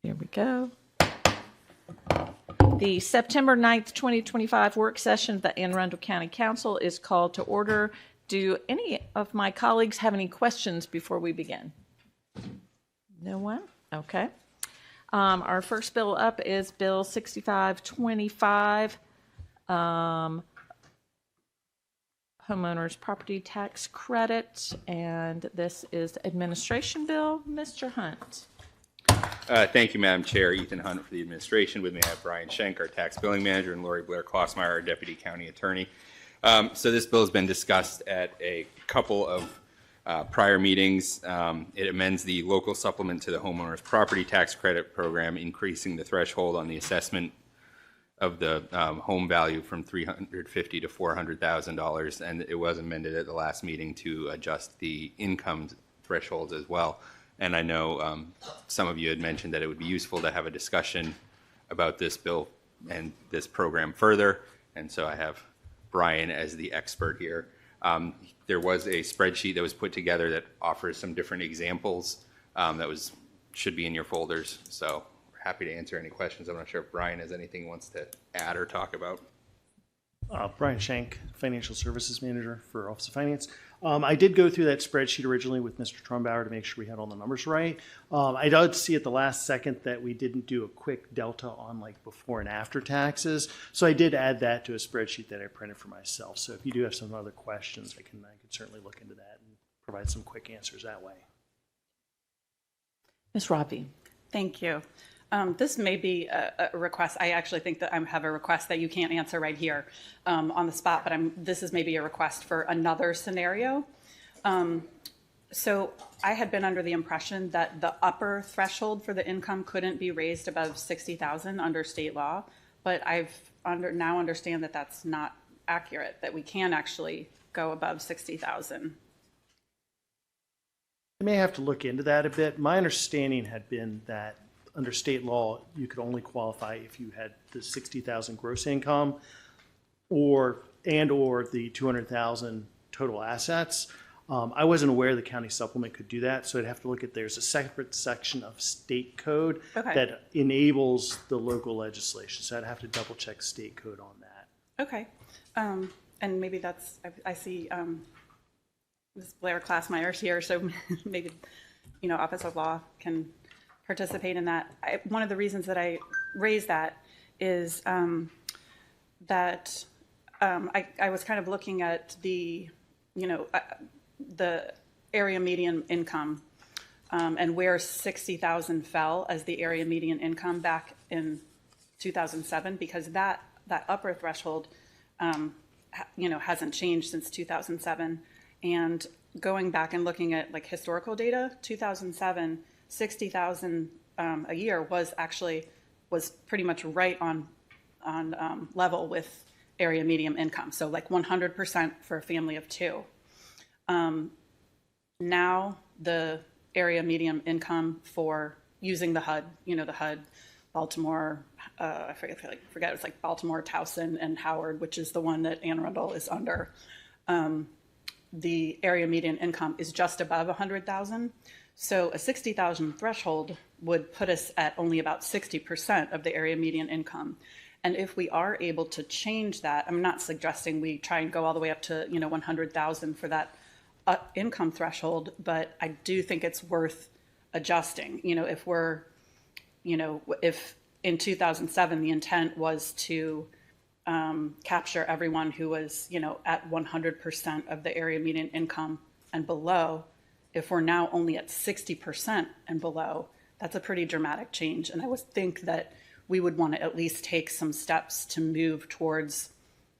Here we go. The September 9th, 2025 work session of the Anne Arundel County Council is called to order. Do any of my colleagues have any questions before we begin? No one? Okay. Our first bill up is Bill 6525, homeowners property tax credit, and this is administration bill. Mr. Hunt. Thank you, Madam Chair. Ethan Hunt for the administration. With me, I have Brian Schenk, our tax billing manager, and Lori Blair Klossmeyer, our deputy county attorney. So this bill has been discussed at a couple of prior meetings. It amends the local supplement to the homeowners property tax credit program, increasing the threshold on the assessment of the home value from $350,000 to $400,000, and it was amended at the last meeting to adjust the income thresholds as well. And I know some of you had mentioned that it would be useful to have a discussion about this bill and this program further. And so I have Brian as the expert here. There was a spreadsheet that was put together that offers some different examples that should be in your folders. So we're happy to answer any questions. I'm not sure if Brian has anything he wants to add or talk about. Brian Schenk, Financial Services Manager for Office of Finance. I did go through that spreadsheet originally with Mr. Trumbauer to make sure we had all the numbers right. I did see at the last second that we didn't do a quick delta on like before and after taxes. So I did add that to a spreadsheet that I printed for myself. So if you do have some other questions, I can certainly look into that and provide some quick answers that way. Ms. Robbie. Thank you. This may be a request. I actually think that I have a request that you can't answer right here on the spot, but this is maybe a request for another scenario. So I had been under the impression that the upper threshold for the income couldn't be raised above $60,000 under state law, but now understand that that's not accurate, that we can actually go above $60,000. I may have to look into that a bit. My understanding had been that under state law, you could only qualify if you had the $60,000 gross income or the $200,000 total assets. I wasn't aware the county supplement could do that, so I'd have to look at there's a separate section of state code that enables the local legislation. So I'd have to double check state code on that. Okay. And maybe I see Ms. Blair Klossmeyer here, so maybe, Office of Law can participate in that. One of the reasons that I raise that is that I was kind of looking at the area median income and where 60,000 fell as the area median income back in 2007, because that upper threshold hasn't changed since 2007. And going back and looking at like historical data, 2007, 60,000 a year was pretty much right on level with area median income. So like 100% for a family of two. Now the area median income for using the HUD, the HUD, Baltimore, I forget, it's like Baltimore, Towson, and Howard, which is the one that Anne Arundel is under. The area median income is just above 100,000. So a 60,000 threshold would put us at only about 60% of the area median income. And if we are able to change that, I'm not suggesting we try and go all the way up to 100,000 for that income threshold, but I do think it's worth adjusting. If in 2007 the intent was to capture everyone who was at 100% of the area median income and below. If we're now only at 60% and below, that's a pretty dramatic change. And I would think that we would want to at least take some steps to move towards,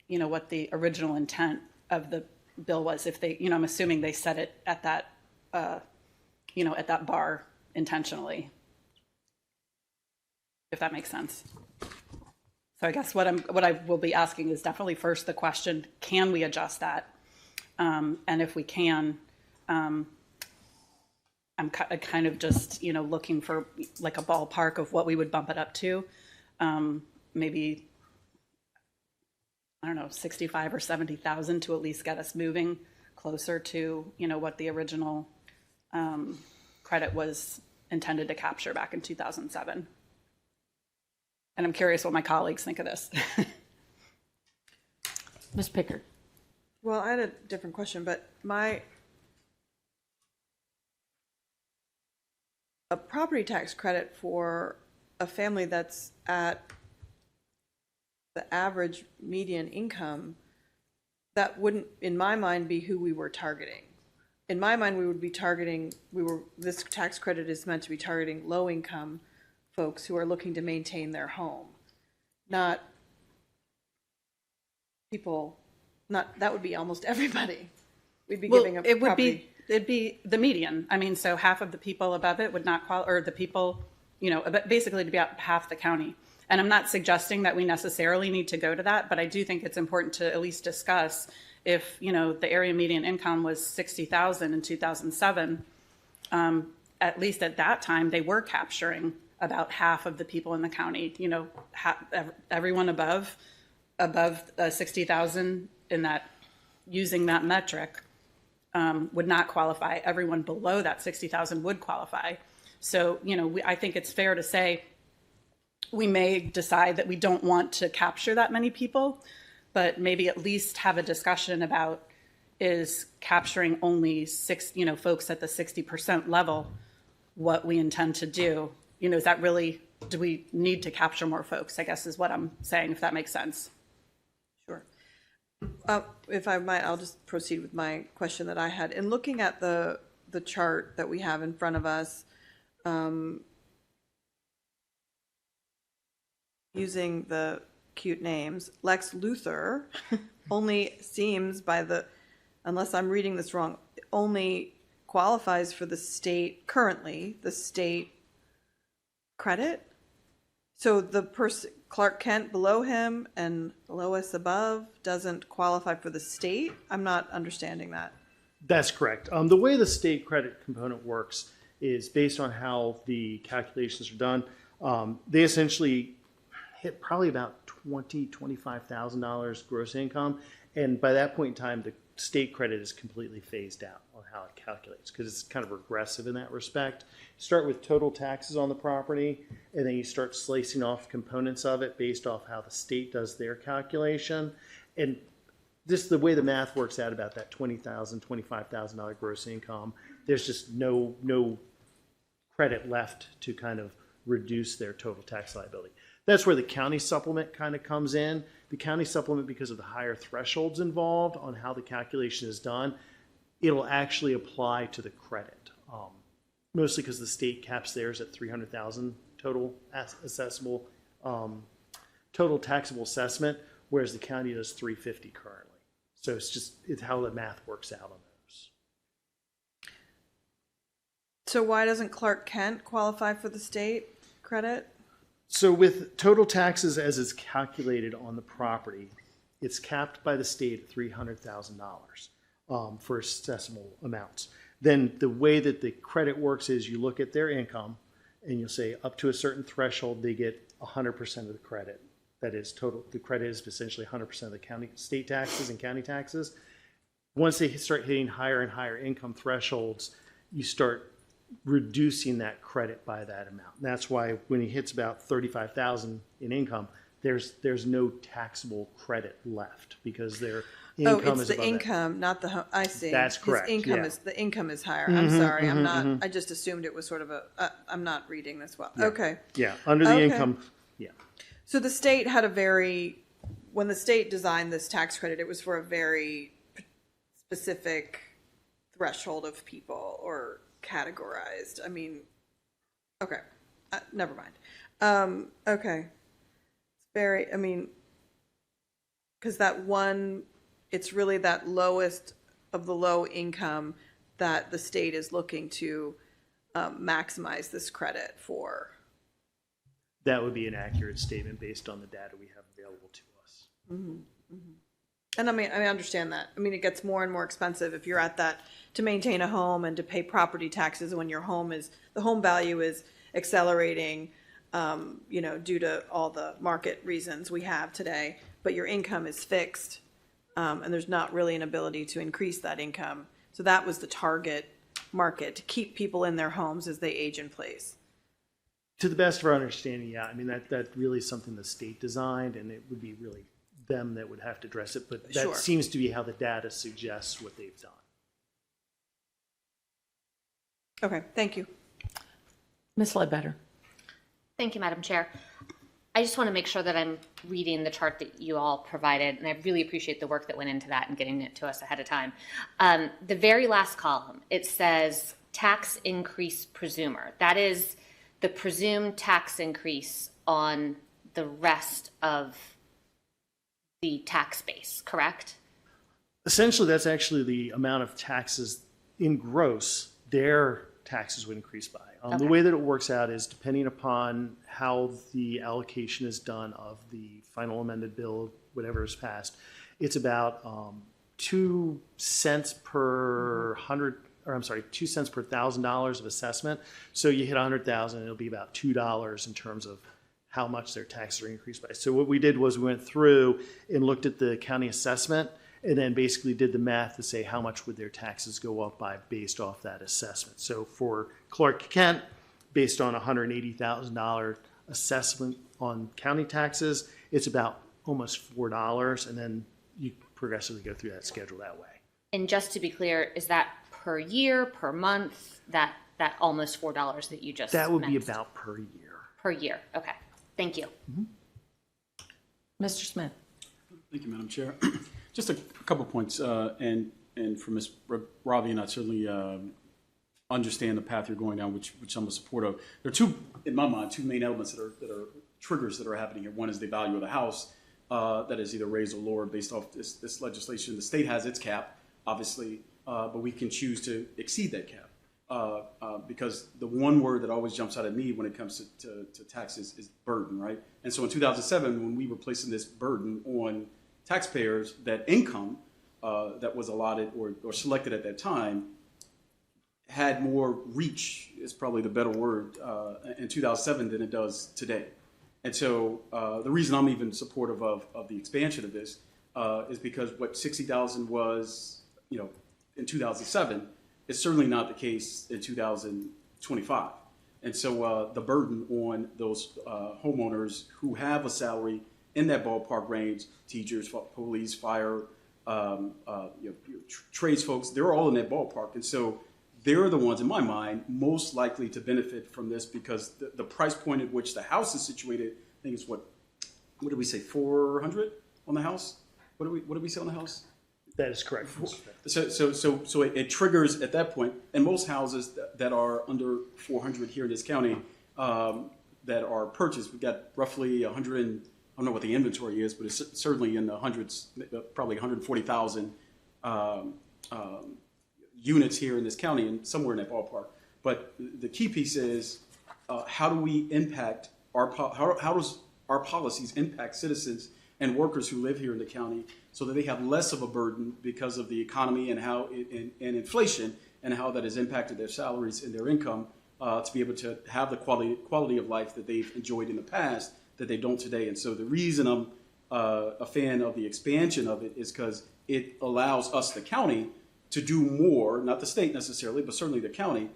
what the original intent of the bill was. If they, I'm assuming they set it at that, at that bar intentionally, if that makes sense. So I guess what I will be asking is definitely first the question, can we adjust that? And if we can, I'm kind of just, looking for like a ballpark of what we would bump it up to. Maybe, I don't know, 65 or 70,000 to at least get us moving closer to, what the original credit was intended to capture back in 2007. And I'm curious what my colleagues think of this. Ms. Pickard? Well, I had a different question, but a property tax credit for a family that's at the average median income, that wouldn't, in my mind, be who we were targeting. In my mind, we would be targeting, this tax credit is meant to be targeting low-income folks who are looking to maintain their home, not people, that would be almost everybody. We'd be giving a It would property. it'd be the median. I mean, so half of the people above it would not qualify, or the people, basically to be about half the county. And I'm not suggesting that we necessarily need to go to that, but I do think it's important to at least discuss if, the area median income was 60,000 in 2007, at least at that time, they were capturing about half of the people in the county, everyone above 60,000 in that, using that metric, would not qualify. Everyone below that 60,000 would qualify. So, I think it's fair to say we may decide that we don't want to capture that many people, but maybe at least have a discussion about, is capturing only folks at the 60% level what we intend to do? Is that really, do we need to capture more folks, I guess is what I'm saying, if that makes sense. Sure. If I might, I'll just proceed with my question that I had. In looking at the chart that we have in front of us, using the cute names, Lex Luthor only seems unless I'm reading this wrong, only qualifies for the state credit. So the person, Clark Kent below him and Lois above, doesn't qualify for the state? I'm not understanding that. That's correct. The way the state credit component works is based on how the calculations are done. They essentially hit probably about $25,000 gross income, and by that point in time, the state credit is completely phased out on how it calculates because it's kind of regressive in that respect. You start with total taxes on the property, and then you start slicing off components of it based off how the state does their calculation. And this, the way the math works out about that $20,000, $25,000 gross income, there's just no credit left to kind of reduce their total tax liability. That's where the county supplement kind of comes in. The county supplement, because of the higher thresholds involved on how the calculation is done, it'll actually apply to the credit. Mostly because the state caps theirs at $300,000 total assessable, total taxable assessment, whereas the county does $350,000 currently. So it's how the math works out on those. So why doesn't Clark Kent qualify for the state credit? So with total taxes as it's calculated on the property, it's capped by the state at $300,000 for assessable amounts. Then the way that the credit works is you look at their income and you'll say up to a certain threshold, they get 100% of the credit. That is total. The credit is essentially 100% of the county state taxes and county taxes. Once they start hitting higher and higher income thresholds, you start reducing that credit by that amount. And that's why when he hits about $35,000 in income, there's no taxable credit left because their income is the above income, not the home. I see. That's correct, His income yeah. is the income is higher. I'm sorry. I'm not. I just assumed it was sort of I'm not reading this well. Okay. Yeah, under the Okay. income, yeah. So the state had when the state designed this tax credit, it was for a very specific threshold of people or categorized. I mean, okay, never mind. Okay, it's because it's really that lowest of the low income that the state is looking to maximize this credit for. That would be an accurate statement based on the data we have available to us. And I understand that. I mean, it gets more and more expensive if you're at that to maintain a home and to pay property taxes when the home value is accelerating, due to all the market reasons we have today, but your income is fixed, and there's not really an ability to increase that income. So that was the target market to keep people in their homes as they age in place. To the best of our understanding, yeah. I mean, that really is something the state designed, and it would be really them that would have to address it. But that Sure. seems to be how the data suggests what they've done. Okay, thank you. Ms. Ledbetter? Thank you, Madam Chair. I just want to make sure that I'm reading the chart that you all provided, and I really appreciate the work that went into that and getting it to us ahead of time. The very last column, it says tax increase presumer. That is the presumed tax increase on the rest of the tax base, correct? Essentially, that's actually the amount of taxes in gross their taxes would increase by. The Okay. way that it works out is depending upon how the allocation is done of the final amended bill, whatever is passed, it's about 2 cents per $1,000 of assessment. So you hit 100,000, it'll be about $2 in terms of how much their taxes are increased by. So what we did was we went through and looked at the county assessment and then basically did the math to say how much would their taxes go up by based off that assessment. So for Clark Kent, based on a $180,000 assessment on county taxes, it's about almost $4, and then you progressively go through that schedule that way. And just to be clear, is that per year, per month, that almost $4 that you just That would be mentioned? about per year. Per year, okay. Thank you. Mr. Smith? Thank you, Madam Chair. Just a couple points, and for Ms. Ravi, and I certainly understand the path you're going down, which I'm a supporter of. There are in my mind, two main elements that are triggers that are happening here. One is the value of the house that is either raised or lowered based off this legislation. The state has its cap, obviously, but we can choose to exceed that cap. Because the one word that always jumps out at me when it comes to taxes is burden, right? And so in 2007, when we were placing this burden on taxpayers, that income that was allotted or selected at that time had more reach, is probably the better word, in 2007 than it does today. And so the reason I'm even supportive of the expansion of this is because what 60,000 was, in 2007 is certainly not the case in 2025. And so the burden on those homeowners who have a salary in that ballpark range, teachers, police, fire, trades folks, they're all in that ballpark. And so they're the ones, in my mind, most likely to benefit from this because the price point at which the house is situated, I think it's what did we say, 400 on the house? What did we say on the house? That is correct. So it triggers at that point, and most houses that are under 400 here in this county that are purchased, we've got roughly 100, I don't know what the inventory is, but it's certainly in the hundreds, probably 140,000 units here in this county and somewhere in that ballpark. But the key piece is how do we impact how does our policies impact citizens and workers who live here in the county so that they have less of a burden because of the economy and how and inflation and how that has impacted their salaries and their income to be able to have the quality of life that they've enjoyed in the past that they don't today. And so the reason I'm a fan of the expansion of it is because it allows us, the county, to do more, not the state necessarily, but certainly the county,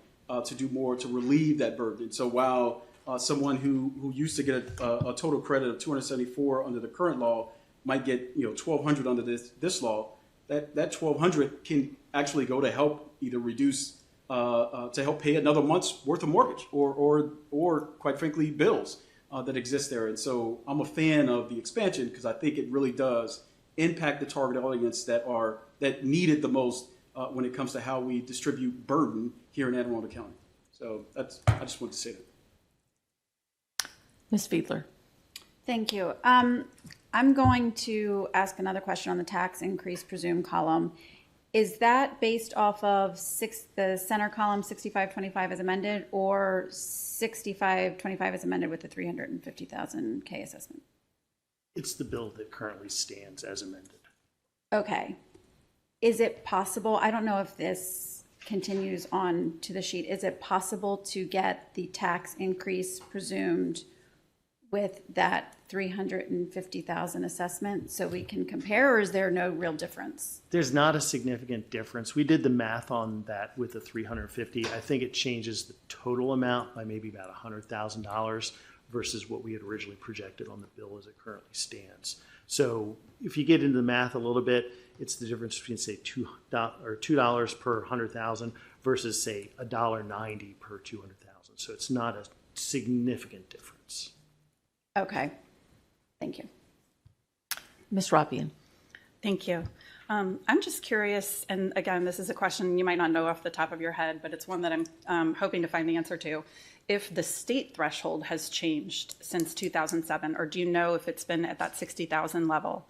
to do more to relieve that burden. And so while someone who used to get a total credit of 274 under the current law might get 1,200 under this law, that 1,200 can actually go to help either reduce to help pay another month's worth of mortgage or quite frankly bills that exist there. And so I'm a fan of the expansion because I think it really does impact the target audience that need it the most when it comes to how we distribute burden here in Anne Arundel County. So I just want to say that. Ms. Fiedler? Thank you. I'm going to ask another question on the tax increase presumed column. Is that based off of the center column 6525 as amended or 6525 as amended with the 350,000 K assessment? It's the bill that currently stands as amended. Okay. Is it possible, I don't know if this continues on to the sheet, is it possible to get the tax increase presumed with that 350,000 assessment so we can compare, or is there no real difference? There's not a significant difference. We did the math on that with the 350. I think it changes the total amount by maybe about $100,000 versus what we had originally projected on the bill as it currently stands. So if you get into the math a little bit, it's the difference between, say, $2 per 100,000 versus, say, $1.90 per 200,000. So it's not a significant difference. Okay, thank you. Ms. Rappian. Thank you. I'm just curious, and again, this is a question you might not know off the top of your head, but it's one that I'm hoping to find the answer to. If the state threshold has changed since 2007, or do you know if it's been at that 60,000 level?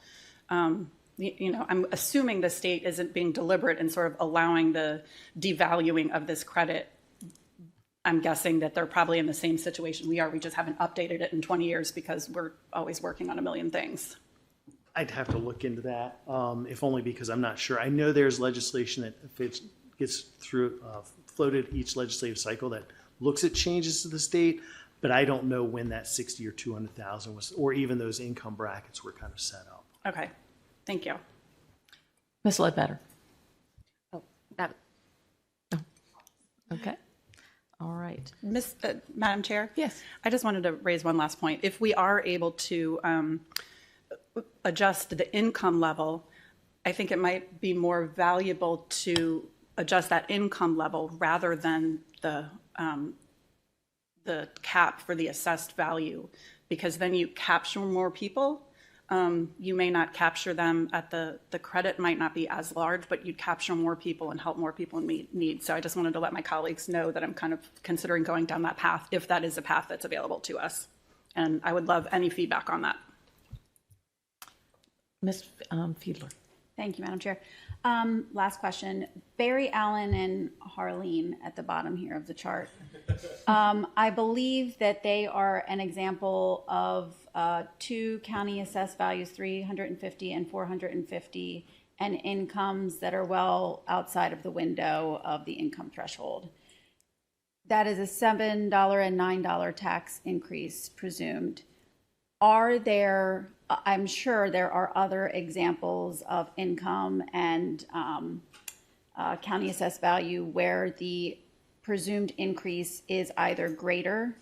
You know, I'm assuming the state isn't being deliberate in sort of allowing the devaluing of this credit. I'm guessing that they're probably in the same situation we are. We just haven't updated it in 20 years because we're always working on a million things. I'd have to look into that, if only because I'm not sure. I know there's legislation that if it gets through, floated each legislative cycle that looks at changes to the state, but I don't know when that 60 or 200,000 was, or even those income brackets were kind of set up. Okay, thank you. Ms. Ledbetter. Oh, that, Okay. All right. Madam Chair? Yes. I just wanted to raise one last point. If we are able to adjust the income level, I think it might be more valuable to adjust that income level rather than the cap for the assessed value, because then you capture more people. You may not capture them at the credit might not be as large, but you'd capture more people and help more people in need. So I just wanted to let my colleagues know that I'm kind of considering going down that path, if that is a path that's available to us. And I would love any feedback on that. Ms. Fiedler. Thank you, Madam Chair. Last question. Barry Allen and Harleen at the bottom here of the chart. I believe that they are an example of two county assessed values, 350 and 450, and incomes that are well outside of the window of the income threshold. That is a $7 and $9 tax increase presumed. Are there, I'm sure there are other examples of income and county assessed value where the presumed increase is either greater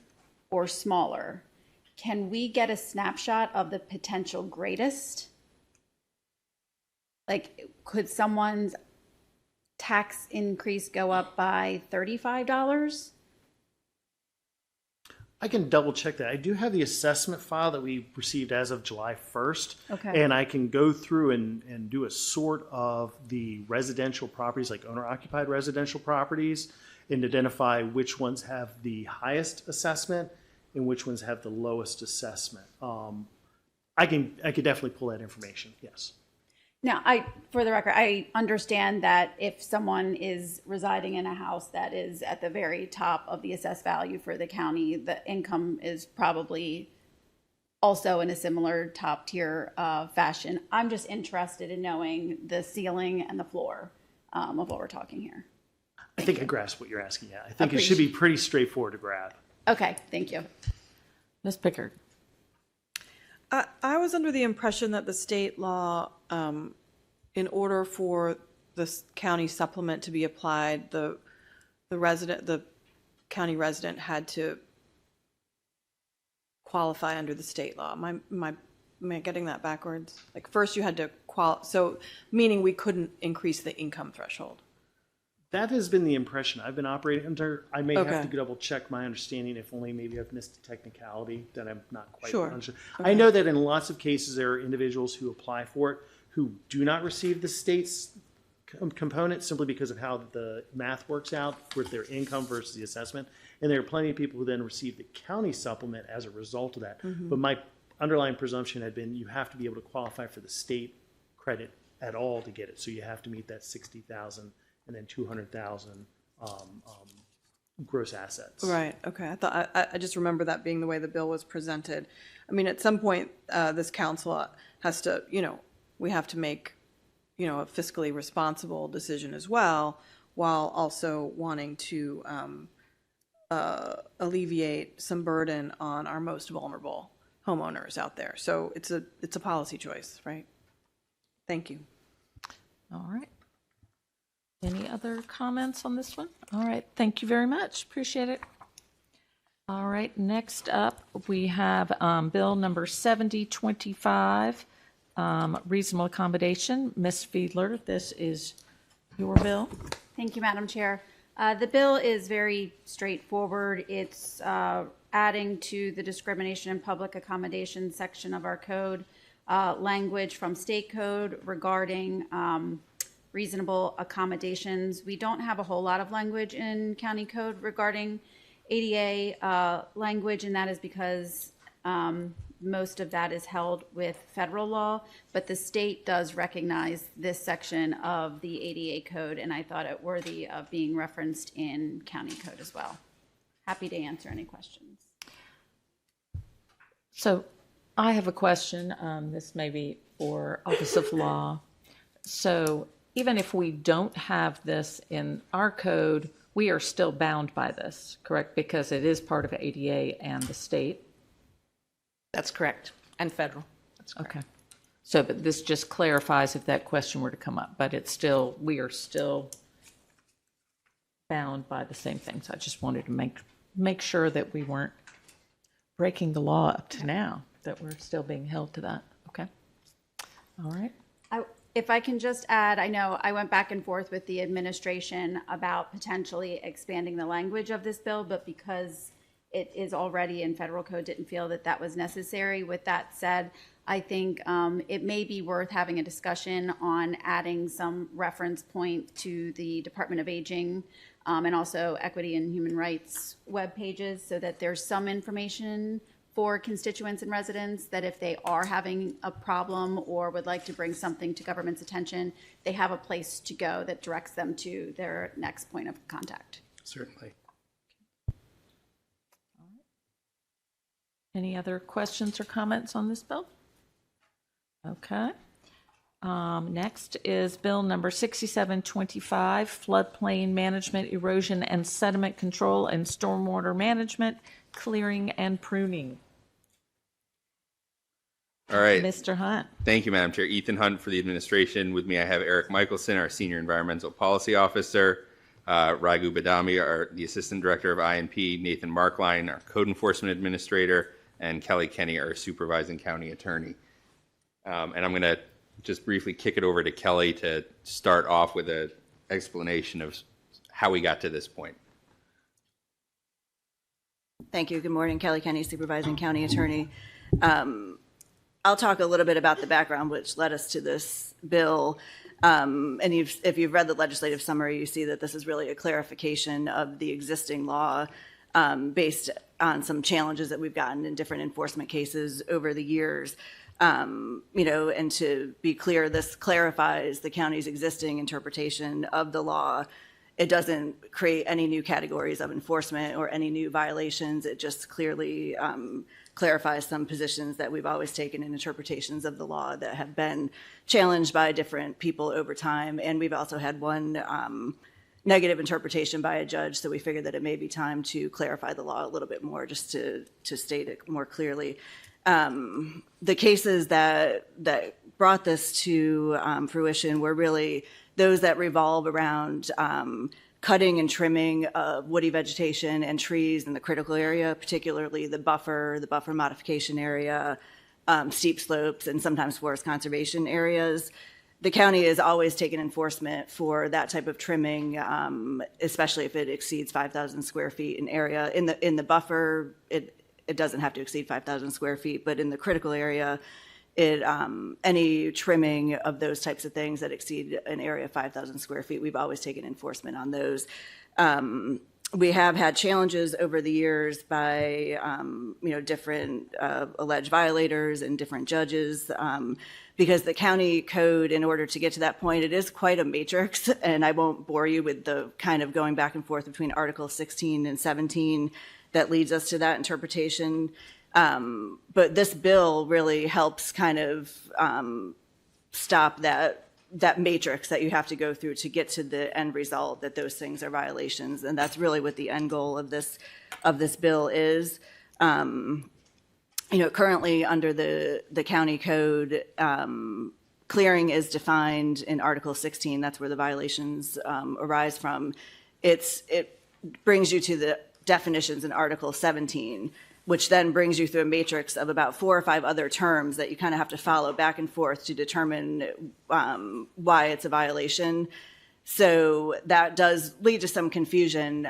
or smaller. Can we get a snapshot of the potential greatest? Like, could someone's tax increase go up by $35? I can double check that. I do have the assessment file that we received as of July 1st. Okay. And I can go through and do a sort of the residential properties, like owner occupied residential properties, and identify which ones have the highest assessment and which ones have the lowest assessment. I could definitely pull that information. Yes. Now, for the record, I understand that if someone is residing in a house that is at the very top of the assessed value for the county, the income is probably also in a similar top tier fashion. I'm just interested in knowing the ceiling and the floor of what we're talking here. I think I grasp what you're asking. Yeah, I think it should be pretty straightforward to grab. Okay, thank you. Ms. Pickard. I was under the impression that the state law, in order for this county supplement to be applied, the county resident had to qualify under the state law. Am I getting that backwards? Like, first you had to so meaning we couldn't increase the income threshold. That has been the impression I've been operating under. I may have Okay. to double check my understanding, if only maybe I've missed a technicality that I'm not quite Sure. sure. I know that in lots of cases there are individuals who apply for it who do not receive the state's component simply because of how the math works out with their income versus the assessment. And there are plenty of people who then receive the county supplement as a result of that. But my underlying presumption had been you have to be able to qualify for the state credit at all to get it. So you have to meet that 60,000 and then 200,000 gross assets. Right, okay. I just remember that being the way the bill was presented. I mean, at some point, this council has to, we have to make, a fiscally responsible decision as well, while also wanting to alleviate some burden on our most vulnerable. homeowners out there. So it's a policy choice, right? Thank you. All right. Any other comments on this one? All right, thank you very much. Appreciate it. All right, next up, we have Bill number 7025, reasonable accommodation. Ms. Fiedler, this is your bill. Thank you, Madam Chair. The bill is very straightforward. It's adding to the discrimination in public accommodation section of our code language from state code regarding reasonable accommodations. We don't have a whole lot of language in county code regarding ADA language, and that is because most of that is held with federal law, but the state does recognize this section of the ADA code, and I thought it worthy of being referenced in county code as well. Happy to answer any questions. So I have a question. This may be for Office of Law. So even if we don't have this in our code, we are still bound by this, correct? Because it is part of ADA and the state. That's correct. And federal. Okay. So, but this just clarifies if that question were to come up, but it's still, we are still bound by the same things. I just wanted to make sure that we weren't breaking the law up to now, that we're still being held to that. Okay. All right. If I can just add, I know I went back and forth with the administration about potentially expanding the language of this bill, but because it is already in federal code, didn't feel that that was necessary. With that said, I think it may be worth having a discussion on adding some reference point to the Department of Aging and also Equity and Human Rights web pages so that there's some information for constituents and residents that if they are having a problem or would like to bring something to government's attention, they have a place to go that directs them to their next point of contact. Certainly. Any other questions or comments on this bill? Okay. Next is Bill number 6725, floodplain management, erosion and sediment control and stormwater management, clearing and pruning. All right. Mr. Hunt. Thank you, Madam Chair. Ethan Hunt for the administration. With me, I have Eric Michelson, our Senior Environmental Policy Officer, Raghu Badami, the Assistant Director of INP, Nathan Markline, our Code Enforcement Administrator, and Kelly Kenny, our Supervising County Attorney. And I'm going to just briefly kick it over to Kelly to start off with an explanation of how we got to this point. Thank you. Good morning. Kelly Kenny, Supervising County Attorney. I'll talk a little bit about the background which led us to this bill. And if you've read the legislative summary, you see that this is really a clarification of the existing law based on some challenges that we've gotten in different enforcement cases over the years. And to be clear, this clarifies the county's existing interpretation of the law. It doesn't create any new categories of enforcement or any new violations. It just clearly clarifies some positions that we've always taken in interpretations of the law that have been challenged by different people over time. And we've also had one negative interpretation by a judge, so we figured that it may be time to clarify the law a little bit more, just to state it more clearly. The cases that brought this to fruition were really those that revolve around cutting and trimming of woody vegetation and trees in the critical area, particularly the buffer modification area, steep slopes, and sometimes forest conservation areas. The county has always taken enforcement for that type of trimming, especially if it exceeds 5,000 square feet in area. In the buffer, it doesn't have to exceed 5,000 square feet, but in the critical area, any trimming of those types of things that exceed an area of 5,000 square feet, we've always taken enforcement on those. We have had challenges over the years by different alleged violators and different judges, because the county code, in order to get to that point, it is quite a matrix, and I won't bore you with the kind of going back and forth between Article 16 and 17 that leads us to that interpretation. But this bill really helps kind of stop that matrix that you have to go through to get to the end result, that those things are violations. And that's really what the end goal of this bill is. currently under the county code, clearing is defined in Article 16. That's where the violations arise from. It brings you to the definitions in Article 17, which then brings you through a matrix of about 4 or 5 other terms that you kind of have to follow back and forth to determine why it's a violation. So that does lead to some confusion,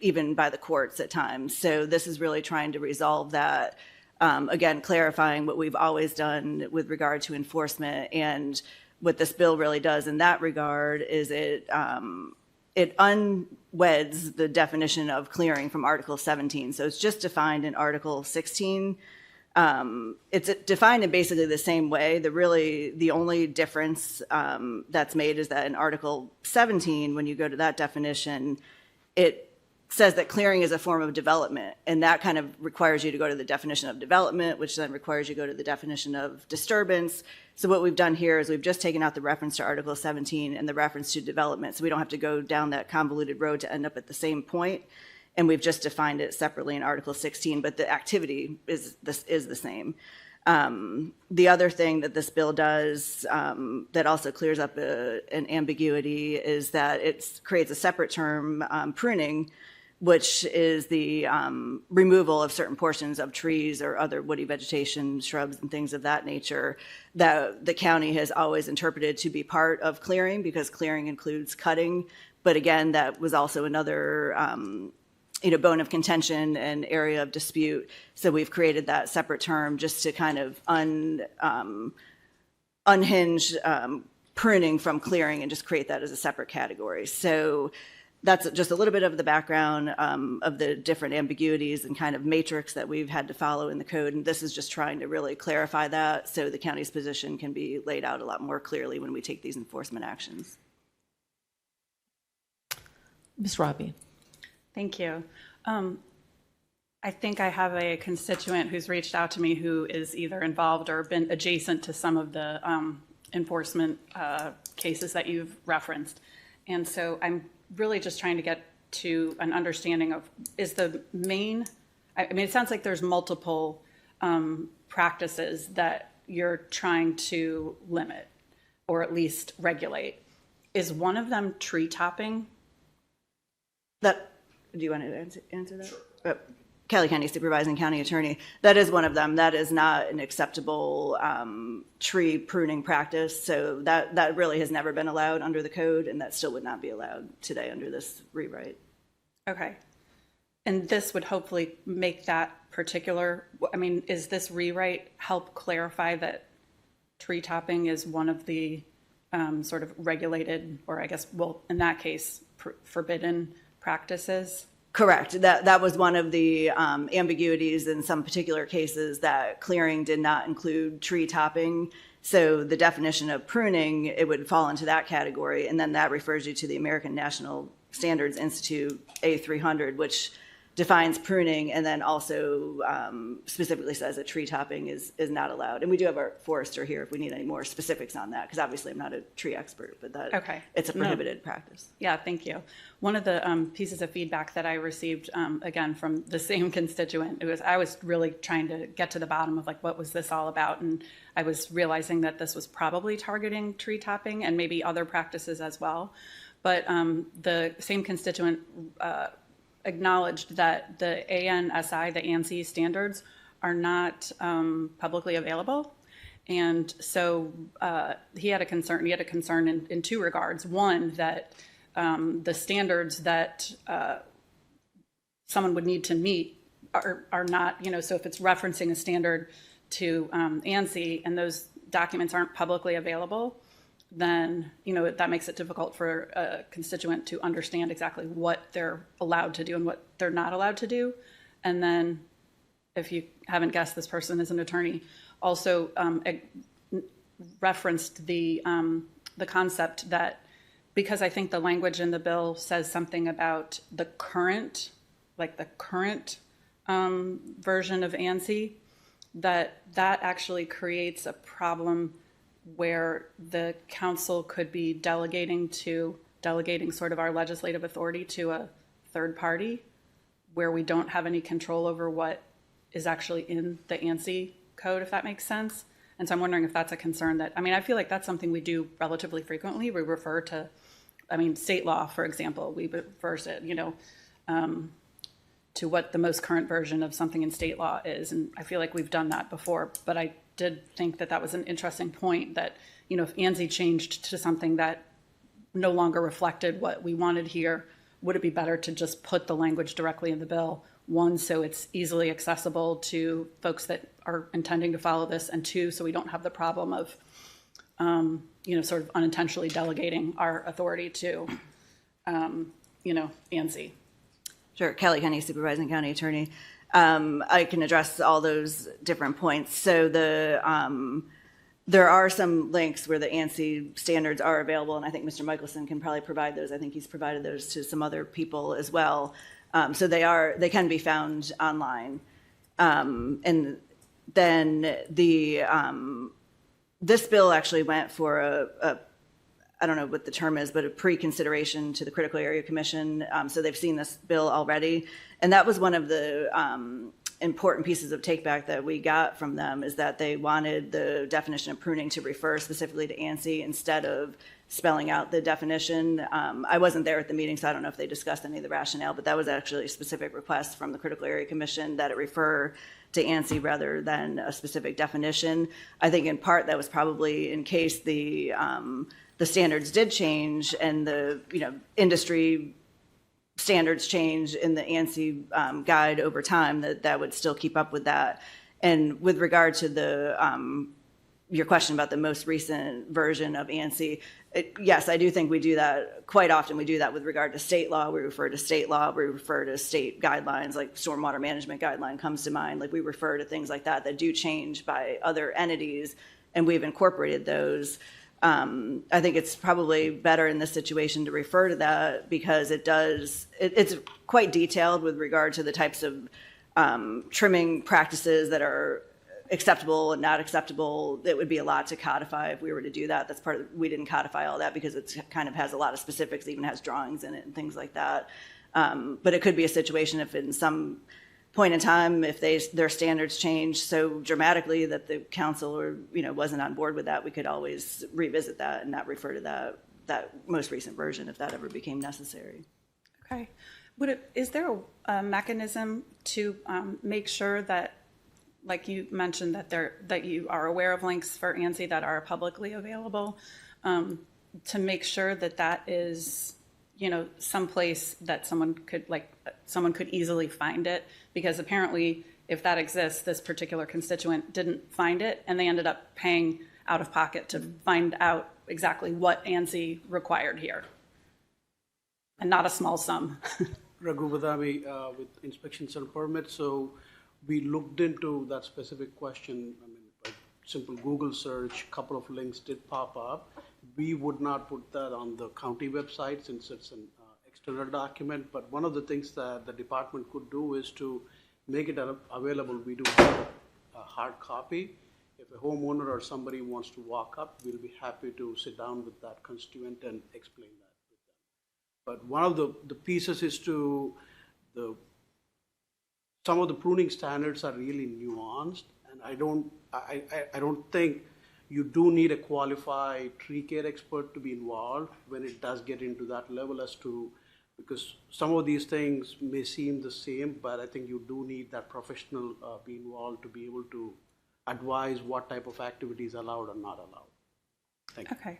even by the courts at times. So this is really trying to resolve that. Again, clarifying what we've always done with regard to enforcement. And what this bill really does in that regard is it unweds the definition of clearing from Article 17. So it's just defined in Article 16. It's defined in basically the same way. The only difference that's made is that in Article 17, when you go to that definition, it says that clearing is a form of development, and that kind of requires you to go to the definition of development, which then requires you to go to the definition of disturbance. So what we've done here is we've just taken out the reference to Article 17 and the reference to development, so we don't have to go down that convoluted road to end up at the same point, and we've just defined it separately in Article 16, but the activity is the same. The other thing that this bill does that also clears up an ambiguity is that it creates a separate term, pruning, which is the removal of certain portions of trees or other woody vegetation, shrubs, and things of that nature that the county has always interpreted to be part of clearing, because clearing includes cutting. But again, that was also another bone of contention and area of dispute. So we've created that separate term just to kind of unhinge pruning from clearing and just create that as a separate category. So that's just a little bit of the background of the different ambiguities and kind of matrix that we've had to follow in the code. And this is just trying to really clarify that so the county's position can be laid out a lot more clearly when we take these enforcement actions. Ms. Robbie. Thank you. I think I have a constituent who's reached out to me who is either involved or been adjacent to some of the enforcement cases that you've referenced. And so I'm really just trying to get to an understanding of, is the main, I mean, it sounds like there's multiple practices that you're trying to limit or at least regulate. Is one of them tree topping? Do you want to answer that? Sure. Kelly County Supervising County Attorney. That is one of them. That is not an acceptable tree pruning practice. So that really has never been allowed under the code, and that still would not be allowed today under this rewrite. Okay. And this would hopefully make that particular, I mean, is this rewrite help clarify that tree topping is one of the sort of regulated, or I guess, well, in that case, forbidden practices? Correct. That was one of the ambiguities in some particular cases, that clearing did not include tree topping. So the definition of pruning, it would fall into that category. And then that refers you to the American National Standards Institute A300, which defines pruning and then also specifically says that tree topping is not allowed. And we do have our forester here if we need any more specifics on that, because obviously I'm not a tree expert, but it's a prohibited practice. Yeah, thank you. One of the pieces of feedback that I received, again, from the same constituent, I was really trying to get to the bottom of like, what was this all about? And I was realizing that this was probably targeting tree topping and maybe other practices as well. But the same constituent acknowledged that the ANSI, the ANSI standards, are not publicly available. And so he had a concern in two regards. One, that the standards that someone would need to meet are not, so if it's referencing a standard to ANSI and those documents aren't publicly available, then that makes it difficult for a constituent to understand exactly what they're allowed to do and what they're not allowed to do. And then, if you haven't guessed, this person is an attorney, also referenced the concept that, because I think the language in the bill says something about the current version of ANSI, that actually creates a problem where the council could be delegating sort of our legislative authority to a third party, where we don't have any control over what is actually in the ANSI code, if that makes sense. And so I'm wondering if that's a concern that, I mean, I feel like that's something we do relatively frequently. We refer to, I mean, state law, for example, we refer to, to what the most current version of something in state law is. And I feel like we've done that before, but I did think that that was an interesting point that, if ANSI changed to something that no longer reflected what we wanted here, would it be better to just put the language directly in the bill? One, so it's easily accessible to folks that are intending to follow this, and two, so we don't have the problem of, sort of unintentionally delegating our authority to, ANSI. Sure, Kelly Kenny, Supervising County Attorney. I can address all those different points. So there are some links where the ANSI standards are available, and I think Mr. Michelson can probably provide those. I think he's provided those to some other people as well. So they can be found online. And then this bill actually went for I don't know what the term is, but a pre-consideration to the Critical Area Commission. So they've seen this bill already. And that was one of the important pieces of take-back that we got from them, is that they wanted the definition of pruning to refer specifically to ANSI instead of spelling out the definition. I wasn't there at the meeting, so I don't know if they discussed any of the rationale, but that was actually a specific request from the Critical Area Commission that it refer to ANSI rather than a specific definition. I think in part that was probably in case the standards did change and the industry standards change in the ANSI guide over time, that would still keep up with that. And with regard to your question about the most recent version of ANSI, yes, I do think we do that quite often. We do that with regard to state law. We refer to state law. We refer to state guidelines, like stormwater management guideline comes to mind. Like we refer to things like that do change by other entities, and we've incorporated those. I think it's probably better in this situation to refer to that because it's quite detailed with regard to the types of trimming practices that are acceptable and not acceptable. It would be a lot to codify if we were to do that. We didn't codify all that because it kind of has a lot of specifics, even has drawings in it and things like that. But it could be a situation if in some point in time, if their standards change so dramatically that the council wasn't on board with that, we could always revisit that and not refer to that most recent version if that ever became necessary. Okay. Is there a mechanism to make sure that, like you mentioned, that you are aware of links for ANSI that are publicly available, to make sure that is someplace that someone could easily find it? Because apparently if that exists, this particular constituent didn't find it and they ended up paying out of pocket to find out exactly what ANSI required here. And not a small sum. Raghu Badami with Inspections and Permits. So we looked into that specific question. I mean, a simple Google search, a couple of links did pop up. We would not put that on the county website since it's an external document, but one of the things that the department could do is to make it available. We do have a hard copy. If a homeowner or somebody wants to walk up, we'll be happy to sit down with that constituent and explain that with them. But one of the pieces is some of the pruning standards are really nuanced, and I don't think you do need a qualified tree care expert to be involved when it does get into that level because some of these things may seem the same, but I think you do need that professional be involved to be able to advise what type of activities allowed or not allowed. Thank you. Okay.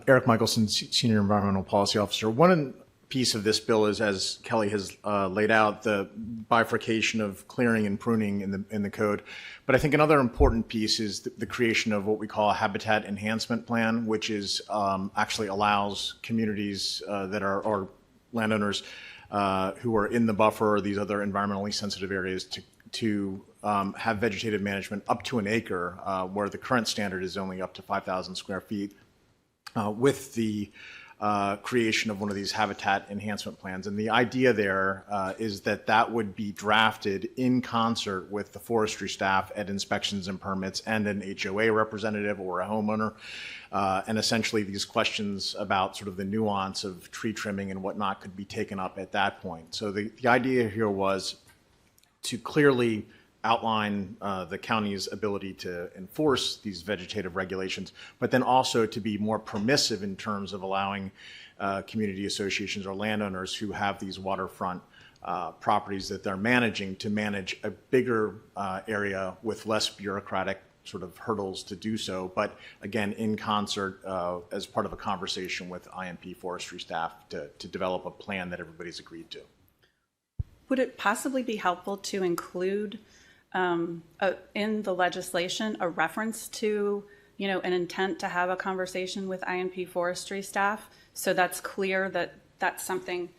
Eric Michelson, Senior Environmental Policy Officer. One piece of this bill is, as Kelly has laid out, the bifurcation of clearing and pruning in the code. But I think another important piece is the creation of what we call a habitat enhancement plan, which is actually allows communities or landowners who are in the buffer or these other environmentally sensitive areas to have vegetative management up to an acre, where the current standard is only up to 5,000 square feet, with the creation of one of these habitat enhancement plans. And the idea there is that would be drafted in concert with the forestry staff at inspections and permits and an HOA representative or a homeowner. And essentially these questions about sort of the nuance of tree trimming and whatnot could be taken up at that point. So the idea here was to clearly outline the county's ability to enforce these vegetative regulations, but then also to be more permissive in terms of allowing community associations or landowners who have these waterfront properties that they're managing to manage a bigger area with less bureaucratic sort of hurdles to do so, but again, in concert as part of a conversation with IMP forestry staff to develop a plan that everybody's agreed to. Would it possibly be helpful to include in the legislation a reference to, an intent to have a conversation with IMP forestry staff? So that's clear that that's something,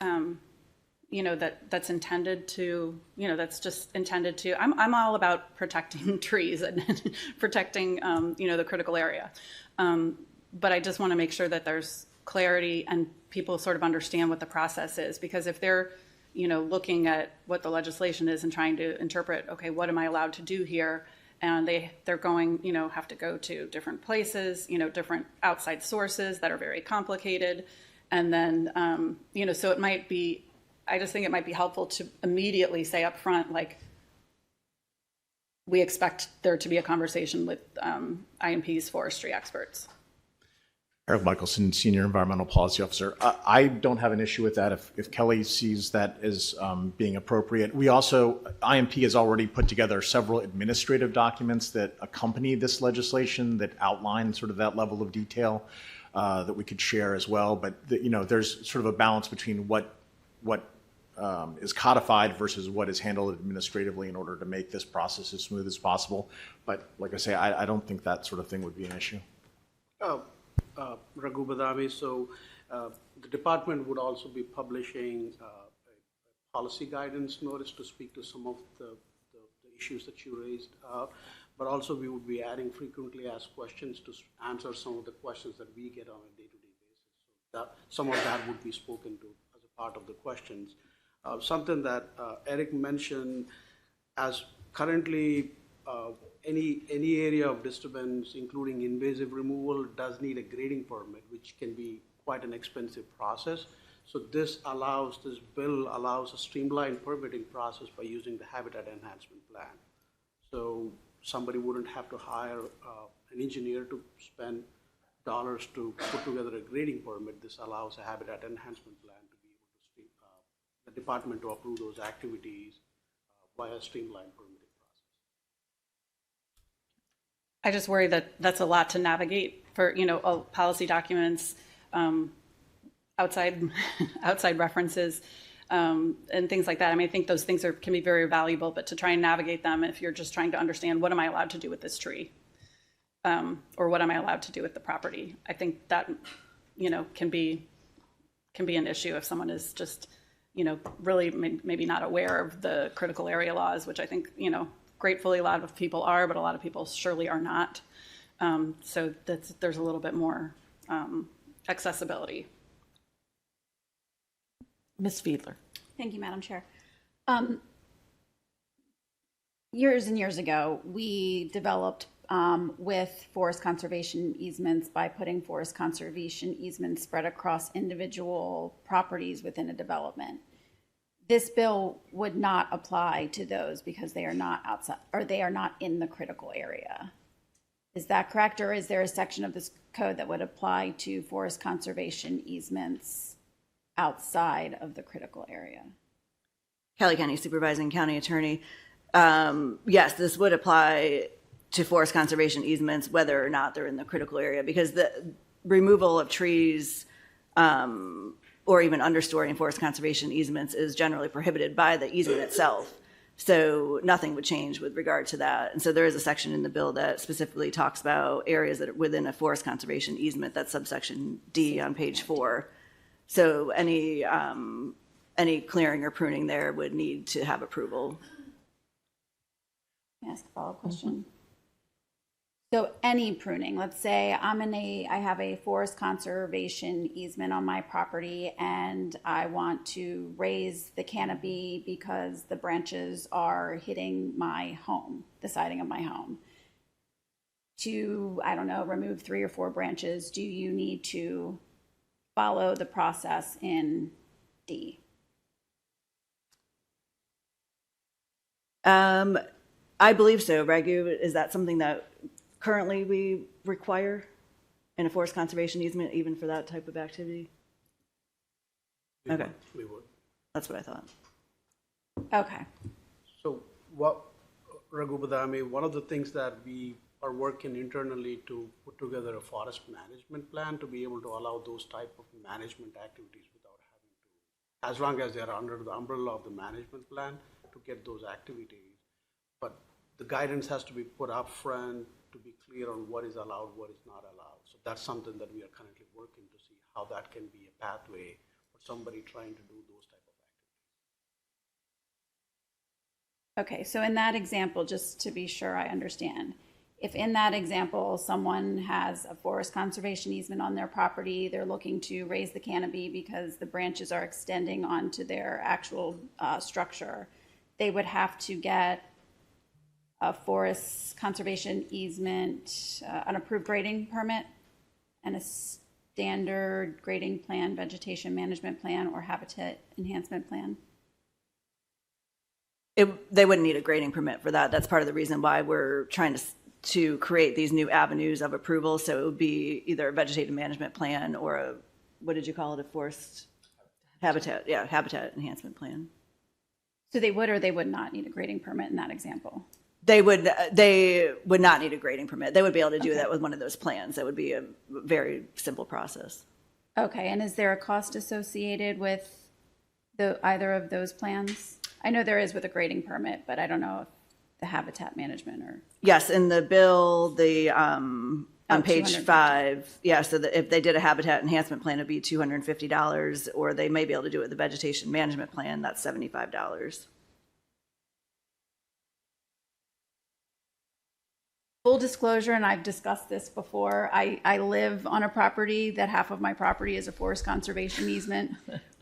that's intended to, that's just intended to, I'm all about protecting trees and protecting, the critical area. But I just want to make sure that there's clarity and people sort of understand what the process is, because if they're, looking at what the legislation is and trying to interpret, okay, what am I allowed to do here? And they're going, have to go to different places, different outside sources that are very complicated. And then, so it might be, I just think it might be helpful to immediately say up front, like, we expect there to be a conversation with IMP's forestry experts. Eric Michelson, Senior Environmental Policy Officer. I don't have an issue with that if Kelly sees that as being appropriate. We also, IMP has already put together several administrative documents that accompany this legislation that outline sort of that level of detail that we could share as well. But, there's sort of a balance between what is codified versus what is handled administratively in order to make this process as smooth as possible. But like I say, I don't think that sort of thing would be an issue. Raghu Badami, so the department would also be publishing a policy guidance notice to speak to some of the issues that you raised, but also we would be adding frequently asked questions to answer some of the questions that we get on a day-to-day basis. So that, some of that would be spoken to as a part of the questions. Something that Eric mentioned, as currently any area of disturbance, including invasive removal, does need a grading permit, which can be quite an expensive process. So this bill allows a streamlined permitting process by using the habitat enhancement plan. So somebody wouldn't have to hire an engineer to spend dollars to put together a grading permit. This allows a habitat enhancement plan to be able to the department to approve those activities via streamlined permitting. I just worry that that's a lot to navigate for, policy documents, outside references, and things like that. I mean, I think those things can be very valuable, but to try and navigate them, if you're just trying to understand what am I allowed to do with this tree, or what am I allowed to do with the property, I think that, can be an issue if someone is just, really maybe not aware of the critical area laws, which I think, gratefully a lot of people are, but a lot of people surely are not. So there's a little bit more accessibility. Ms. Fiedler. Thank you, Madam Chair. Years and years ago, we developed with forest conservation easements by putting forest conservation easements spread across individual properties within a development. This bill would not apply to those because they are not outside, or they are not in the critical area. Is that correct, or is there a section of this code that would apply to forest conservation easements outside of the critical area? Kelly County Supervising County Attorney. Yes, this would apply to forest conservation easements whether or not they're in the critical area, because the removal of trees or even understory forest conservation easements is generally prohibited by the easement itself. So nothing would change with regard to that. And so there is a section in the bill that specifically talks about areas that are within a forest conservation easement. That's subsection D on page 4. So any clearing or pruning there would need to have approval. Can I ask a follow-up question? So any pruning, let's say I have a forest conservation easement on my property and I want to raise the canopy because the branches are hitting my home, the siding of my home. To, I don't know, remove 3 or 4 branches, do you need to follow the process in D? I believe so. Regu, is that something that currently we require in a forest conservation easement, even for that type of activity? Okay, We would. that's what I thought. Okay. So what, Raghu Badami, one of the things that we are working internally to put together a forest management plan to be able to allow those type of management activities without having to, as long as they're under the umbrella of the management plan, to get those activities. But the guidance has to be put up front to be clear on what is allowed, what is not allowed. So that's something that we are currently working to see how that can be a pathway for somebody trying to do those type of activities. Okay, so in that example, just to be sure I understand, if in that example, someone has a forest conservation easement on their property, they're looking to raise the canopy because the branches are extending onto their actual structure, they would have to get a forest conservation easement, an approved grading permit, and a standard grading plan, vegetation management plan, or habitat enhancement plan? They wouldn't need a grading permit for that. That's part of the reason why we're trying to create these new avenues of approval. So it would be either a vegetative management plan or a, what did you call it, a forest habitat enhancement plan. So they would or they would not need a grading permit in that example? They would not need a grading permit. They would be able to do that with one of those plans. That would be a very simple process. Okay, and is there a cost associated with either of those plans? I know there is with a grading permit, but I don't know if the habitat management or. Yes, in the bill, on page 250. 5, yeah, so that if they did a habitat enhancement plan, it'd be $250, or they may be able to do it with the vegetation management plan, that's $75. Full disclosure, and I've discussed this before, I live on a property that half of my property is a forest conservation easement.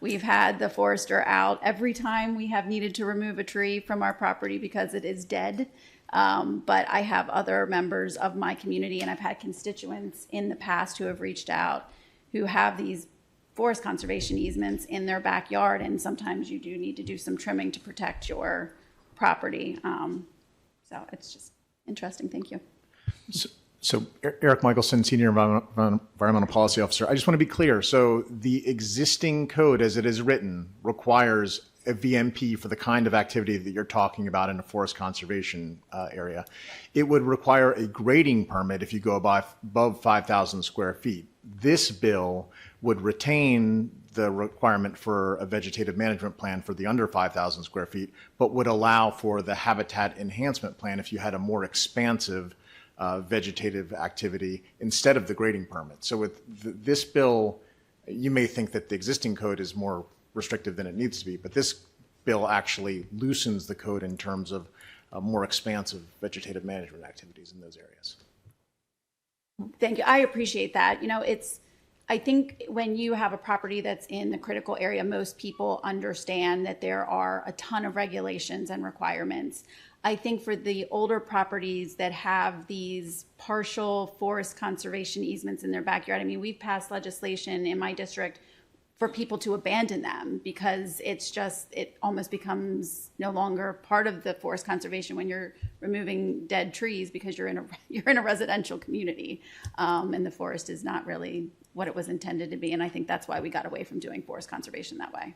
We've had the forester out every time we have needed to remove a tree from our property because it is dead. But I have other members of my community, and I've had constituents in the past who have reached out who have these forest conservation easements in their backyard, and sometimes you do need to do some trimming to protect your property. So it's just interesting. Thank you. So Eric Michelson, Senior Environmental Policy Officer. I just want to be clear. So the existing code as it is written requires a VMP for the kind of activity that you're talking about in a forest conservation area. It would require a grading permit if you go above 5,000 square feet. This bill would retain the requirement for a vegetative management plan for the under 5,000 square feet, but would allow for the habitat enhancement plan if you had a more expansive vegetative activity instead of the grading permit. So with this bill, you may think that the existing code is more restrictive than it needs to be, but this bill actually loosens the code in terms of more expansive vegetative management activities in those areas. Thank you. I appreciate that. You know, I think when you have a property that's in the critical area, most people understand that there are a ton of regulations and requirements. I think for the older properties that have these partial forest conservation easements in their backyard, I mean, we've passed legislation in my district for people to abandon them because it almost becomes no longer part of the forest conservation when you're removing dead trees because you're in a residential community, and the forest is not really what it was intended to be. And I think that's why we got away from doing forest conservation that way.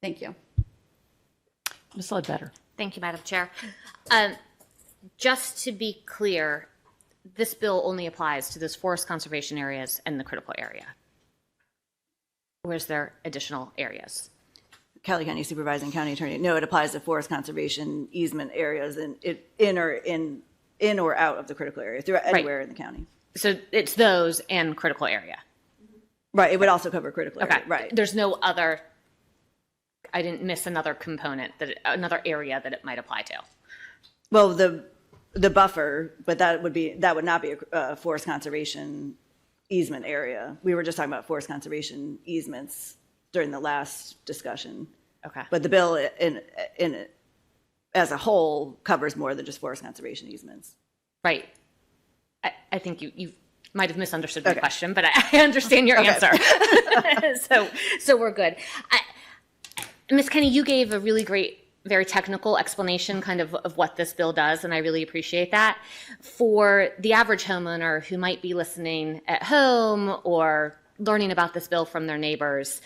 Thank you. Ms. Ledbetter. Thank you, Madam Chair. Just to be clear, this bill only applies to those forest conservation areas and the critical area. Or is there additional areas? Kelly County Supervising County Attorney. No, it applies to forest conservation easement areas in or out of the critical area, anywhere in the county. So it's those and critical area. Right. It would also cover critical area. Okay. Right. There's no other. I didn't miss another component another area that it might apply to. Well, the buffer, but that would not be a forest conservation easement area. We were just talking about forest conservation easements during the last discussion. Okay. But the bill in as a whole covers more than just forest conservation easements. Right. I think you might have misunderstood my question, but I understand your answer. so we're good. Ms. Kenny, you gave a really great very technical explanation kind of what this bill does, and I really appreciate that. For the average homeowner who might be listening at home or learning about this bill from their neighbors,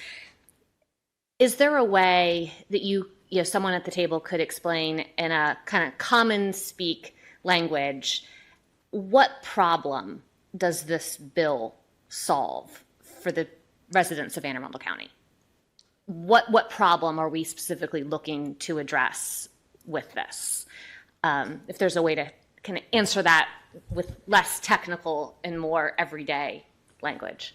is there a way that someone at the table could explain in a kind of common speak language, what problem does this bill solve for the residents of Anne Arundel County? What problem are we specifically looking to address with this? If there's a way to kind of answer that with less technical and more everyday language.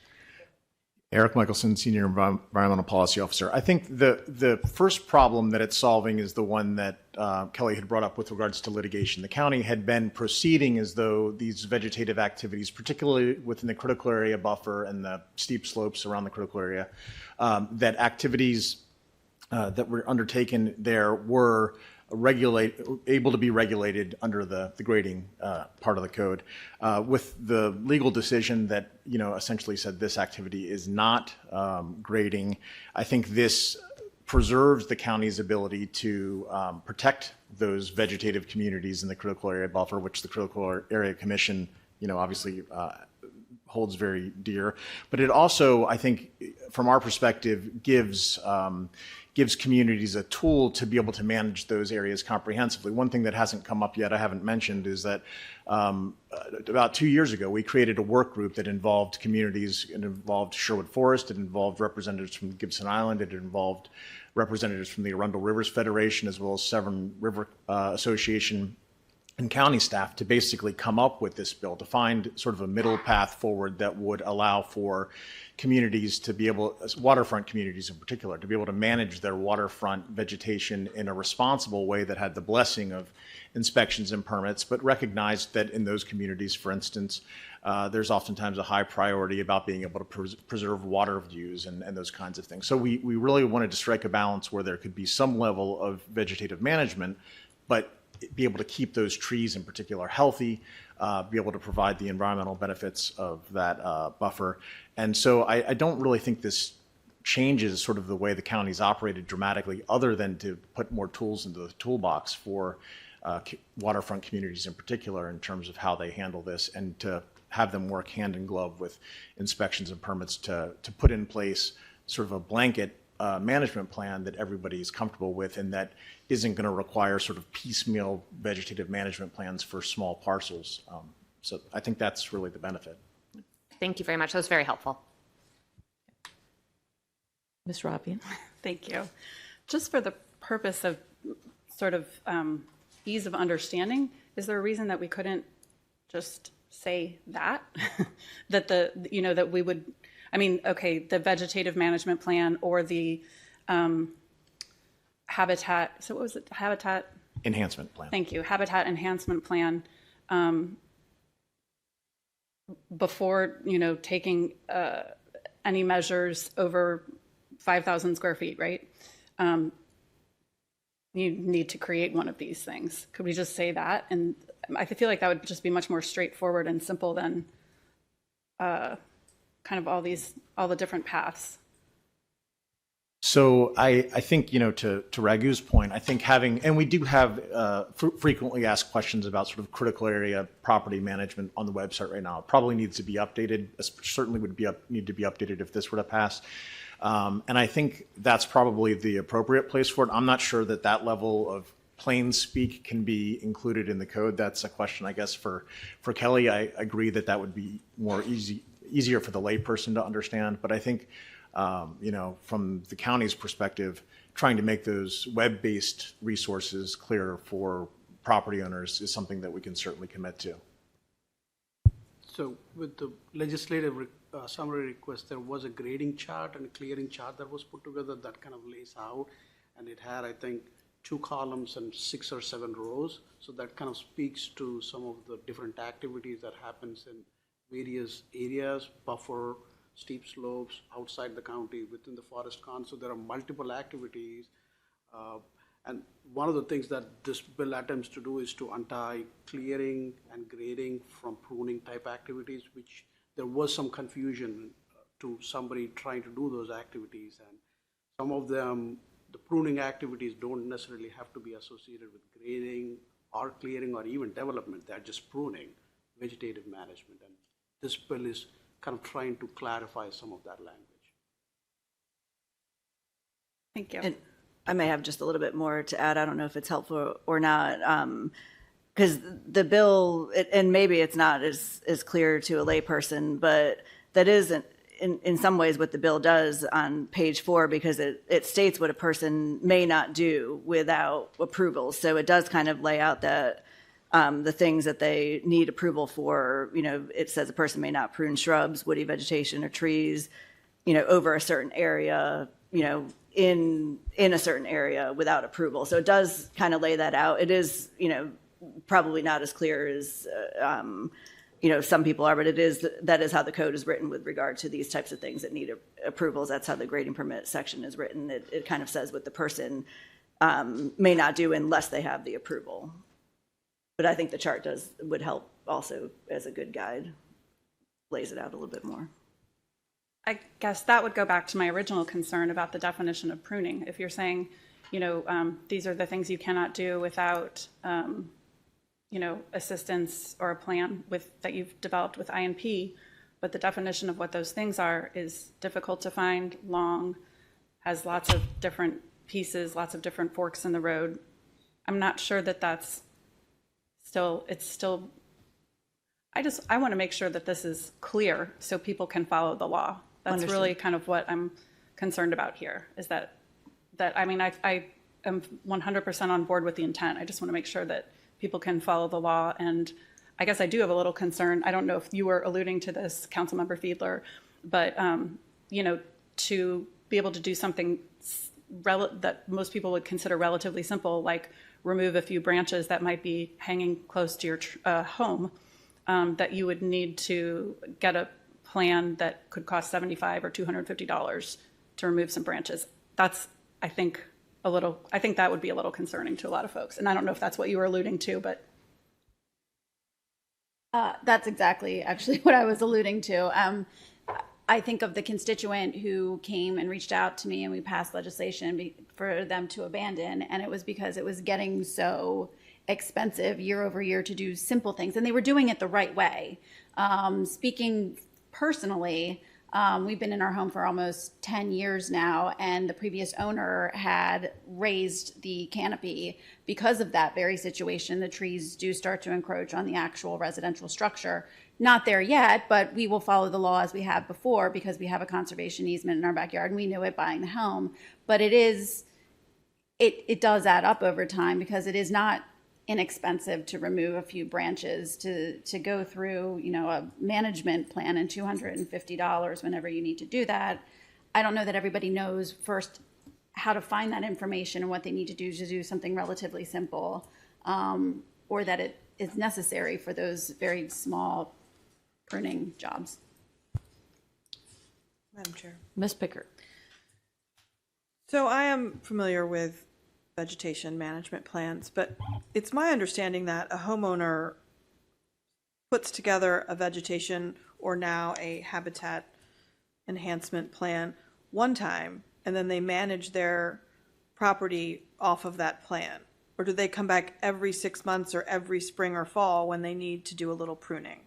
Eric Michelson, Senior Environmental Policy Officer. I think the first problem that it's solving is the one that Kelly had brought up with regards to litigation. The county had been proceeding as though these vegetative activities, particularly within the critical area buffer and the steep slopes around the critical area, that activities that were undertaken there were able to be regulated under the grading part of the code. With the legal decision that essentially said this activity is not grading, I think this preserves the county's ability to protect those vegetative communities in the critical area buffer, which the critical area commission, obviously holds very dear. But it also, I think, from our perspective, gives communities a tool to be able to manage those areas comprehensively. One thing that hasn't come up yet, I haven't mentioned, is that about 2 years ago, we created a work group that involved communities. It involved Sherwood Forest, it involved representatives from Gibson Island, it involved representatives from the Arundel Rivers Federation, as well as Severn River Association and county staff, to basically come up with this bill, to find sort of a middle path forward that would allow for communities to be able, waterfront communities in particular, to be able to manage their waterfront vegetation in a responsible way that had the blessing of inspections and permits, but recognized that in those communities, for instance, there's oftentimes a high priority about being able to preserve water views and those kinds of things. So we really wanted to strike a balance where there could be some level of vegetative management, but be able to keep those trees in particular healthy, be able to provide the environmental benefits of that buffer. And so I don't really think this changes sort of the way the county's operated dramatically, other than to put more tools into the toolbox for waterfront communities in particular in terms of how they handle this, and to have them work hand in glove with inspections and permits to put in place sort of a blanket management plan that everybody is comfortable with, and that isn't going to require sort of piecemeal vegetative management plans for small parcels. So I think that's really the benefit. Thank you very much. That was very helpful. Ms. Robbian? Thank you. Just for the purpose of sort of ease of understanding, is there a reason that we couldn't just say that? That we would, the vegetative management plan or the habitat, so what was it, habitat? Enhancement plan. Thank you, habitat enhancement plan, before, taking any measures over 5,000 square feet, right? You need to create one of these things. Could we just say that? And I feel like that would just be much more straightforward and simple than kind of all the different paths. So I think, to Raghu's point, I think and we do have frequently asked questions about sort of critical area property management on the website right now. It probably needs to be updated. Certainly would need to be updated if this were to pass. And I think that's probably the appropriate place for it. I'm not sure that level of plain speak can be included in the code. That's a question, I guess, for Kelly. I agree that would be more easier for the layperson to understand. But I think, from the county's perspective, trying to make those web-based resources clearer for property owners is something that we can certainly commit to. So with the legislative summary request, there was a grading chart and a clearing chart that was put together that kind of lays out, and it had, I think, 2 columns and 6 or 7 rows. So that kind of speaks to some of the different activities that happens in various areas, buffer, steep slopes, outside the county, within the forest con. So there are multiple activities. And one of the things that this bill attempts to do is to untie clearing and grading from pruning type activities, which there was some confusion to somebody trying to do those activities. And some of them the pruning activities don't necessarily have to be associated with grading or clearing or even development. They're just pruning, vegetative management. And this bill is kind of trying to clarify some of that language. Thank you. And I may have just a little bit more to add. I don't know if it's helpful or not. Because the bill, and maybe it's not as clear to a layperson, but that is in some ways what the bill does on page 4, because it states what a person may not do without approval. So it does kind of lay out that the things that they need approval for. It says a person may not prune shrubs, woody vegetation, or trees, over a certain area, in a certain area without approval. So it does kind of lay that out. It is, probably not as clear as, some people are, but that is how the code is written with regard to these types of things that need approvals. That's how the grading permit section is written. It kind of says what the person may not do unless they have the approval. But I think the chart would help also as a good guide, lays it out a little bit more. I guess that would go back to my original concern about the definition of pruning. If you're saying, these are the things you cannot do without, assistance or a plan that you've developed with INP, but the definition of what those things are is difficult to find, long, has lots of different pieces, lots of different forks in the road. I'm not sure that that's still, I want to make sure that this is clear so people can follow the law. That's Understood. really kind of what I'm concerned about here, is that I mean, I am 100% on board with the intent. I just want to make sure that people can follow the law. And I guess I do have a little concern. I don't know if you were alluding to this, Councilmember Fiedler, but, to be able to do something that most people would consider relatively simple, like remove a few branches that might be hanging close to your home, that you would need to get a plan that could cost $75 or $250 to remove some branches. That's, I think that would be a little concerning to a lot of folks. And I don't know if that's what you were alluding to, but. That's exactly actually what I was alluding to. I think of the constituent who came and reached out to me and we passed legislation for them to abandon. And it was because it was getting so expensive year over year to do simple things. And they were doing it the right way. Speaking personally, we've been in our home for almost 10 years now, and the previous owner had raised the canopy because of that very situation. The trees do start to encroach on the actual residential structure. Not there yet, but we will follow the law as we have before because we have a conservation easement in our backyard and we knew it buying the home. But it does add up over time because it is not inexpensive to remove a few branches, to go through, a management plan and $250 whenever you need to do that. I don't know that everybody knows first how to find that information and what they need to do something relatively simple, or that it is necessary for those very small pruning jobs. Madam Chair. Ms. Pickert. So I am familiar with vegetation management plans, but it's my understanding that a homeowner puts together a vegetation or now a habitat enhancement plan one time, and then they manage their property off of that plan? Or do they come back every 6 months or every spring or fall when they need to do a little pruning?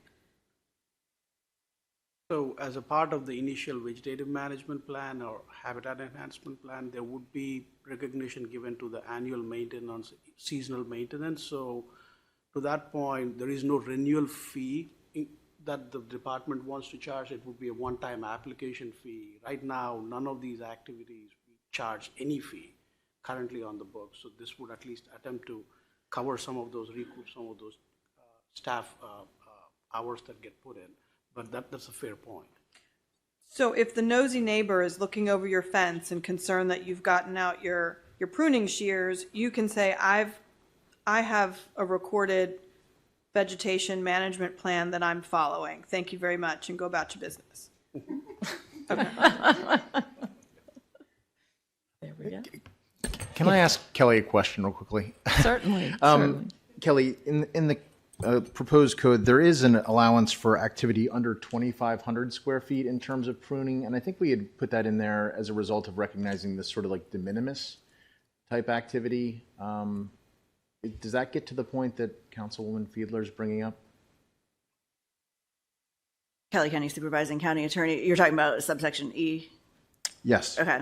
So as a part of the initial vegetative management plan or habitat enhancement plan, there would be recognition given to the annual maintenance, seasonal maintenance. So to that point, there is no renewal fee that the department wants to charge. It would be a one-time application fee. Right now, none of these activities we charge any fee currently on the books. So this would at least attempt to cover some of those, recoup some of those staff hours that get put in. But that's a fair point. So if the nosy neighbor is looking over your fence and concerned that you've gotten out your pruning shears, you can say, I have a recorded vegetation management plan that I'm following. Thank you very much, and go about your business. Okay. There we go. Can I ask Kelly a question real quickly? Certainly. Certainly. Kelly, in the proposed code, there is an allowance for activity under 2,500 square feet in terms of pruning, and I think we had put that in there as a result of recognizing this sort of like de minimis type activity. Does that get to the point that Councilwoman Fiedler is bringing up? Kelly County Supervising County Attorney, you're talking about subsection E? Yes. Okay.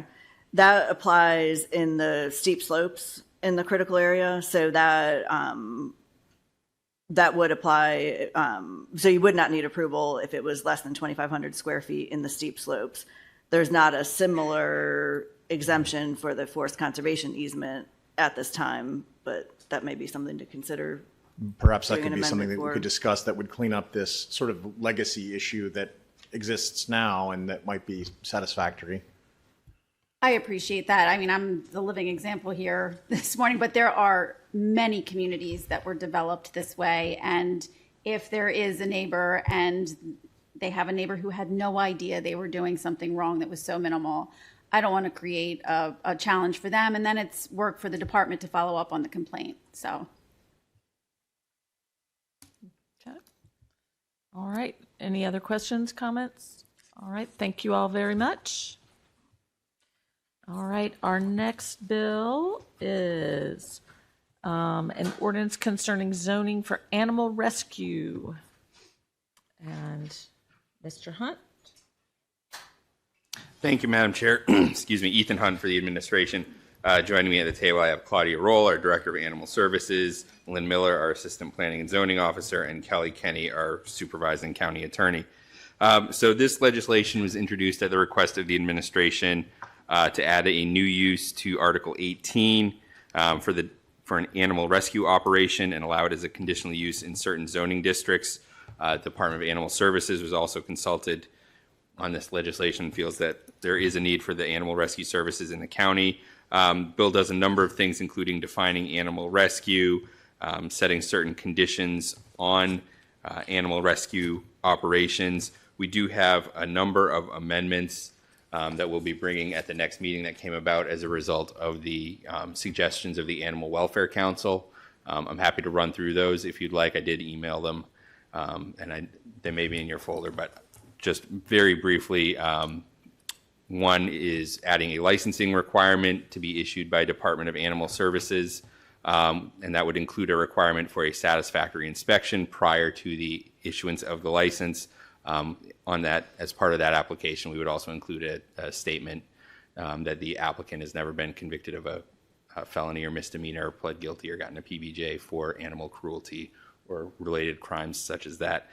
That applies in the steep slopes in the critical area, so that that would apply. So you would not need approval if it was less than 2,500 square feet in the steep slopes. There's not a similar exemption for the forest conservation easement at this time, but that may be something to consider. Perhaps that doing could an be something amendment that we for. could discuss that would clean up this sort of legacy issue that exists now and that might be satisfactory. I appreciate that. I mean, I'm the living example here this morning, but there are many communities that were developed this way. And if there is a neighbor and they have a neighbor who had no idea they were doing something wrong that was so minimal, I don't want to create a challenge for them. And then it's work for the department to follow up on the complaint. So. Okay. All right. Any other questions, comments? All right. Thank you all very much. All right. Our next bill is an ordinance concerning zoning for animal rescue. And Mr. Hunt? Thank you, Madam Chair. Excuse me, Ethan Hunt for the administration. Joining me at the table, I have Claudia Roll, our Director of Animal Services, Lynn Miller, our Assistant Planning and Zoning Officer, and Kelly Kenny, our Supervising County Attorney. So this legislation was introduced at the request of the administration to add a new use to Article 18 for an animal rescue operation and allow it as a conditional use in certain zoning districts. Department of Animal Services was also consulted on this legislation, feels that there is a need for the animal rescue services in the county. Bill does a number of things, including defining animal rescue, setting certain conditions on animal rescue operations. We do have a number of amendments that we'll be bringing at the next meeting that came about as a result of the suggestions of the Animal Welfare Council. I'm happy to run through those if you'd like. I did email them, and they may be in your folder, but just very briefly, one is adding a licensing requirement to be issued by Department of Animal Services, and that would include a requirement for a satisfactory inspection prior to the issuance of the license. On that, as part of that application, we would also include a statement that the applicant has never been convicted of a felony or misdemeanor, or pled guilty, or gotten a PBJ for animal cruelty or related crimes such as that.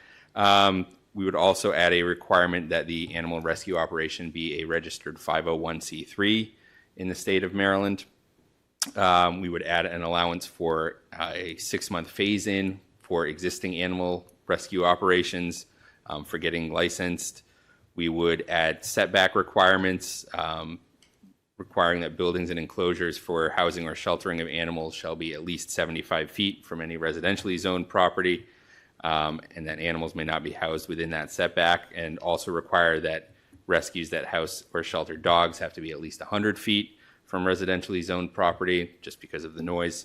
We would also add a requirement that the animal rescue operation be a registered 501c3 in the state of Maryland. We would add an allowance for a 6-month phase-in for existing animal rescue operations for getting licensed. We would add setback requirements, requiring that buildings and enclosures for housing or sheltering of animals shall be at least 75 feet from any residentially zoned property. And that animals may not be housed within that setback, and also require that rescues that house or shelter dogs have to be at least 100 feet from residentially zoned property, just because of the noise.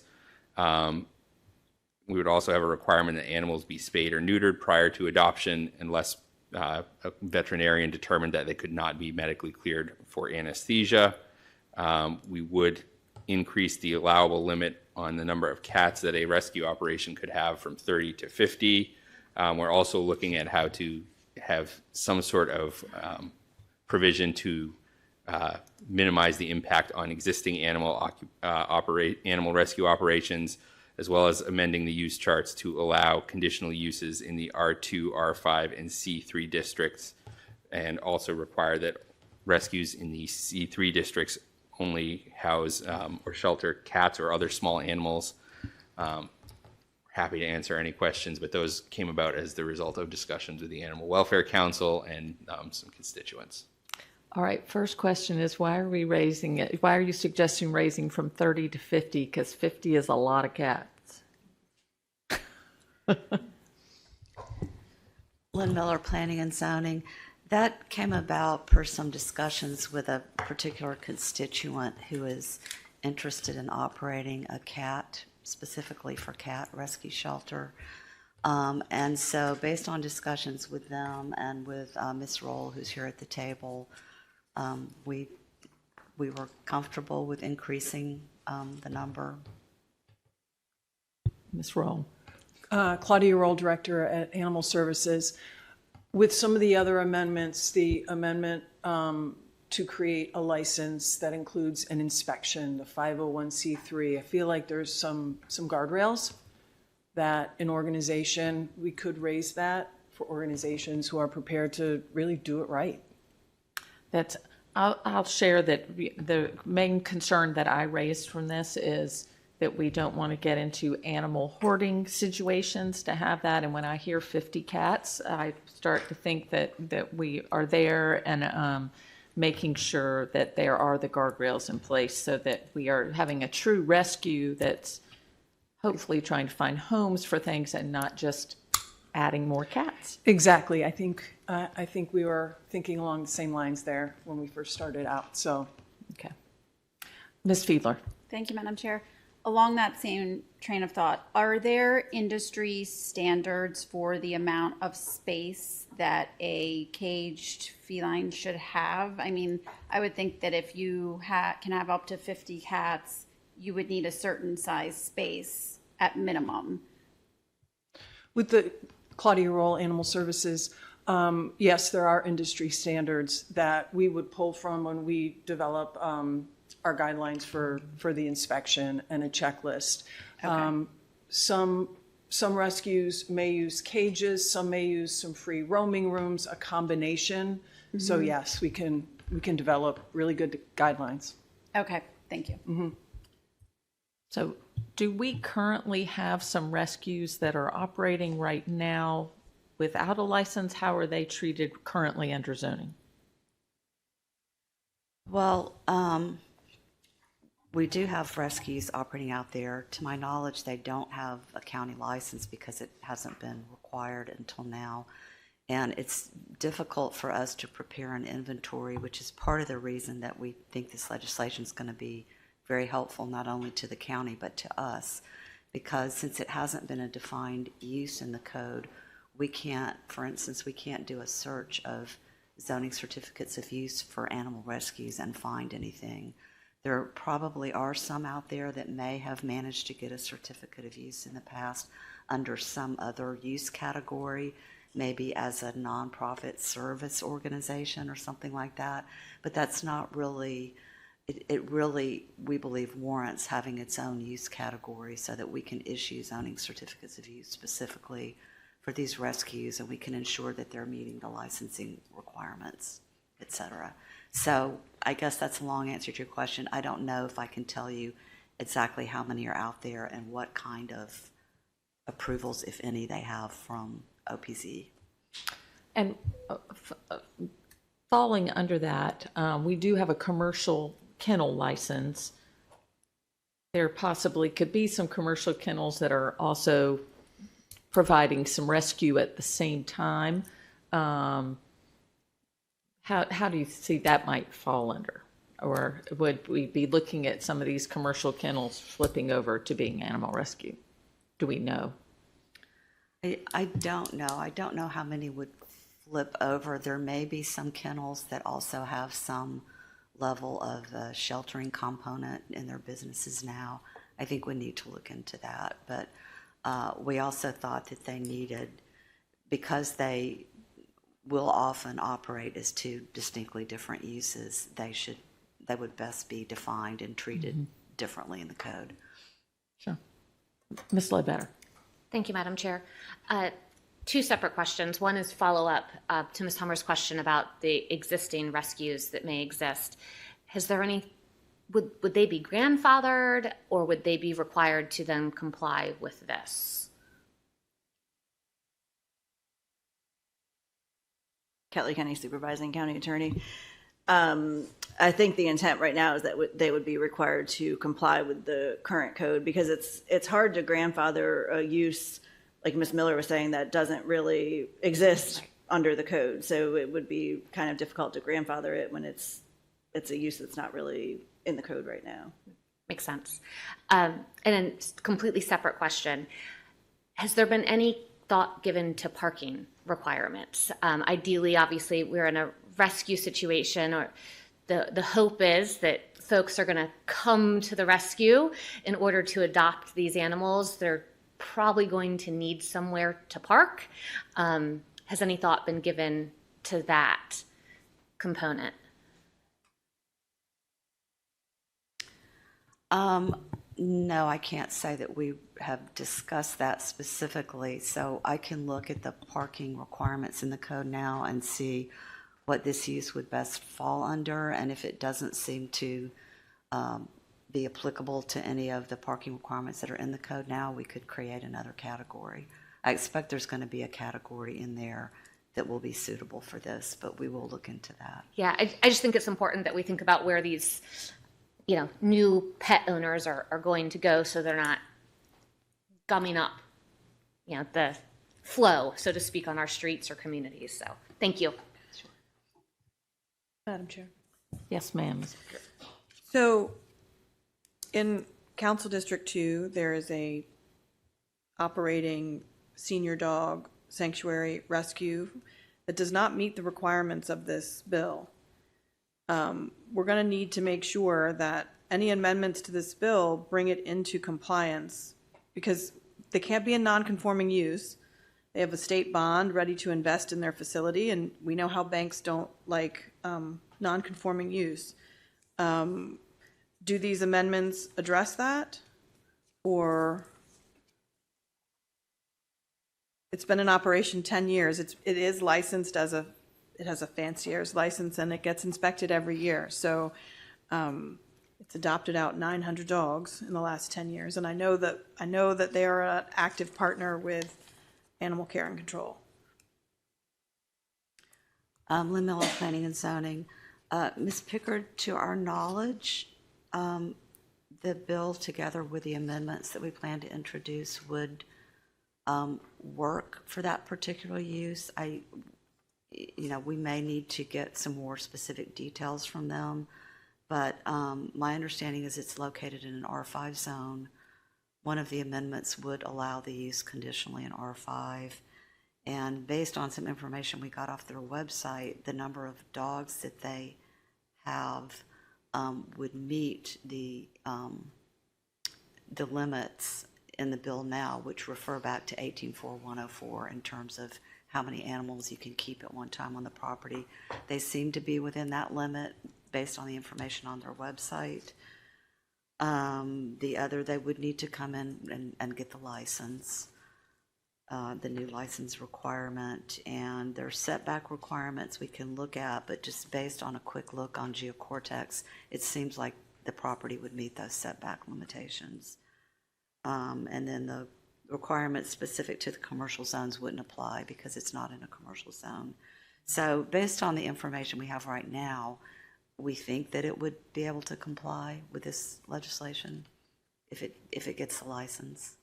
We would also have a requirement that animals be spayed or neutered prior to adoption unless a veterinarian determined that they could not be medically cleared for anesthesia. We would increase the allowable limit on the number of cats that a rescue operation could have from 30 to 50. We're also looking at how to have some sort of provision to minimize the impact on existing animal rescue operations, as well as amending the use charts to allow conditional uses in the R2, R5, and C3 districts, and also require that rescues in the C3 districts only house or shelter cats or other small animals. Happy to answer any questions, but those came about as the result of discussions with the Animal Welfare Council and some constituents. All right, first question is, why are we raising it? Why are you suggesting raising from 30 to 50? Because 50 is a lot of cats. Lynn Miller, Planning and Zoning. That came about per some discussions with a particular constituent who is interested in operating a cat, specifically for cat rescue shelter. And so based on discussions with them and with Ms. Roll, who's here at the table, we were comfortable with increasing the number? Ms. Roll. Claudia Roll, Director at Animal Services. With some of the other amendments, the amendment to create a license that includes an inspection, the 501c3, I feel like there's some guardrails that an organization, we could raise that for organizations who are prepared to really do it right. I'll share that the main concern that I raised from this is that we don't want to get into animal hoarding situations to have that. And when I hear 50 cats, I start to think that we are there and making sure that there are the guardrails in place so that we are having a true rescue that's hopefully trying to find homes for things and not just adding more cats. Exactly. I think we were thinking along the same lines there when we first started out. So, okay. Ms. Fiedler. Thank you, Madam Chair. Along that same train of thought, are there industry standards for the amount of space that a caged feline should have? I mean, I would think that if you can have up to 50 cats, you would need a certain size space at minimum. with the Claudia Roll Animal Services, yes, there are industry standards that we would pull from when we develop our guidelines for the inspection and a checklist. Okay. Some rescues may use cages, some may use some free roaming rooms, a combination. Mm-hmm. So yes, we can develop really good guidelines. Okay, thank you. Mm-hmm. So do we currently have some rescues that are operating right now without a license? How are they treated currently under zoning? Well, we do have rescues operating out there. To my knowledge, they don't have a county license because it hasn't been required until now. And it's difficult for us to prepare an inventory, which is part of the reason that we think this legislation is going to be very helpful, not only to the county, but to us. Because since it hasn't been a defined use in the code, we can't, for instance, we can't do a search of zoning certificates of use for animal rescues and find anything. There probably are some out there that may have managed to get a certificate of use in the past under some other use category, maybe as a nonprofit service organization or something like that. But that's not really, it really, we believe, warrants having its own use category so that we can issue zoning certificates of use specifically for these rescues, and we can ensure that they're meeting the licensing requirements, et cetera. So I guess that's a long answer to your question. I don't know if I can tell you exactly how many are out there and what kind of approvals, if any, they have from OPZ. And falling under that, we do have a commercial kennel license. There possibly could be some commercial kennels that are also providing some rescue at the same time. How do you see that might fall under? Or would we be looking at some of these commercial kennels flipping over to being animal rescue? Do we know? I don't know. I don't know how many would flip over. There may be some kennels that also have some level of sheltering component in their businesses now. I think we need to look into that. But we also thought that they needed, because they will often operate as two distinctly different uses, they would best be defined and treated differently in the code. Sure. Ms. Ledbetter. Thank you, Madam Chair. Two separate questions. One is follow-up to Ms. Hummer's question about the existing rescues that may exist. Has there any, would they be grandfathered, or would they be required to then comply with this? Kelly Kenny, Supervising County Attorney. I think the intent right now is that they would be required to comply with the current code, because it's hard to grandfather a use, like Ms. Miller was saying, that doesn't really exist under the code. So it would be kind of difficult to grandfather it when it's a use that's not really in the code right now. Makes sense. And then completely separate question. Has there been any thought given to parking requirements? Ideally, obviously, we're in a rescue situation, or the hope is that folks are going to come to the rescue in order to adopt these animals. They're probably going to need somewhere to park. Has any thought been given to that component? No, I can't say that we have discussed that specifically, so I can look at the parking requirements in the code now and see what this use would best fall under, and if it doesn't seem to be applicable to any of the parking requirements that are in the code now, we could create another category. I expect there's going to be a category in there that will be suitable for this, but we will look into that. Yeah, I just think it's important that we think about where these, new pet owners are going to go, so they're not gumming up, the flow, so to speak, on our streets or communities. So, thank you. Madam Chair. Yes, ma'am. So in Council District 2, there is a operating senior dog sanctuary rescue that does not meet the requirements of this bill. We're going to need to make sure that any amendments to this bill bring it into compliance, because they can't be a non-conforming use. They have a state bond ready to invest in their facility, and we know how banks don't like non-conforming use. Do these amendments address that? Or it's been in operation 10 years. It is licensed as it has a fancier's license, and it gets inspected every year. So it's adopted out 900 dogs in the last 10 years. And I know that they are an active partner with Animal Care and Control. Lynn Miller, Planning and Zoning. Ms. Pickard, to our knowledge, the bill together with the amendments that we plan to introduce would work for that particular use. We may need to get some more specific details from them, but my understanding is it's located in an R5 zone. One of the amendments would allow the use conditionally in R5. And based on some information we got off their website, the number of dogs that they have would meet the limits in the bill now, which refer back to 184104 in terms of how many animals you can keep at one time on the property. They seem to be within that limit based on the information on their website. The other, they would need to come in and get the license, the new license requirement, and their setback requirements we can look at, but just based on a quick look on GeoCortex, it seems like the property would meet those setback limitations. And then the requirements specific to the commercial zones wouldn't apply because it's not in a commercial zone. So based on the information we have right now, we think that it would be able to comply with this legislation if it gets the license.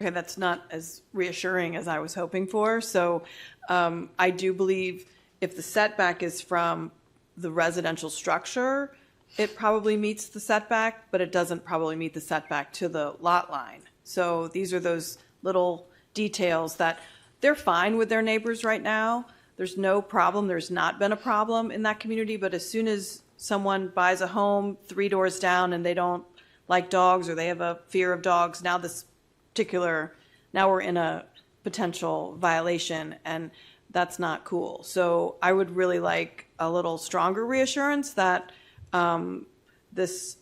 Okay, that's not as reassuring as I was hoping for. So I do believe if the setback is from the residential structure, it probably meets the setback, but it doesn't probably meet the setback to the lot line. So these are those little details that they're fine with their neighbors right now. There's no problem. There's not been a problem in that community, but as soon as someone buys a home 3 doors down and they don't like dogs or they have a fear of dogs, now we're in a potential violation, and that's not cool. So I would really like a little stronger reassurance that this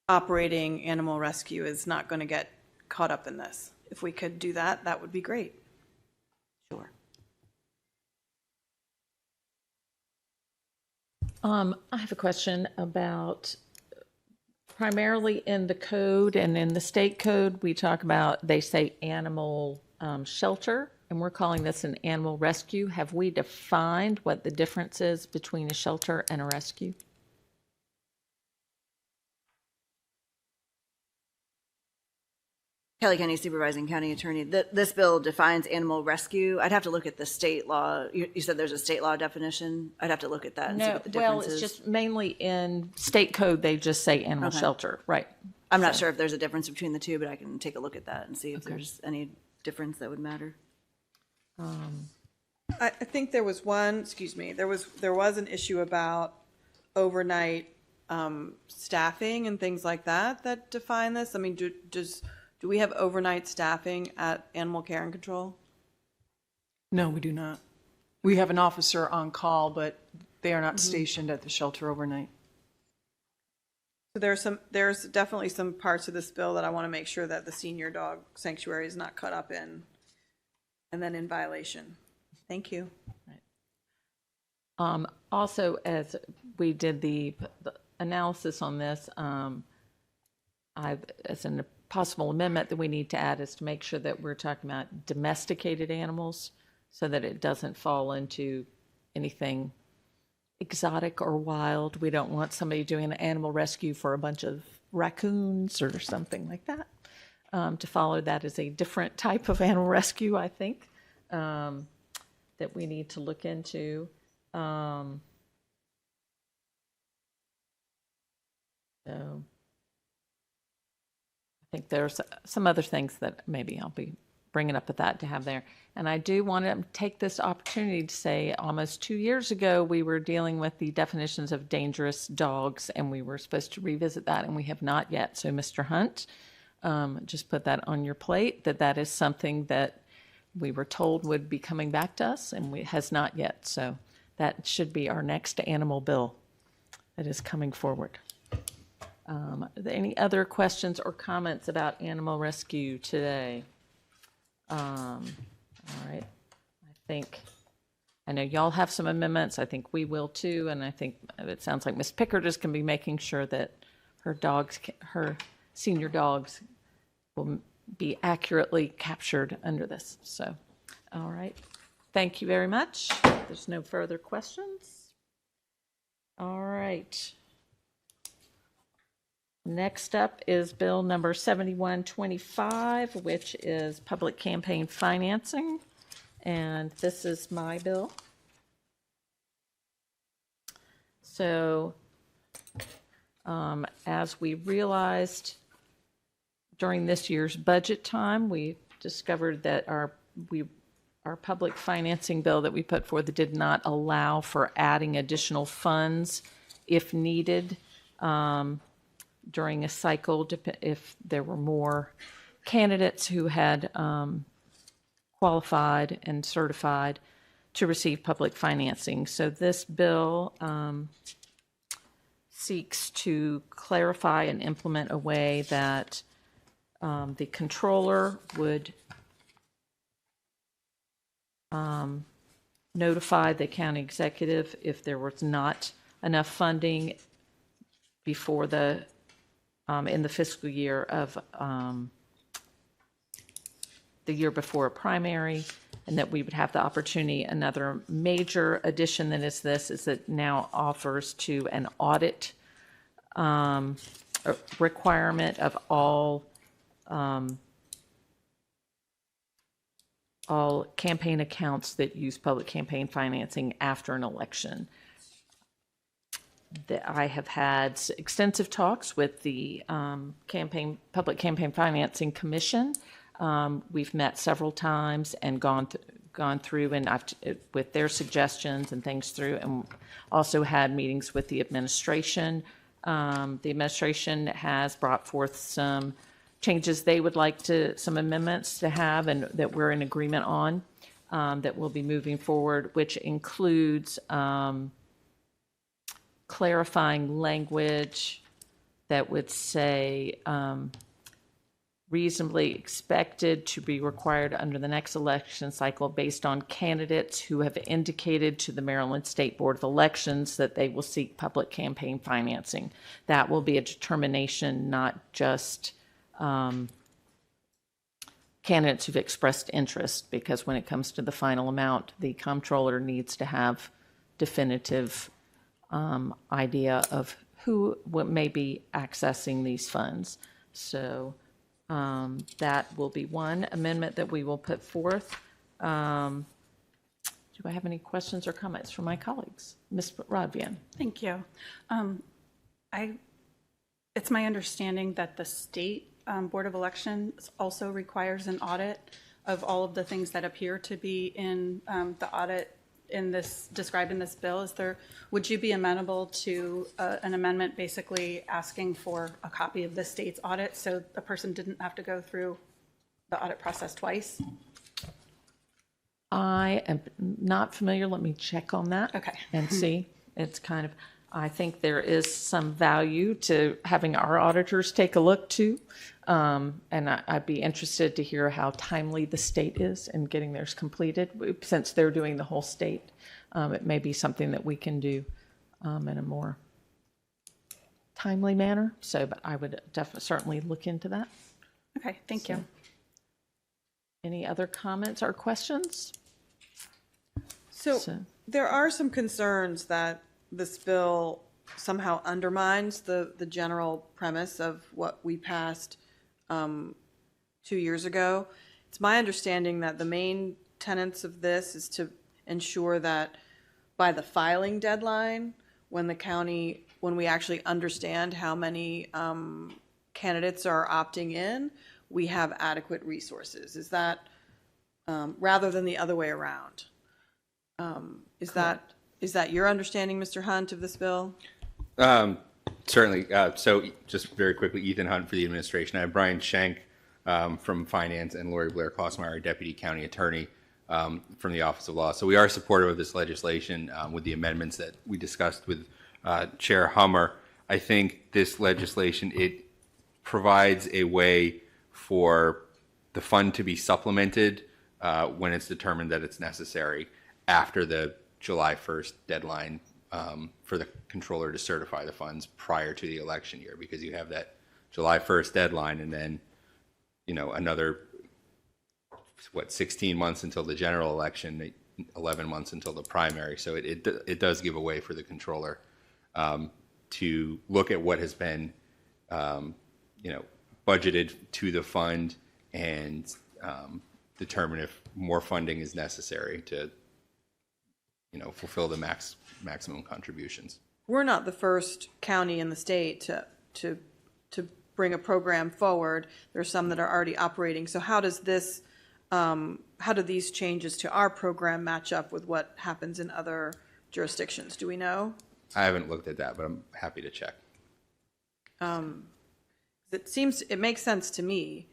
operating animal rescue is not going to get caught up in this. If we could do that, that would be great. Sure. I have a question about primarily in the code and in the state code, we talk about, they say animal shelter, and we're calling this an animal rescue. Have we defined what the difference is between a shelter and a rescue? Kelly County Supervising County Attorney, this bill defines animal rescue. I'd have to look at the state law. You said there's a state law definition. I'd have to look at that and see what the difference is. It's just mainly in state code, they just say animal shelter, right? I'm not sure if there's a difference between the two, but I can take a look at that and see if there's any difference that would matter. I think there was one, excuse me, there was an issue about overnight staffing and things like that define this. I mean, do we have overnight staffing at Animal Care and Control? No, we do not. We have an officer on call, but they are not stationed at the shelter overnight. So there's definitely some parts of this bill that I want to make sure that the senior dog sanctuary is not caught up in and then in violation. Thank you. Also, as we did the analysis on this, as a possible amendment that we need to add is to make sure that we're talking about domesticated animals so that it doesn't fall into anything exotic or wild. We don't want somebody doing an animal rescue for a bunch of raccoons or something like that. To follow that as a different type of animal rescue, I think, that we need to look into. So I think there's some other things that maybe I'll be bringing up with that to have there. And I do want to take this opportunity to say almost 2 years ago, we were dealing with the definitions of dangerous dogs, and we were supposed to revisit that, and we have not yet. So, Mr. Hunt, just put that on your plate, that is something that we were told would be coming back to us, and has not yet. So that should be our next animal bill that is coming forward. Are there any other questions or comments about animal rescue today? All right. I know y'all have some amendments. I think we will too. And I think it sounds like Ms. Pickard is going to be making sure that her senior dogs will be accurately captured under this. So, all right. Thank you very much. There's no further questions. All right. Next up is Bill number 7125, which is public campaign financing. And this is my bill. So, as we realized during this year's budget time, we discovered that our public financing bill that we put forth did not allow for adding additional funds if needed during a cycle, if there were more candidates who had qualified and certified to receive public financing. So this bill seeks to clarify and implement a way that the controller would notify the county executive if there was not enough funding before in the fiscal year of the year before a primary, and that we would have the opportunity. Another major addition that is this is that now offers to an audit requirement of all campaign accounts that use public campaign financing after an election. I have had extensive talks with the Public Campaign Financing Commission. We've met several times and gone through and with their suggestions and things through, and also had meetings with the administration. The administration has brought forth some changes they would like some amendments to have, and that we're in agreement on, that we'll be moving forward, which includes clarifying language that would say reasonably expected to be required under the next election cycle based on candidates who have indicated to the Maryland State Board of Elections that they will seek public campaign financing. That will be a determination, not just candidates who've expressed interest, because when it comes to the final amount, the comptroller needs to have definitive idea of who may be accessing these funds. So that will be one amendment that we will put forth. Do I have any questions or comments from my colleagues? Ms. Rodvian. Thank you. It's my understanding that the state Board of Elections also requires an audit of all of the things that appear to be in the audit described in this bill. Would you be amenable to an amendment basically asking for a copy of the state's audit so the person didn't have to go through the audit process twice? I am not familiar. Let me check on that. Okay. And see. It's kind of, I think there is some value to having our auditors take a look too. And I'd be interested to hear how timely the state is in getting theirs completed. Since they're doing the whole state, it may be something that we can do in a more timely manner. So, but I would certainly look into that. Okay, thank you. Any other comments or questions? So there are some concerns that this bill somehow undermines the general premise of what we passed 2 years ago. It's my understanding that the main tenets of this is to ensure that by the filing deadline, when we actually understand how many candidates are opting in, we have adequate resources. Is that rather than the other way around? Is that your understanding, Mr. Hunt, of this bill? Certainly. So just very quickly, Ethan Hunt for the administration. I have Brian Schenk from Finance and Lori Blair Klossmeyer, Deputy County Attorney from the Office of Law. So we are supportive of this legislation with the amendments that we discussed with Chair Hummer. I think this legislation, it provides a way for the fund to be supplemented when it's determined that it's necessary after the July 1st deadline for the controller to certify the funds prior to the election year, because you have that July 1st deadline and then, another, 16 months until the general election, 11 months until the primary. So it does give a way for the controller to look at what has been, budgeted to the fund and determine if more funding is necessary to fulfill the maximum contributions. We're not the first county in the state to bring a program forward. There are some that are already operating. So how does this, how do these changes to our program match up with what happens in other jurisdictions? Do we know? I haven't looked at that, but I'm happy to check. It makes sense to me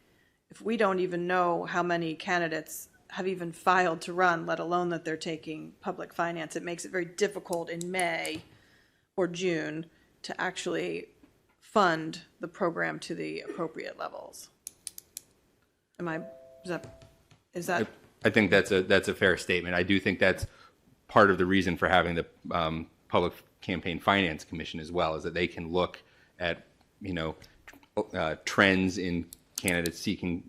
if we don't even know how many candidates have even filed to run, let alone that they're taking public finance. It makes it very difficult in May or June to actually fund the program to the appropriate levels. Is that? I think that's a fair statement. I do think that's part of the reason for having the Public Campaign Finance Commission as well, is that they can look at, trends in candidates seeking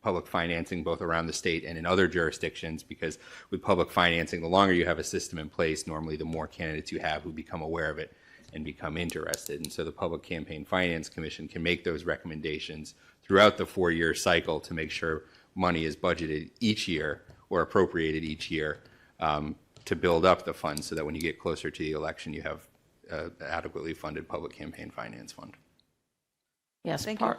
public financing both around the state and in other jurisdictions, because with public financing, the longer you have a system in place, normally the more candidates you have who become aware of it and become interested. And so the Public Campaign Finance Commission can make those recommendations throughout the 4-year cycle to make sure money is budgeted each year or appropriated each year to build up the funds so that when you get closer to the election, you have adequately funded public campaign finance fund. Yes, Thank you.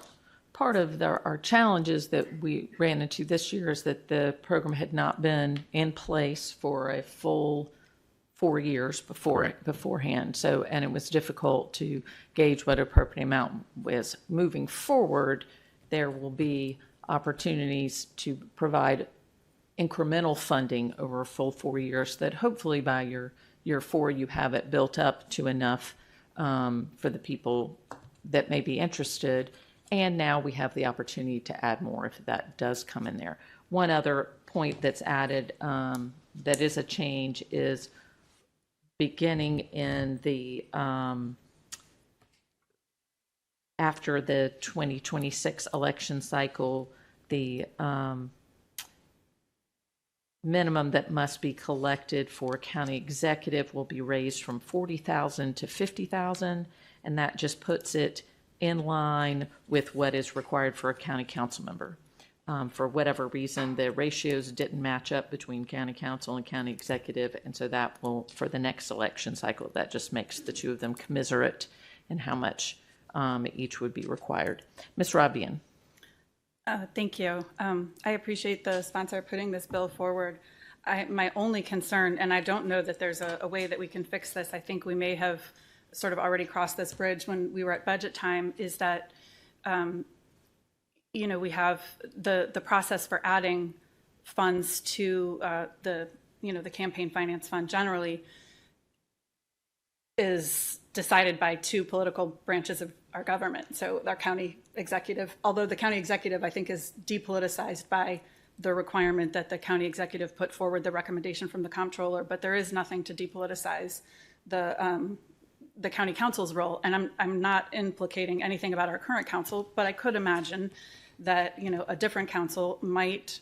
Part of our challenges that we ran into this year is that the program had not been in place for a full 4 years beforehand. So, and it was difficult to gauge what appropriate amount was. Moving forward, there will be opportunities to provide incremental funding over a full 4 years, that hopefully by year 4 you have it built up to enough for the people that may be interested. And now we have the opportunity to add more if that does come in there. One other point that's added that is a change is beginning in the after the 2026 election cycle, the minimum that must be collected for county executive will be raised from $40,000 to $50,000, and that just puts it in line with what is required for a county council member. For whatever reason, the ratios didn't match up between county council and county executive, and so that will, for the next election cycle, that just makes the two of them commiserate in how much each would be required. Ms. Rabian. Thank you. I appreciate the sponsor putting this bill forward. My only concern, and I don't know that there's a way that we can fix this, I think we may have sort of already crossed this bridge when we were at budget time, is that, we have the process for adding funds to the campaign finance fund generally is decided by two political branches of our government. So our county executive, although the county executive, I think, is depoliticized by the requirement that the county executive put forward the recommendation from the comptroller, but there is nothing to depoliticize the county council's role. And I'm not implicating anything about our current council, but I could imagine that, a different council might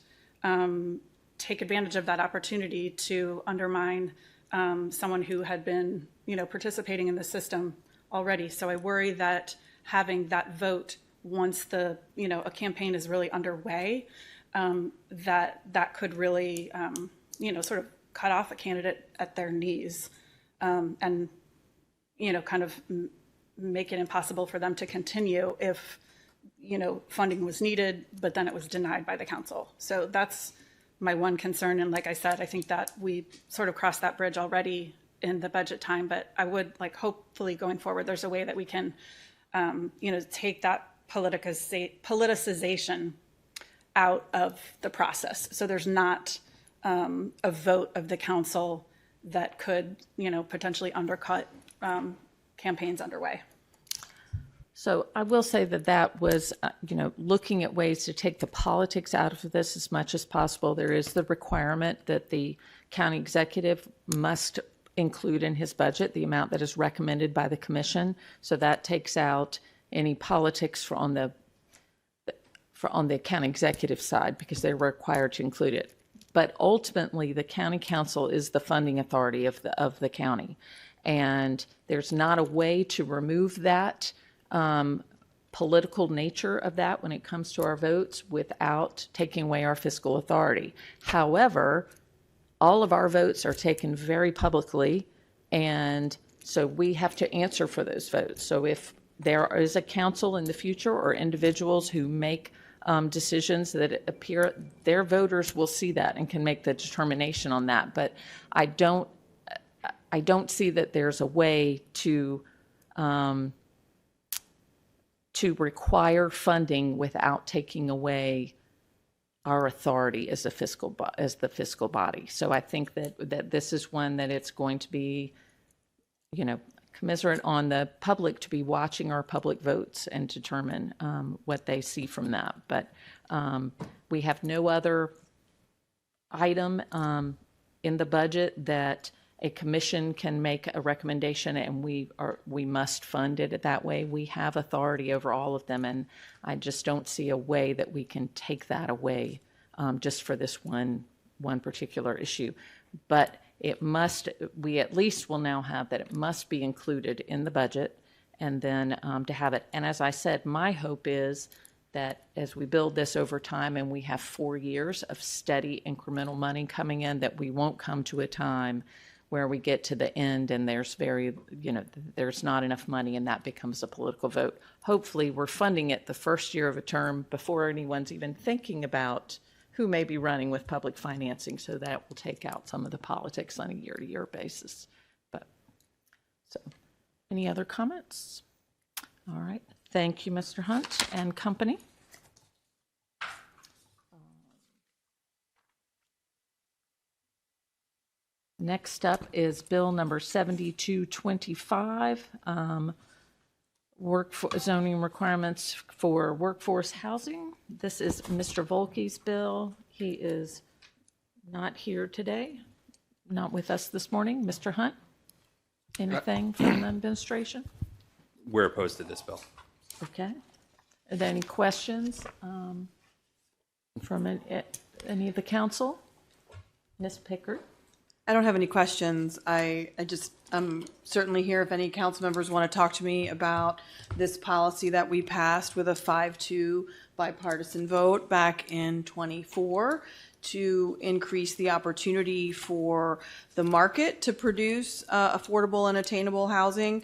take advantage of that opportunity to undermine someone who had been, participating in the system already. So I worry that having that vote once a campaign is really underway, that could really, sort of cut off a candidate at their knees, and, kind of make it impossible for them to continue if, funding was needed, but then it was denied by the council. So that's my one concern. And like I said, I think that we sort of crossed that bridge already in the budget time, but I would hopefully going forward, there's a way that we can, take that politicization out of the process. So there's not a vote of the council that could, potentially undercut campaigns underway. So I will say that was, looking at ways to take the politics out of this as much as possible. There is the requirement that the county executive must include in his budget the amount that is recommended by the commission. So that takes out any politics on the county executive side because they're required to include it. But ultimately, the county council is the funding authority of the county. And there's not a way to remove that political nature of that when it comes to our votes without taking away our fiscal authority. However, all of our votes are taken very publicly, and so we have to answer for those votes. So if there is a council in the future or individuals who make decisions that appear, their voters will see that and can make the determination on that. But I don't see that there's a way to require funding without taking away our authority as the fiscal body. So I think that this is one that it's going to be, commiserate on the public to be watching our public votes and determine what they see from that. But we have no other item in the budget that a commission can make a recommendation and we must fund it that way. We have authority over all of them, and I just don't see a way that we can take that away just for this one particular issue. But we at least will now have that it must be included in the budget, and then to have it. And as I said, my hope is that as we build this over time and we have 4 years of steady incremental money coming in, that we won't come to a time where we get to the end and there's there's not enough money and that becomes a political vote. Hopefully we're funding it the first year of a term before anyone's even thinking about who may be running with public financing, so that will take out some of the politics on a year-to-year basis. So any other comments? All right. Thank you, Mr. Hunt and company. Next up is Bill number 7225, zoning requirements for workforce housing. This is Mr. Volke's bill. He is not here today, not with us this morning. Mr. Hunt, anything from the administration? We're opposed to this bill. Okay. Are there any questions from any of the council? Ms. Pickard? I don't have any questions. I'm certainly here if any council members want to talk to me about this policy that we passed with a 5-2 bipartisan vote back in '24 to increase the opportunity for the market to produce affordable and attainable housing.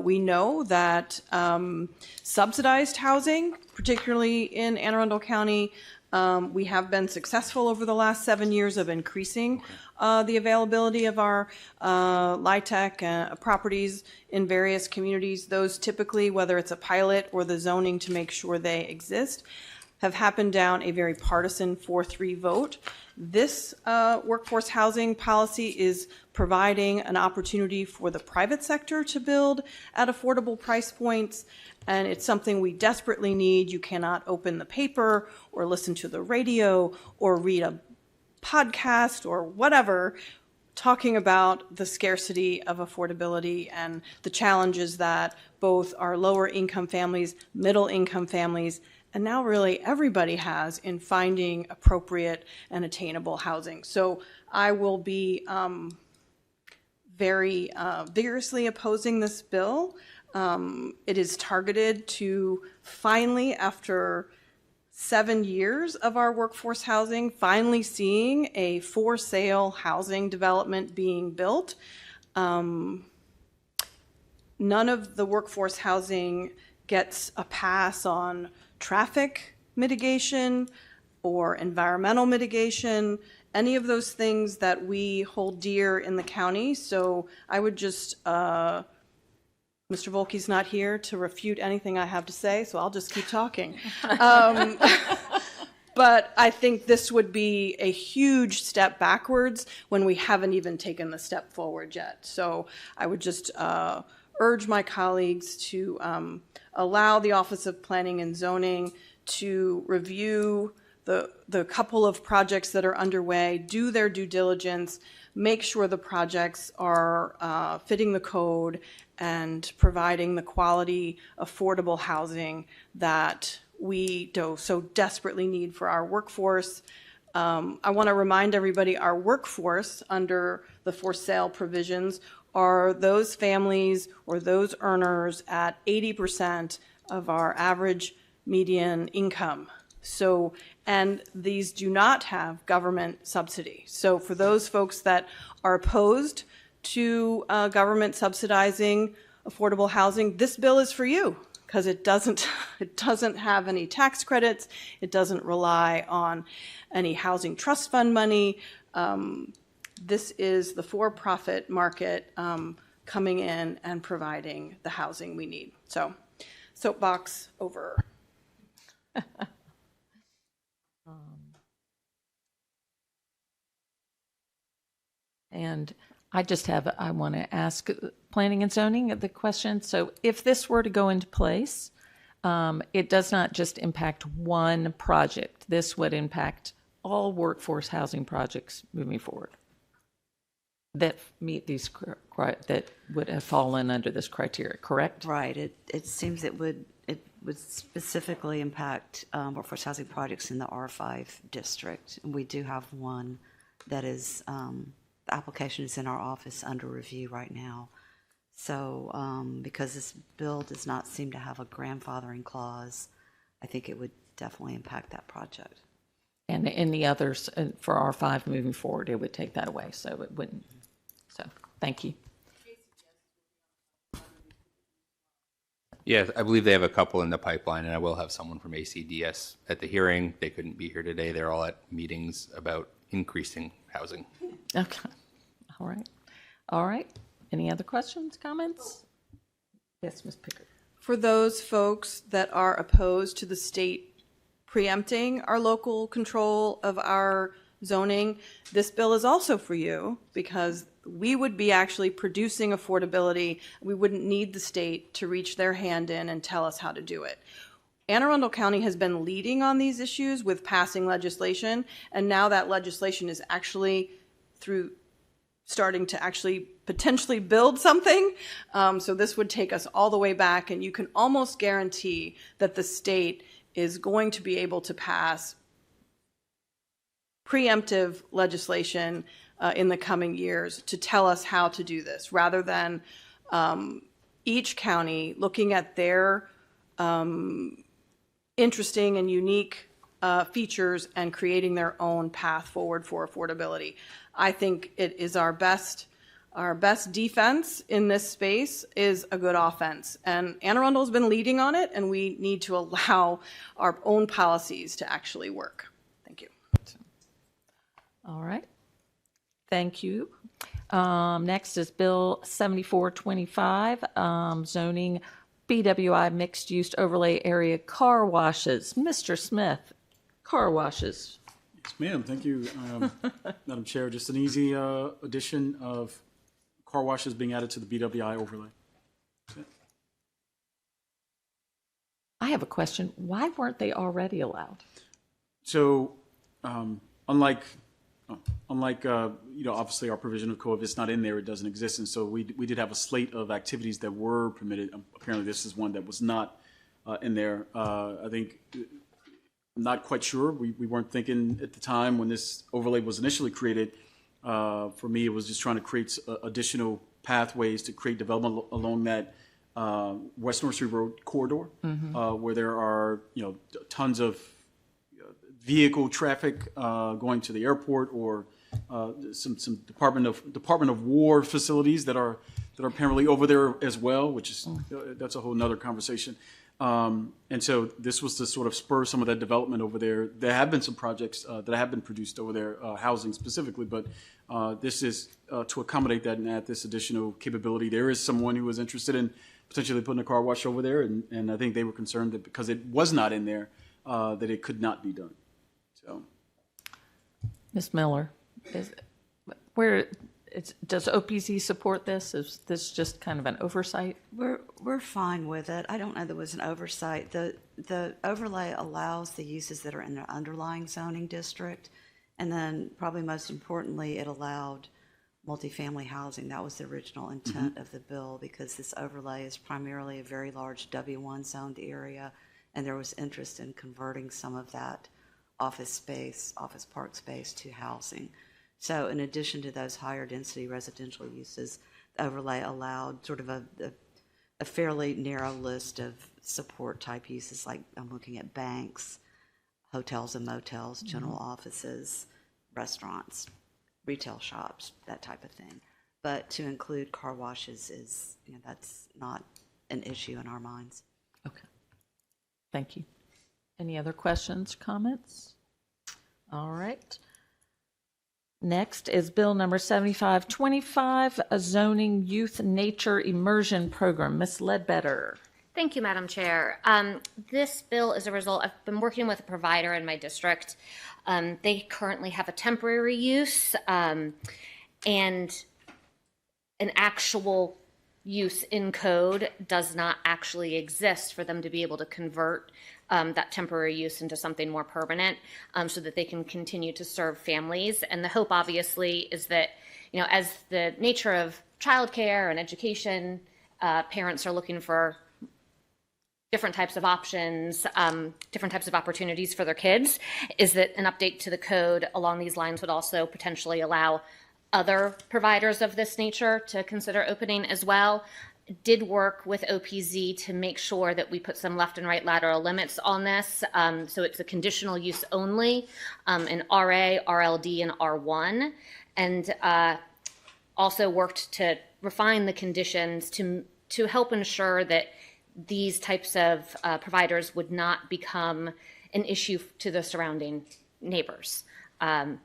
We know that subsidized housing, particularly in Anne Arundel County, we have been successful over the last 7 years of increasing the availability of our LIHTC properties in various communities. Those typically, whether it's a pilot or the zoning to make sure they exist, have happened down a very partisan 4-3 vote. This workforce housing policy is providing an opportunity for the private sector to build at affordable price points, and it's something we desperately need. You cannot open the paper or listen to the radio or read a podcast or whatever talking about the scarcity of affordability and the challenges that both our lower income families, middle income families, and now really everybody has in finding appropriate and attainable housing. So I will be very vigorously opposing this bill. It is targeted to finally, after 7 years of our workforce housing, finally seeing a for sale housing development being built. None of the workforce housing gets a pass on traffic mitigation or environmental mitigation, any of those things that we hold dear in the county. So I would just, Mr. Volke's not here to refute anything I have to say, so I'll just keep talking. But I think this would be a huge step backwards when we haven't even taken the step forward yet. So I would just urge my colleagues to allow the Office of Planning and Zoning to review the couple of projects that are underway, do their due diligence, make sure the projects are fitting the code and providing the quality, affordable housing that we so desperately need for our workforce. I want to remind everybody our workforce under the for sale provisions are those families or those earners at 80% of our average median income. So, and these do not have government subsidy. So for those folks that are opposed to government subsidizing affordable housing, this bill is for you, because it doesn't have any tax credits. It doesn't rely on any housing trust fund money. This is the for-profit market coming in and providing the housing we need. So, soapbox over. And I want to ask Planning and Zoning the question. So if this were to go into place, it does not just impact one project. This would impact all workforce housing projects moving forward that meet these, that would have fallen under this criteria, correct? Right. It seems it would specifically impact workforce housing projects in the R5 district. We do have one that is, the application is in our office under review right now. So because this bill does not seem to have a grandfathering clause, I think it would definitely impact that project. And in the others, for R5 moving forward, it would take that away, so it wouldn't. So, thank you. Yes, I believe they have a couple in the pipeline, and I will have someone from ACDS at the hearing. They couldn't be here today. They're all at meetings about increasing housing. Okay. All right. All right. Any other questions, comments? Yes, Ms. Pickard. For those folks that are opposed to the state preempting our local control of our zoning, this bill is also for you, because we would be actually producing affordability. We wouldn't need the state to reach their hand in and tell us how to do it. Anne Arundel County has been leading on these issues with passing legislation, and now that legislation is actually starting to actually potentially build something. So this would take us all the way back, and you can almost guarantee that the state is going to be able to pass preemptive legislation in the coming years to tell us how to do this, rather than each county looking at their interesting and unique features and creating their own path forward for affordability. I think it is our best defense in this space is a good offense. And Anne Arundel's been leading on it, and we need to allow our own policies to actually work. Thank you. All right. Thank you. Next is Bill 7425, zoning BWI mixed-use overlay area car washes. Mr. Smith, car washes. Yes, ma'am. Thank you, Madam Chair. Just an easy addition of car washes being added to the BWI overlay. I have a question. Why weren't they already allowed? So, unlike obviously our provision of code, if it's not in there, it doesn't exist. And so we did have a slate of activities that were permitted. Apparently, this is one that was not in there. I think I'm not quite sure. We weren't thinking at the time when this overlay was initially created. For me, it was just trying to create additional pathways to create development along that West North Street Road corridor, where there are tons of vehicle traffic going to the airport, or some Department of War facilities that are apparently over there as well, which is that's a whole nother conversation. And so this was to sort of spur some of that development over there. There have been some projects that have been produced over there, housing specifically, but this is to accommodate that and add this additional capability. There is someone who was interested in potentially putting a car wash over there, and I think they were concerned that because it was not in there, that it could not be done. So, Ms. Miller, does OPZ support this? Is this just kind of an oversight? We're fine with it. I don't know there was an oversight. The overlay allows the uses that are in the underlying zoning district, and then probably most importantly, it allowed multifamily housing. That was the original intent of the bill, because this overlay is primarily a very large W1 zoned area, and there was interest in converting some of that office park space to housing. So in addition to those higher density residential uses, the overlay allowed sort of a fairly narrow list of support type uses, like I'm looking at banks, hotels and motels, general offices, restaurants, retail shops, that type of thing. But to include car washes is, that's not an issue in our minds. Okay. Thank you. Any other questions, comments? All right. Next is Bill number 7525, a zoning youth nature immersion program. Ms. Ledbetter. Thank you, Madam Chair. This bill is a result, I've been working with a provider in my district. They currently have a temporary use and an actual use in code does not actually exist for them to be able to convert that temporary use into something more permanent, so that they can continue to serve families. And the hope, obviously, is that, as the nature of childcare and education, parents are looking for different types of options, different types of opportunities for their kids, is that an update to the code along these lines would also potentially allow other providers of this nature to consider opening as well. Did work with OPZ to make sure that we put some left and right lateral limits on this. So it's a conditional use only in RA, RLD, and R1. And also worked to refine the conditions to help ensure that these types of providers would not become an issue to the surrounding neighbors. And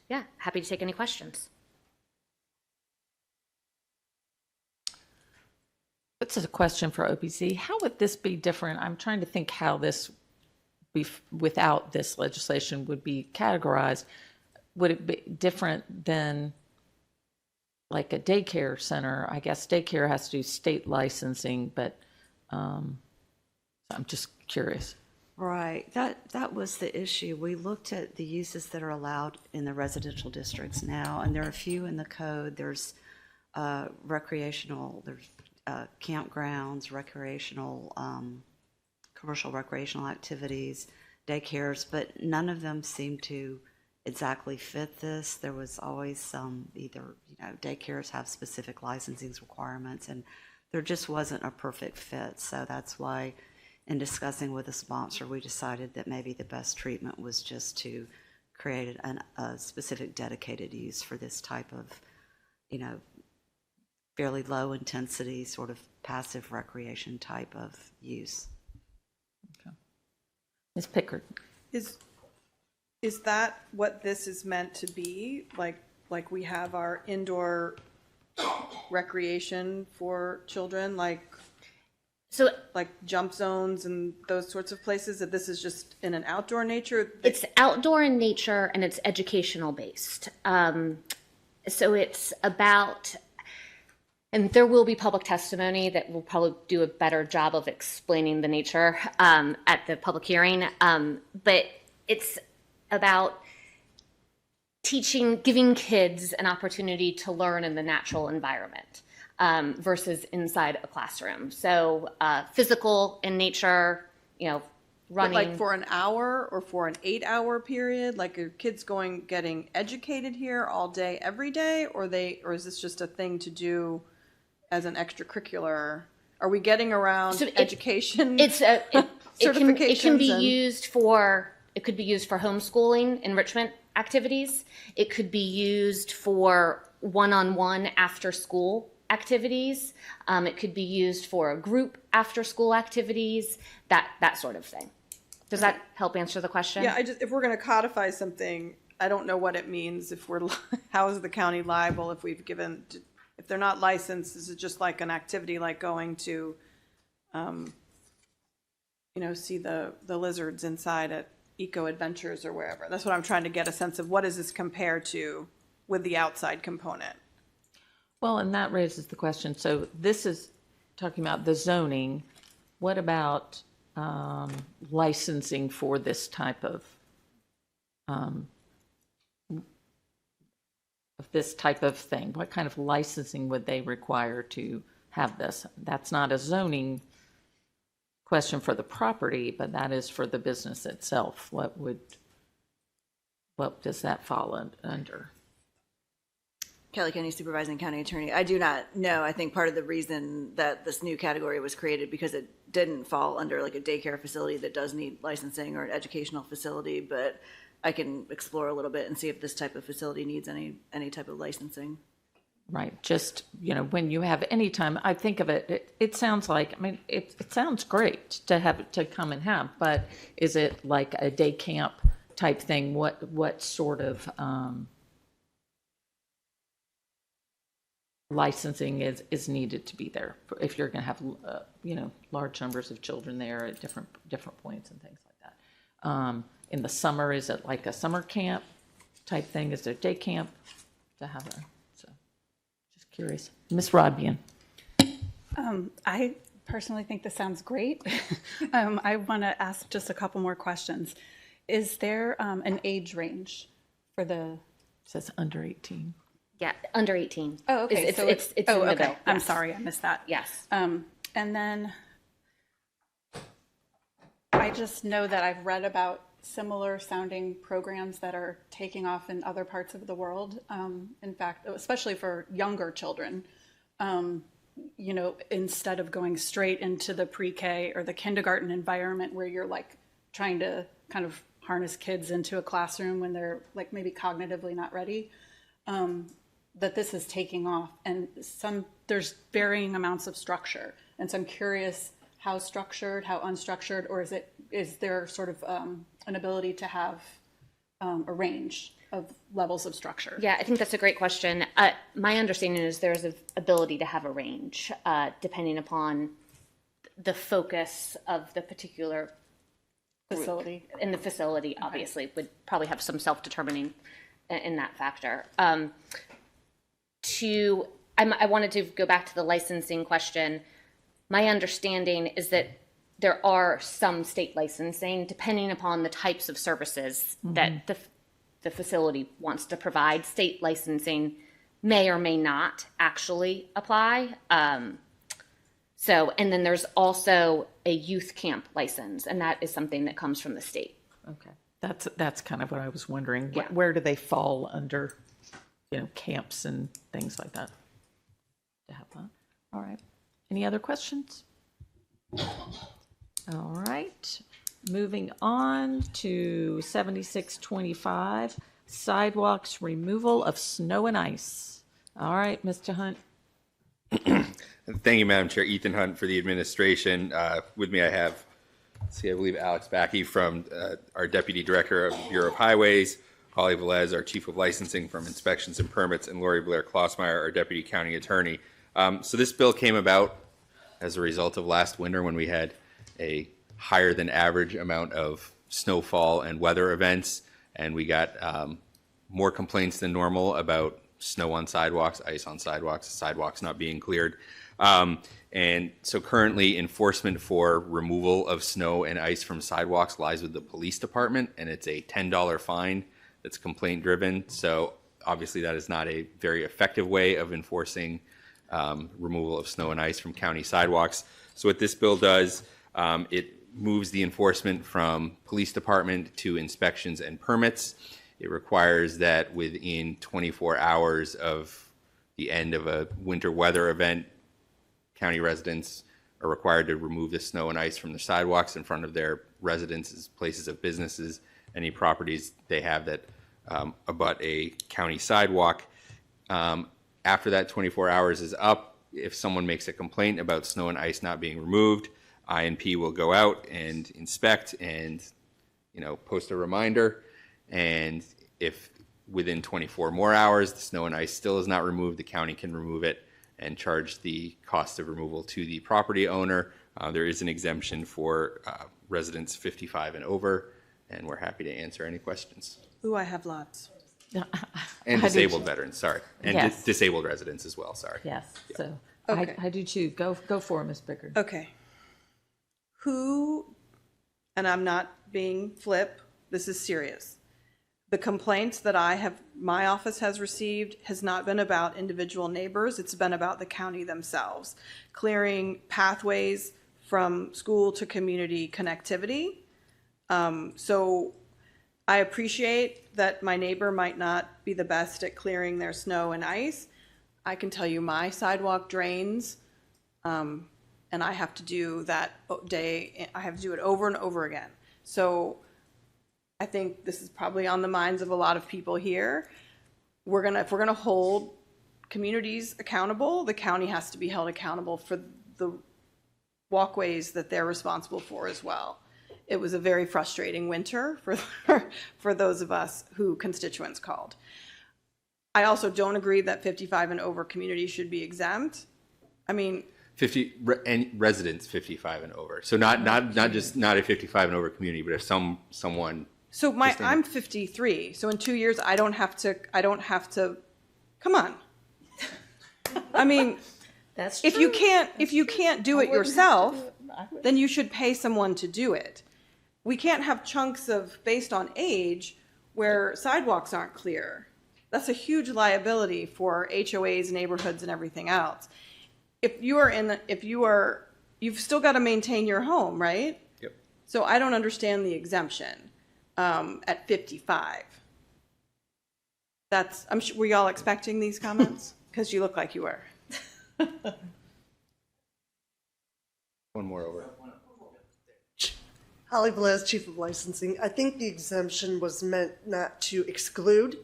yeah, happy to take any questions. This is a question for OPZ. How would this be different? I'm trying to think how this, without this legislation, would be categorized. Would it be different than like a daycare center? I guess daycare has to do state licensing, but I'm just curious. Right. That was the issue. We looked at the uses that are allowed in the residential districts now, and there are a few in the code. There's recreational, there's campgrounds, recreational, commercial recreational activities, daycares, but none of them seem to exactly fit this. There was always some either, daycares have specific licensing requirements, and there just wasn't a perfect fit. So that's why in discussing with the sponsor, we decided that maybe the best treatment was just to create a specific dedicated use for this type of, fairly low intensity, sort of passive recreation type of use. Ms. Pickard? Is that what this is meant to be? Like we have our indoor recreation for children, like jump zones and those sorts of places, that this is just in an outdoor nature? It's outdoor in nature and it's educational based. So it's about, and there will be public testimony that will probably do a better job of explaining the nature at the public hearing. But it's about giving kids an opportunity to learn in the natural environment versus inside a classroom. So physical in nature, running. But like for an hour or for an 8-hour period? Like are kids getting educated here all day, every day? Or is this just a thing to do as an extracurricular? Are we getting around education? It can be used for homeschooling enrichment activities. It could be used for one-on-one after school activities. It could be used for group after school activities, that sort of thing. Does that help answer the question? Yeah, if we're going to codify something, I don't know what it means. How is the county liable if if they're not licensed? Is it just like an activity like going to, see the lizards inside at Eco Adventures or wherever? That's what I'm trying to get a sense of. What does this compare to with the outside component? Well, and that raises the question. So this is talking about the zoning. What about licensing for this type of thing? What kind of licensing would they require to have this? That's not a zoning question for the property, but that is for the business itself. What does that fall under? Kelly Kenny, Supervising County Attorney. I do not know. I think part of the reason that this new category was created because it didn't fall under like a daycare facility that does need licensing or an educational facility, but I can explore a little bit and see if this type of facility needs any type of licensing. Right. Just, when you have any time, I think of it sounds like, it sounds great to have it to come and have, but is it like a day camp type thing? What sort of licensing is needed to be there if you're going to have large numbers of children there at different points and things like that. In the summer, is it like a summer camp type thing? Is there day camp to have so just curious. Ms. Rodbian. I personally think this sounds great. I want to ask just a couple more questions. Is there an age range for the? It says under 18. Yeah, under 18. Oh, okay. It's in the bill. I'm Yes. sorry, I missed that. Yes. And then I just know that I've read about similar sounding programs that are taking off in other parts of the world. In fact, especially for younger children, instead of going straight into the pre-K or the kindergarten environment where you're like trying to kind of harness kids into a classroom when they're like maybe cognitively not ready. That this is taking off, and there's varying amounts of structure, and so I'm curious how structured, how unstructured, or is there sort of an ability to have a range of levels of structure? Yeah, I think that's a great question. My understanding is there's an ability to have a range depending upon the focus of the particular facility. In the facility, obviously, would probably have some self-determining in that factor. I wanted to go back to the licensing question. My understanding is that there are some state licensing, depending upon the types of services that the facility wants to provide. State licensing may or may not actually apply. And then there's also a youth camp license, and that is something that comes from the state. Okay. That's kind of what I was wondering. Yeah. Where do they fall under, camps and things like that? To have that. All right. Any other questions? All right, moving on to 7625, sidewalks removal of snow and ice. All right, Mr. Hunt. Thank you, Madam Chair. Ethan Hunt for the administration. With me, I have, I believe Alex Backey from our Deputy Director of the Bureau of Highways, Holly Velez, our Chief of Licensing from Inspections and Permits, and Lori Blair Klossmeyer, our Deputy County Attorney. So this bill came about as a result of last winter when we had a higher than average amount of snowfall and weather events, and we got more complaints than normal about snow on sidewalks, ice on sidewalks, sidewalks not being cleared. And so currently enforcement for removal of snow and ice from sidewalks lies with the police department, and it's a $10 fine that's complaint driven. So obviously that is not a very effective way of enforcing removal of snow and ice from county sidewalks. So what this bill does, it moves the enforcement from police department to inspections and permits. It requires that within 24 hours of the end of a winter weather event, county residents are required to remove the snow and ice from the sidewalks in front of their residences, places of businesses, any properties they have that abut a county sidewalk. After that 24 hours is up, if someone makes a complaint about snow and ice not being removed, INP will go out and inspect and, post a reminder. And if within 24 more hours the snow and ice still is not removed, the county can remove it and charge the cost of removal to the property owner. There is an exemption for residents 55 and over, and we're happy to answer any questions. Ooh, I have lots. And disabled veterans, sorry. And Yes. disabled residents as well, sorry. Yes, so Okay. I do too. Go for it, Ms. Bickard. Okay. Who, and I'm not being flip, this is serious. The complaints that my office has received has not been about individual neighbors, it's been about the county themselves. Clearing pathways from school to community connectivity. So I appreciate that my neighbor might not be the best at clearing their snow and ice. I can tell you my sidewalk drains, and I have to do that I have to do it over and over again. So I think this is probably on the minds of a lot of people here. If we're gonna hold communities accountable, the county has to be held accountable for the walkways that they're responsible for as well. It was a very frustrating winter for those of us who constituents called. I also don't agree that 55 and over communities should be exempt. I mean, and residents 55 and over. So not a 55 and over community, but if someone. so I'm 53. So in 2 years, I don't have to, come on. I mean, That's if you can't do it yourself, then you should pay someone to do it. We can't have chunks based on age where sidewalks aren't clear. That's a huge liability for HOAs, neighborhoods, and everything else. You've still got to maintain your home, right? Yep. So I don't understand the exemption at 55. I'm sure, were y'all expecting these comments? Because you look like you were. One more over. Holly Velez, Chief of Licensing. I think the exemption was meant not to exclude,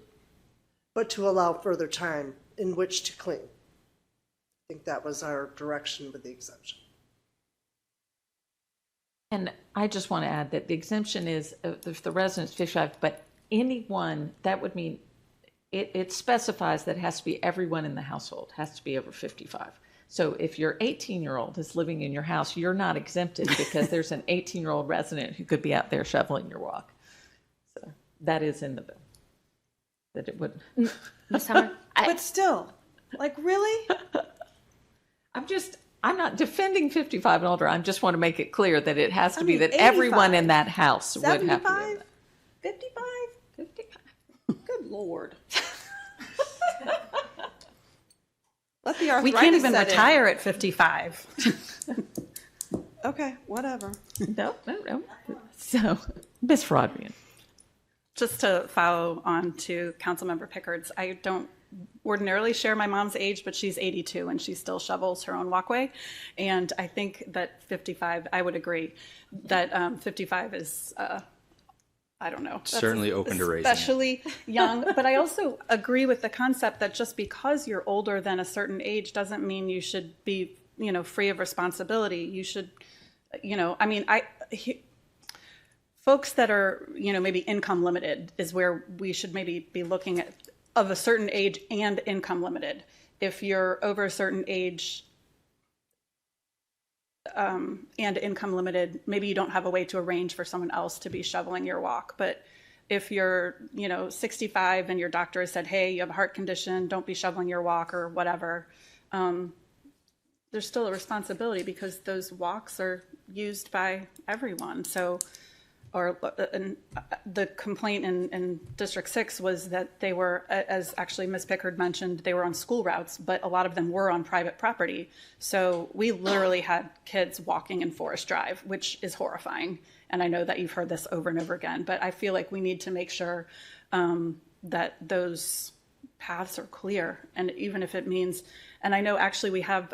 but to allow further time in which to clean. I think that was our direction with the exemption. And I just want to add that the exemption is if the resident's 55, but anyone, that would mean it specifies that it has to be everyone in the household, has to be over 55. So if your 18-year-old is living in your house, you're not exempted because there's an 18-year-old resident who could be out there shoveling your walk. So that is in the bill. That it would. Ms. Summer, But still, like, really? I'm not defending 55 and older. I just want to make it clear that it has to be that 85, everyone in that house would have to be. 75? 55? 55. Good Lord. Let the arthritis We can't even set in. retire at 55. Okay, whatever. No. So, Ms. Rodriguez. Just to follow on to Councilmember Pickard's, I don't ordinarily share my mom's age, but she's 82 and she still shovels her own walkway. And I think that 55, I would agree that 55 is, I don't know. That's Certainly open to raising it. especially young. But I also agree with the concept that just because you're older than a certain age doesn't mean you should be, free of responsibility. You should, folks that are, maybe income limited is where we should maybe be looking at, of a certain age and income limited. If you're over a certain age and income limited, maybe you don't have a way to arrange for someone else to be shoveling your walk. But if you're, 65 and your doctor has said, hey, you have a heart condition, don't be shoveling your walk or whatever, there's still a responsibility because those walks are used by everyone. So, the complaint in District 6 was that they were, as actually Ms. Pickard mentioned, they were on school routes, but a lot of them were on private property. So we literally had kids walking in Forest Drive, which is horrifying. And I know that you've heard this over and over again, but I feel like we need to make sure that those paths are clear. And even if it means, and I know actually we have,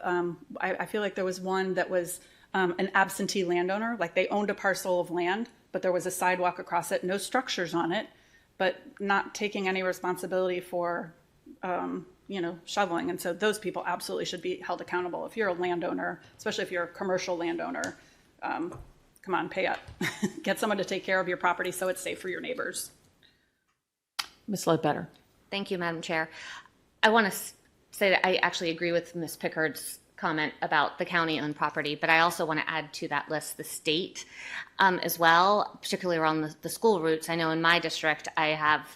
I feel like there was one that was an absentee landowner, like they owned a parcel of land, but there was a sidewalk across it, no structures on it, but not taking any responsibility for, shoveling. And so those people absolutely should be held accountable. If you're a landowner, especially if you're a commercial landowner, come on, pay up. Get someone to take care of your property so it's safe for your neighbors. Ms. Ledbetter. Thank you, Madam Chair. I want to say that I actually agree with Ms. Pickard's comment about the county-owned property, but I also want to add to that list the state as well, particularly around the school routes. I know in my district I have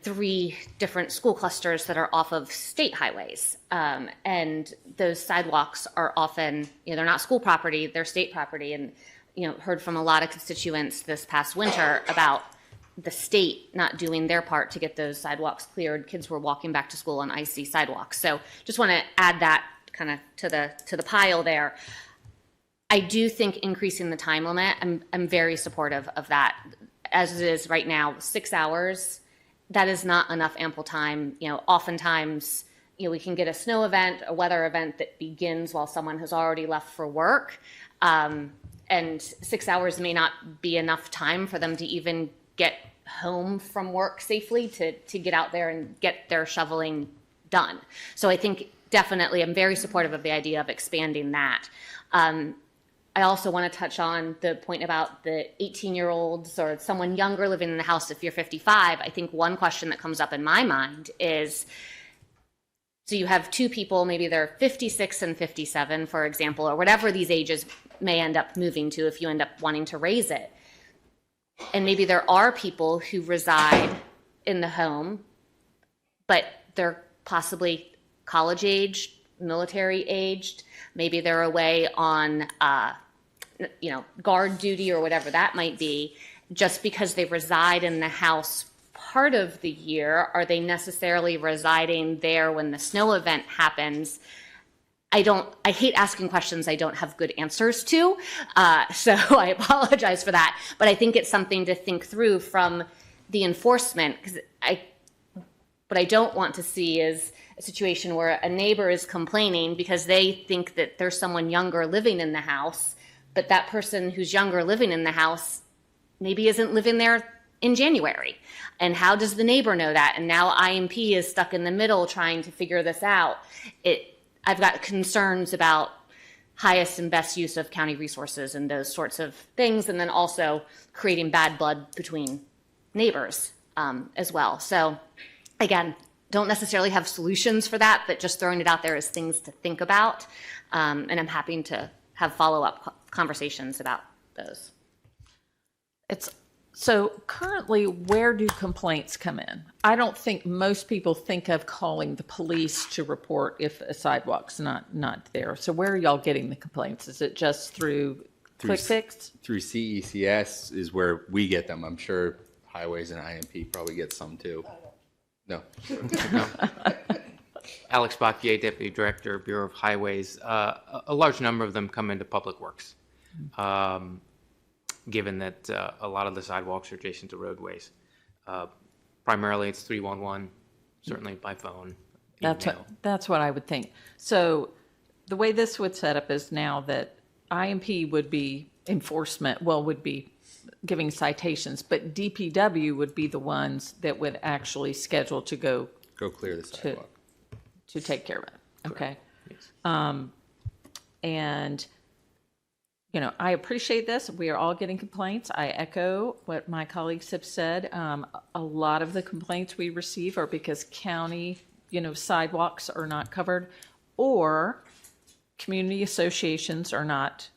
3 different school clusters that are off of state highways, and those sidewalks are often, they're not school property, they're state property, and heard from a lot of constituents this past winter about the state not doing their part to get those sidewalks cleared. Kids were walking back to school on icy sidewalks. So just want to add that kind of to the pile there. I do think increasing the time limit, I'm very supportive of that. As it is right now, 6 hours, that is not enough ample time. Oftentimes, we can get a snow event, a weather event that begins while someone has already left for work. And 6 hours may not be enough time for them to even get home from work safely to get out there and get their shoveling done. So I think definitely I'm very supportive of the idea of expanding that. I also want to touch on the point about the 18-year-olds or someone younger living in the house if you're 55. I think one question that comes up in my mind is, so you have 2 people, maybe they're 56 and 57, for example, or whatever these ages may end up moving to if you end up wanting to raise it. And maybe there are people who reside in the home, but they're possibly college aged, military aged. Maybe they're away on, guard duty or whatever that might be. Just because they reside in the house part of the year, are they necessarily residing there when the snow event happens? I hate asking questions I don't have good answers to, so I apologize for that. But I think it's something to think through from the enforcement, because what I don't want to see is a situation where a neighbor is complaining because they think that there's someone younger living in the house, but that person who's younger living in the house maybe isn't living there in January. And how does the neighbor know that? And now IMP is stuck in the middle trying to figure this out. I've got concerns about highest and best use of county resources and those sorts of things, and then also creating bad blood between neighbors as well. So again, don't necessarily have solutions for that, but just throwing it out there as things to think about. And I'm happy to have follow-up conversations about those. So currently, where do complaints come in? I don't think most people think of calling the police to report if a sidewalk's not there. So where are y'all getting the complaints? Is it just through Quick Fix? Through CECS is where we get them. I'm sure Highways and IMP probably get some too. No. No. Alex Bacquier, Deputy Director, Bureau of Highways. A large number of them come into Public Works, given that a lot of the sidewalks are adjacent to roadways. Primarily, it's 311, certainly by phone, That's email. what, that's what I would think. So the way this would set up is now that IMP would be enforcement, would be giving citations, but DPW would be the ones that would actually schedule to go clear the sidewalk. to take care of it. Okay. Yes. And, you know, I appreciate this. We are all getting complaints. I echo what my colleagues have said. A lot of the complaints we receive are because county, sidewalks are not covered, or community associations are not,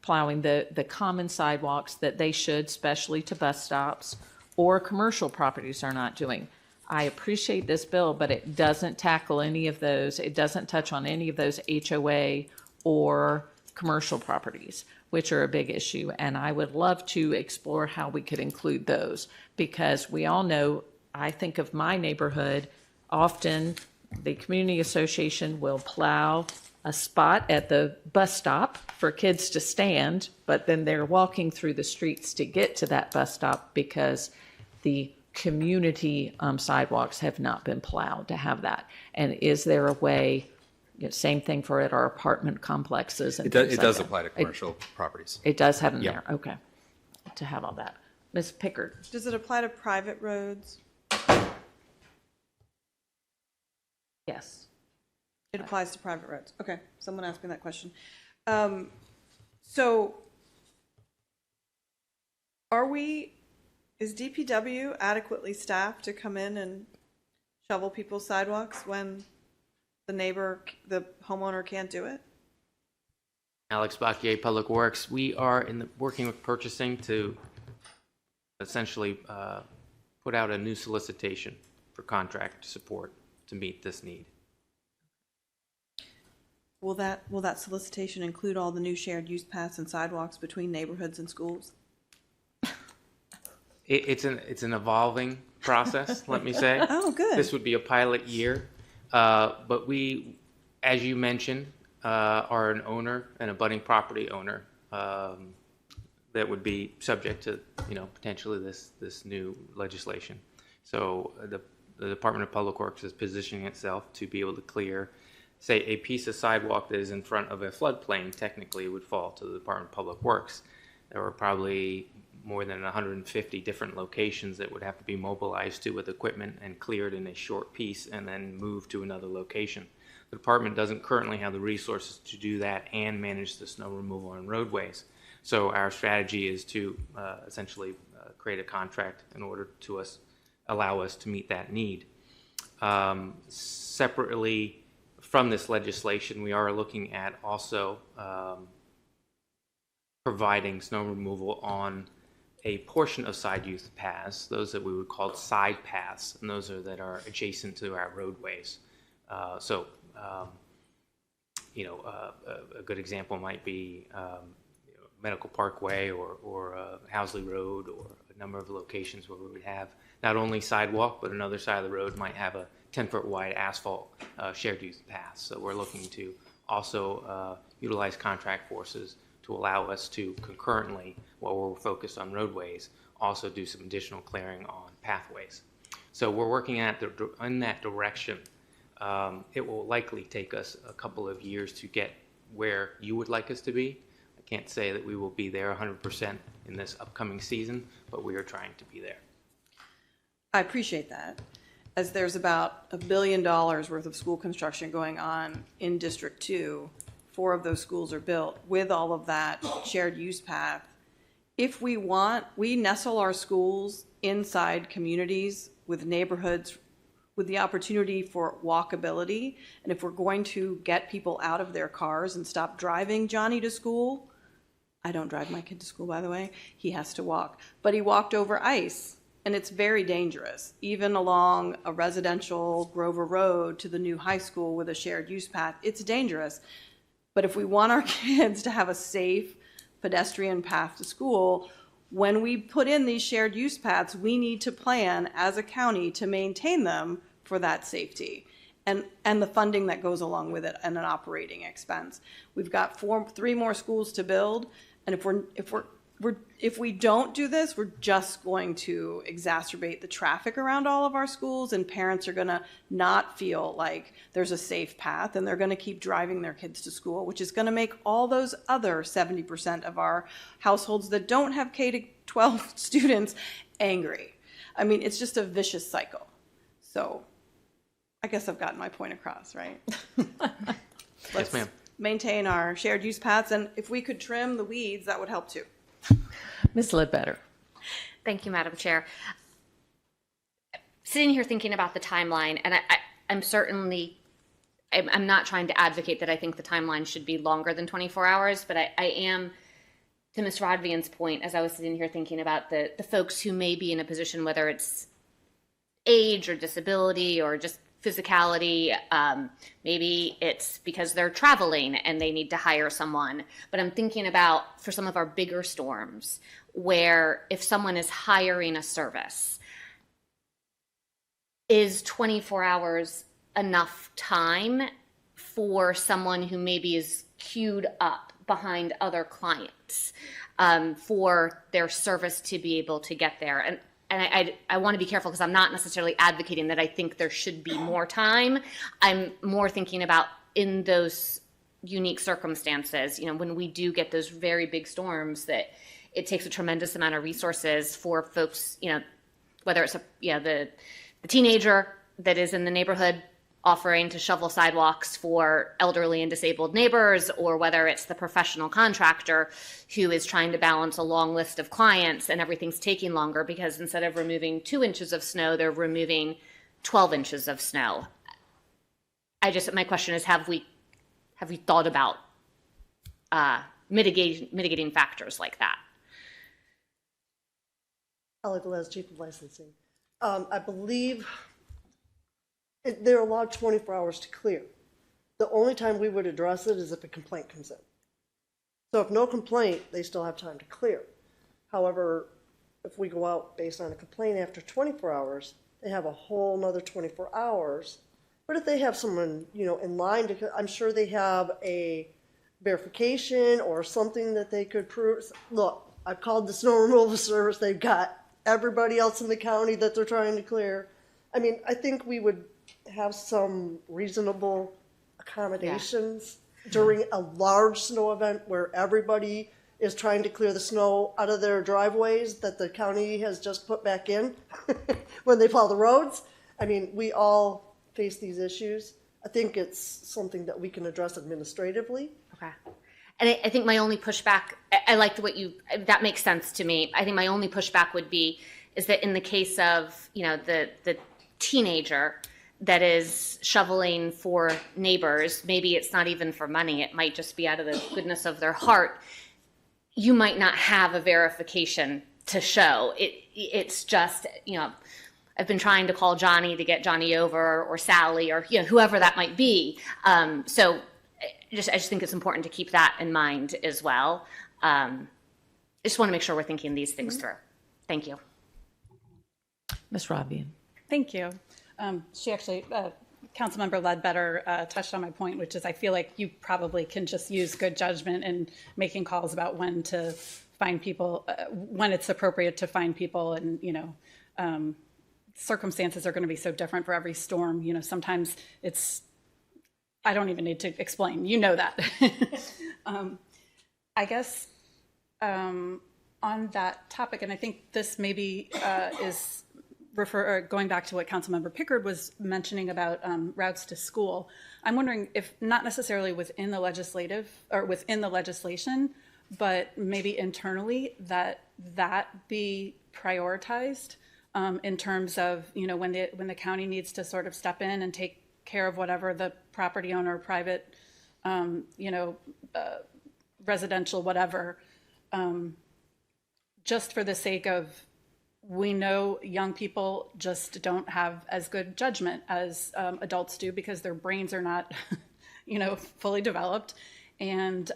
plowing the common sidewalks that they should, especially to bus stops, or commercial properties are not doing. I appreciate this bill, but it doesn't tackle any of those. It doesn't touch on any of those HOA or commercial properties, which are a big issue. And I would love to explore how we could include those, because we all know, I think of my neighborhood, often the community association will plow a spot at the bus stop for kids to stand, but then they're walking through the streets to get to that bus stop because the community sidewalks have not been plowed to have that. And is there a way, same thing for at our apartment complexes? And It does apply to commercial properties. It does have them Yeah. there, okay, to have all that. Ms. Pickard? Does it apply to private roads? Yes. It applies to private roads. Okay, someone asked me that question. So is DPW adequately staffed to come in and shovel people's sidewalks when the homeowner can't do it? Alex Bacquier, Public Works. We are working with purchasing to essentially put out a new solicitation for contract support to meet this need. Will that solicitation include all the new shared use paths and sidewalks between neighborhoods and schools? It's an evolving process, let me say. Oh, good. This would be a pilot year, but we, as you mentioned, are an owner and a budding property owner that would be subject to, potentially this new legislation. So the Department of Public Works is positioning itself to be able to clear, say, a piece of sidewalk that is in front of a floodplain. Technically would fall to the Department of Public Works. There were probably more than 150 different locations that would have to be mobilized to with equipment and cleared in a short piece and then moved to another location. The department doesn't currently have the resources to do that and manage the snow removal on roadways. So our strategy is to essentially create a contract in order to allow us to meet that need. Separately from this legislation, we are looking at also providing snow removal on a portion of side use paths, those that we would call side paths, and those that are adjacent to our roadways. A good example might be Medical Parkway or Housley Road, or a number of locations where we would have not only sidewalk, but another side of the road might have a 10-foot wide asphalt shared use path. So we're looking to also utilize contract forces to allow us to concurrently, while we're focused on roadways, also do some additional clearing on pathways. So we're working in that direction. It will likely take us a couple of years to get where you would like us to be. I can't say that we will be there 100% in this upcoming season, but we are trying to be there. I appreciate that, as there's about $1 billion worth of school construction going on in District 2. 4 of those schools are built with all of that shared use path. If we nestle our schools inside communities with neighborhoods with the opportunity for walkability. And if we're going to get people out of their cars and stop driving Johnny to school, I don't drive my kid to school, by the way, he has to walk. But he walked over ice, and it's very dangerous, even along a residential Grover Road to the new high school with a shared use path. It's dangerous. But if we want our kids to have a safe pedestrian path to school, when we put in these shared use paths, we need to plan as a county to maintain them for that safety and the funding that goes along with it and an operating expense. We've got 3 more schools to build, and if we're if we don't do this, we're just going to exacerbate the traffic around all of our schools, and parents are going to not feel like there's a safe path, and they're going to keep driving their kids to school, which is going to make all those other 70% of our households that don't have K-12 students angry. I mean, it's just a vicious cycle. So I guess I've gotten my point across, right? Yes, ma'am. Maintain our shared use paths, and if we could trim the weeds, that would help too. Ms. Ledbetter. Thank you, Madam Chair. Sitting here thinking about the timeline, and I'm certainly, I'm not trying to advocate that I think the timeline should be longer than 24 hours, but I am, to Ms. Rodvian's point, as I was sitting here thinking about the folks who may be in a position, whether it's age or disability or just physicality, maybe it's because they're traveling and they need to hire someone. But I'm thinking about for some of our bigger storms where if someone is hiring a service, is 24 hours enough time for someone who maybe is queued up behind other clients for their service to be able to get there? And I want to be careful because I'm not necessarily advocating that I think there should be more time. I'm more thinking about in those unique circumstances, you know, when we do get those very big storms, that it takes a tremendous amount of resources for folks, you know, whether it's the teenager that is in the neighborhood offering to shovel sidewalks for elderly and disabled neighbors, or whether it's the professional contractor who is trying to balance a long list of clients and everything's taking longer because instead of removing 2 inches of snow, they're removing 12 inches of snow. My question is, have we thought about mitigating factors like that? Ally Velez, Chief of Licensing. I believe they're allowed 24 hours to clear. The only time we would address it is if a complaint comes in. So if no complaint, they still have time to clear. However, if we go out based on a complaint after 24 hours, they have a whole nother 24 hours. But if they have someone, you know, in line to, I'm sure they have a verification or something that they could prove. Look, I've called the snow removal service. They've got everybody else in the county that they're trying to clear. I mean, I think we would have some reasonable accommodations during a large snow event where everybody is trying to clear the snow out of their driveways that the county has just put back in when they plow the roads. I mean, we all face these issues. I think it's something that we can address administratively. Okay. And I think my only pushback, I liked that makes sense to me. I think my only pushback would be, is that in the case of, you know, the teenager that is shoveling for neighbors, maybe it's not even for money, it might just be out of the goodness of their heart. You might not have a verification to show. It's just, you know, I've been trying to call Johnny to get Johnny over, or Sally, or, you know, whoever that might be. So I just think it's important to keep that in mind as well. I just want to make sure we're thinking these things through. Thank you. Ms. Rodvian. Thank you. She actually, Councilmember Ledbetter touched on my point, which is I feel like you probably can just use good judgment in making calls about when to find people, when it's appropriate to find people, and, you know, circumstances are going to be so different for every storm. You know, sometimes it's, I don't even need to explain, you know that. I guess on that topic, and I think this maybe is going back to what Councilmember Pickard was mentioning about routes to school. I'm wondering if not necessarily within the legislative or within the legislation, but maybe internally that be prioritized in terms of, you know, when the county needs to sort of step in and take care of whatever the property owner, private, you know, residential, whatever, just for the sake of, we know young people just don't have as good judgment as adults do because their brains are not, you know, fully developed. And,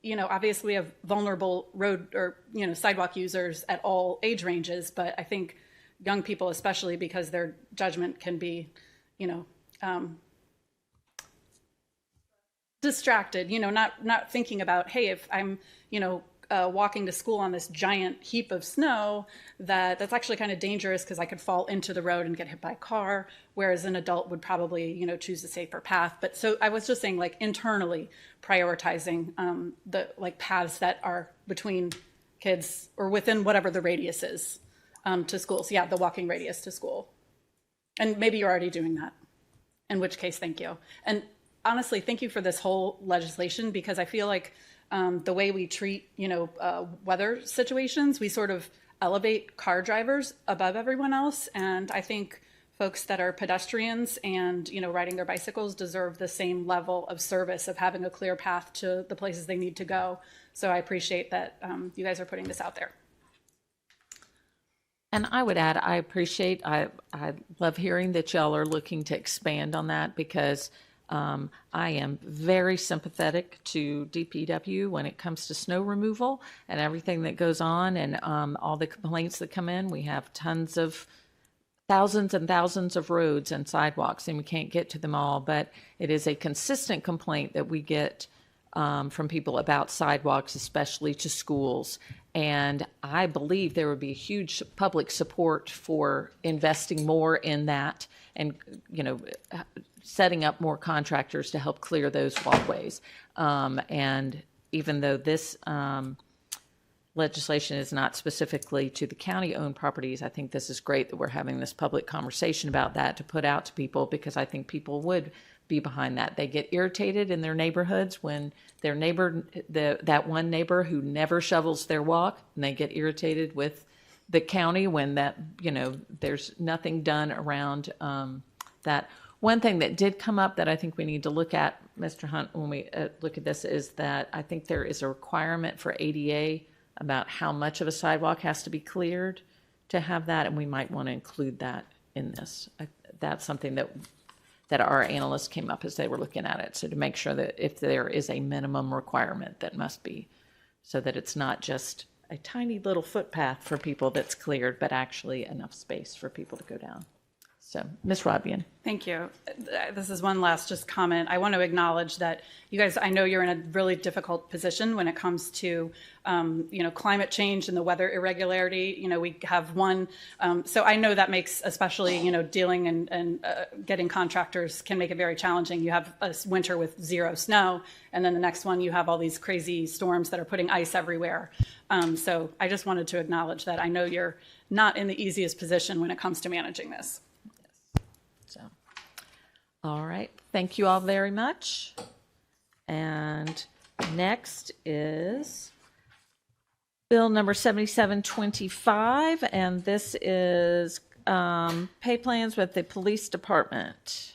you know, obviously we have vulnerable road or, you know, sidewalk users at all age ranges, but I think young people, especially because their judgment can be, you know, distracted, you know, not thinking about, hey, if I'm, you know, walking to school on this giant heap of snow that's actually kind of dangerous because I could fall into the road and get hit by a car, whereas an adult would probably, you know, choose a safer path. But so I was just saying, like, internally prioritizing the like paths that are between kids or within whatever the radius is to schools. Yeah, the walking radius to school. And maybe you're already doing that, in which case, thank you. And honestly, thank you for this whole legislation, because I feel like the way we treat, you know, weather situations, we sort of elevate car drivers above everyone else. And I think folks that are pedestrians and, you know, riding their bicycles deserve the same level of service of having a clear path to the places they need to go. So I appreciate that you guys are putting this out there. And I would add, I love hearing that y'all are looking to expand on that, because I am very sympathetic to DPW when it comes to snow removal and everything that goes on, and all the complaints that come in. We have thousands and thousands of roads and sidewalks, and we can't get to them all, but it is a consistent complaint that we get from people about sidewalks, especially to schools. And I believe there would be huge public support for investing more in that, and, you know, setting up more contractors to help clear those walkways. And even though this legislation is not specifically to the county-owned properties, I think this is great that we're having this public conversation about that to put out to people, because I think people would be behind that. They get irritated in their neighborhoods when their neighbor, that one neighbor who never shovels their walk, and they get irritated with the county when that, you know, there's nothing done around that. One thing that did come up that I think we need to look at, Mr. Hunt, when we look at this, is that I think there is a requirement for ADA about how much of a sidewalk has to be cleared to have that, and we might want to include that in this. That's something that our analysts came up as they were looking at it. So to make sure that if there is a minimum requirement that must be, so that it's not just a tiny little footpath for people that's cleared, but actually enough space for people to go down. So, Ms. Robian. Thank you. This is one last just comment. I want to acknowledge that you guys, I know you're in a really difficult position when it comes to, you know, climate change and the weather irregularity. You know, we have one, so I know that makes, especially, you know, dealing and getting contractors can make it very challenging. You have a winter with 0 snow, and then the next one you have all these crazy storms that are putting ice everywhere. So I just wanted to acknowledge that. I know you're not in the easiest position when it comes to managing this. So, all right. Thank you all very much. And next is Bill number 7725, and this is pay plans with the police department.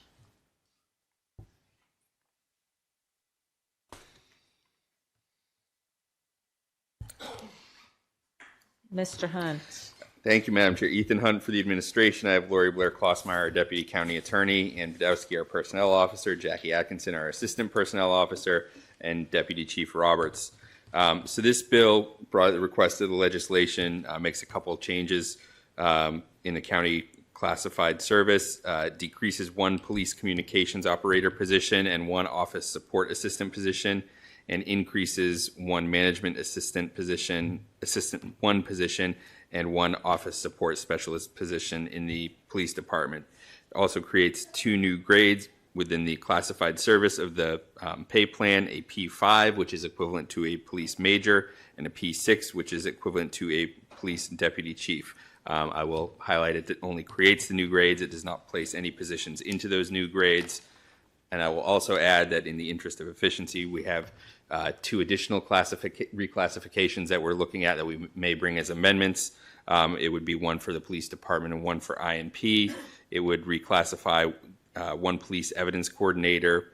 Mr. Hunt. Thank you, Madam Chair. Ethan Hunt for the administration. I have Lori Blair Klossmeyer, our deputy county attorney, Ann Badowski, our personnel officer, Jackie Atkinson, our assistant personnel officer, and Deputy Chief Roberts. So this bill, requested the legislation, makes a couple of changes in the county classified service, decreases 1 police communications operator position and 1 office support assistant position, and increases 1 management assistant position, and 1 office support specialist position in the police department. It also creates 2 new grades within the classified service of the pay plan, a P5, which is equivalent to a police major, and a P6, which is equivalent to a police deputy chief. I will highlight it only creates the new grades. It does not place any positions into those new grades. And I will also add that in the interest of efficiency, we have 2 additional reclassifications that we're looking at that we may bring as amendments. It would be 1 for the police department and 1 for INP. It would reclassify 1 police evidence coordinator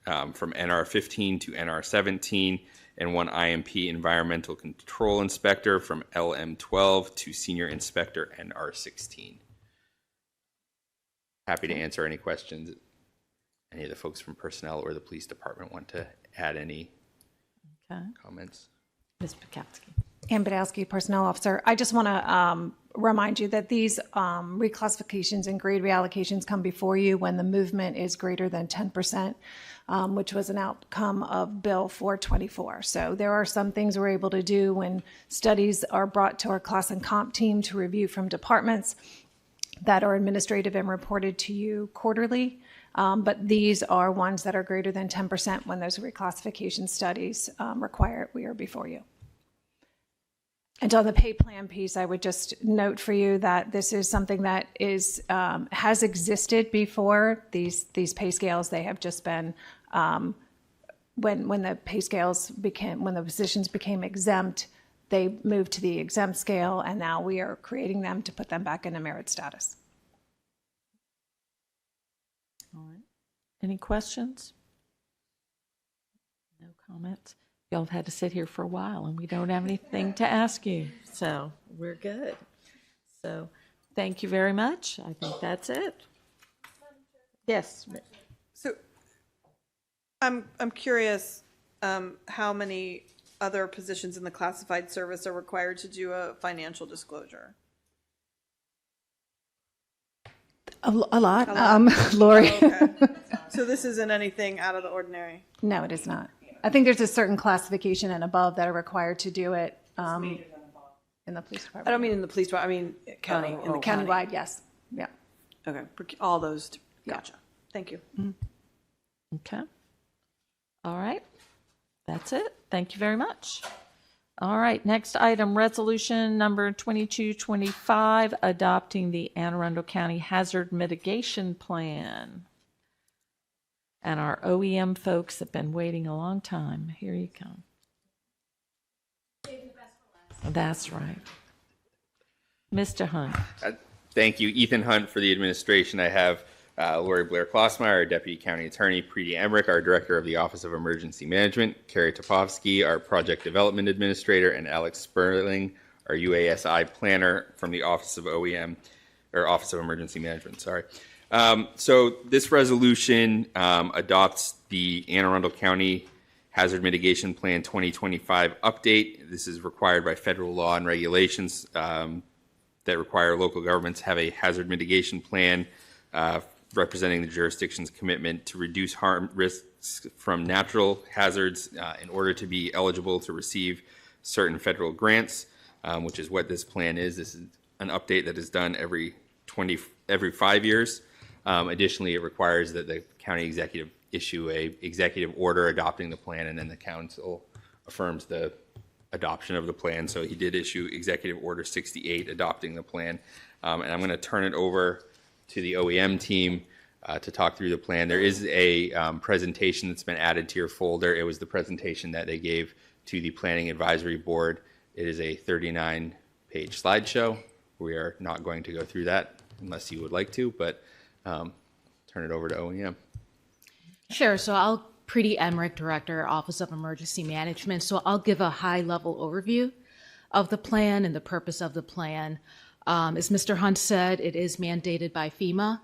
from NR 15 to NR 17, and 1 IMP environmental control inspector from LM 12 to senior inspector NR 16. Happy to answer any questions. Any of the folks from personnel or the police department want to add any comments? Ms. Pikowski. Ann Badowski, Personnel Officer. I just want to remind you that these reclassifications and grade reallocations come before you when the movement is greater than 10%, which was an outcome of Bill 424. So there are some things we're able to do when studies are brought to our class and comp team to review from departments that are administrative and reported to you quarterly. But these are ones that are greater than 10% when those reclassification studies require it. We are before you. And on the pay plan piece, I would just note for you that this is something that is has existed before. These pay scales, they have just been when the pay scales became, when the positions became exempt, they moved to the exempt scale, and now we are creating them to put them back into merit status. All right. Any questions? No comments? Y'all have had to sit here for a while and we don't have anything to ask you. So we're good. So thank you very much. I think that's it. Yes. So I'm curious how many other positions in the classified service are required to do a financial disclosure? A lot. Lori. Oh, okay. So this isn't anything out of the ordinary? No, it is not. I think there's a certain classification and above that are required to do it in the police department. I don't mean in the police department, I mean county. In the county. Countywide, yes. Yeah. Okay, all those, gotcha. Thank you. Okay. All right. That's it. Thank you very much. All right. Next item, resolution number 2225, adopting the Anne Arundel County Hazard Mitigation Plan. And our OEM folks have been waiting a long time. Here you come. That's right. Mr. Hunt. Thank you, Ethan Hunt, for the administration. I have Lori Blair Klossmeyer, our Deputy County Attorney, Preeti Emmerich, our Director of the Office of Emergency Management, Carrie Topovsky, our Project Development Administrator, and Alex Sperling, our UASI Planner from the Office of OEM, or Office of Emergency Management, sorry. So this resolution adopts the Anne Arundel County Hazard Mitigation Plan 2025 update. This is required by federal law and regulations that require local governments to have a hazard mitigation plan representing the jurisdiction's commitment to reduce harm risks from natural hazards in order to be eligible to receive certain federal grants, which is what this plan is. This is an update that is done every 5 years. Additionally, it requires that the county executive issue a executive order adopting the plan, and then the council affirms the adoption of the plan. So he did issue Executive Order 68 adopting the plan. And I'm going to turn it over to the OEM team to talk through the plan. There is a presentation that's been added to your folder. It was the presentation that they gave to the Planning Advisory Board. It is a 39-page slideshow. We are not going to go through that unless you would like to, but turn it over to OEM. Sure. So Preeti Emmerich, Director, Office of Emergency Management. So I'll give a high-level overview of the plan and the purpose of the plan. As Mr. Hunt said, it is mandated by FEMA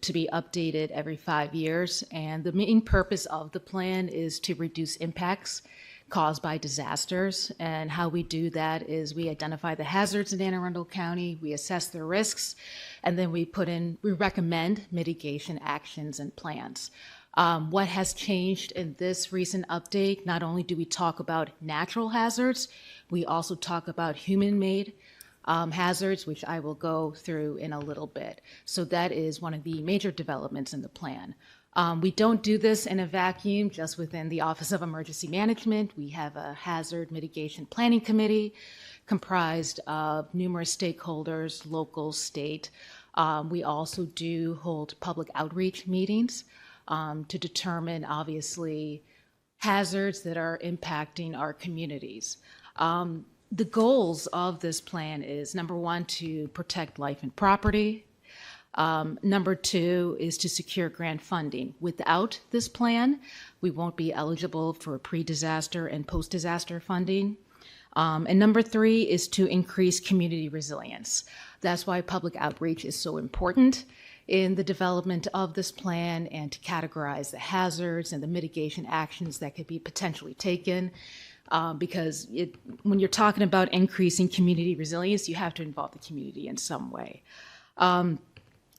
to be updated every 5 years. And the main purpose of the plan is to reduce impacts caused by disasters. And how we do that is we identify the hazards in Anne Arundel County, we assess their risks, and then we recommend mitigation actions and plans. What has changed in this recent update, not only do we talk about natural hazards, we also talk about human-made hazards, which I will go through in a little bit. So that is one of the major developments in the plan. We don't do this in a vacuum just within the Office of Emergency Management. We have a Hazard Mitigation Planning Committee comprised of numerous stakeholders, local, state. We also do hold public outreach meetings to determine, obviously, hazards that are impacting our communities. The goals of this plan is, number one, to protect life and property. Number two is to secure grant funding. Without this plan, we won't be eligible for pre-disaster and post-disaster funding. And number three is to increase community resilience. That's why public outreach is so important in the development of this plan, and to categorize the hazards and the mitigation actions that could be potentially taken. because when you're talking about increasing community resilience, you have to involve the community in some way.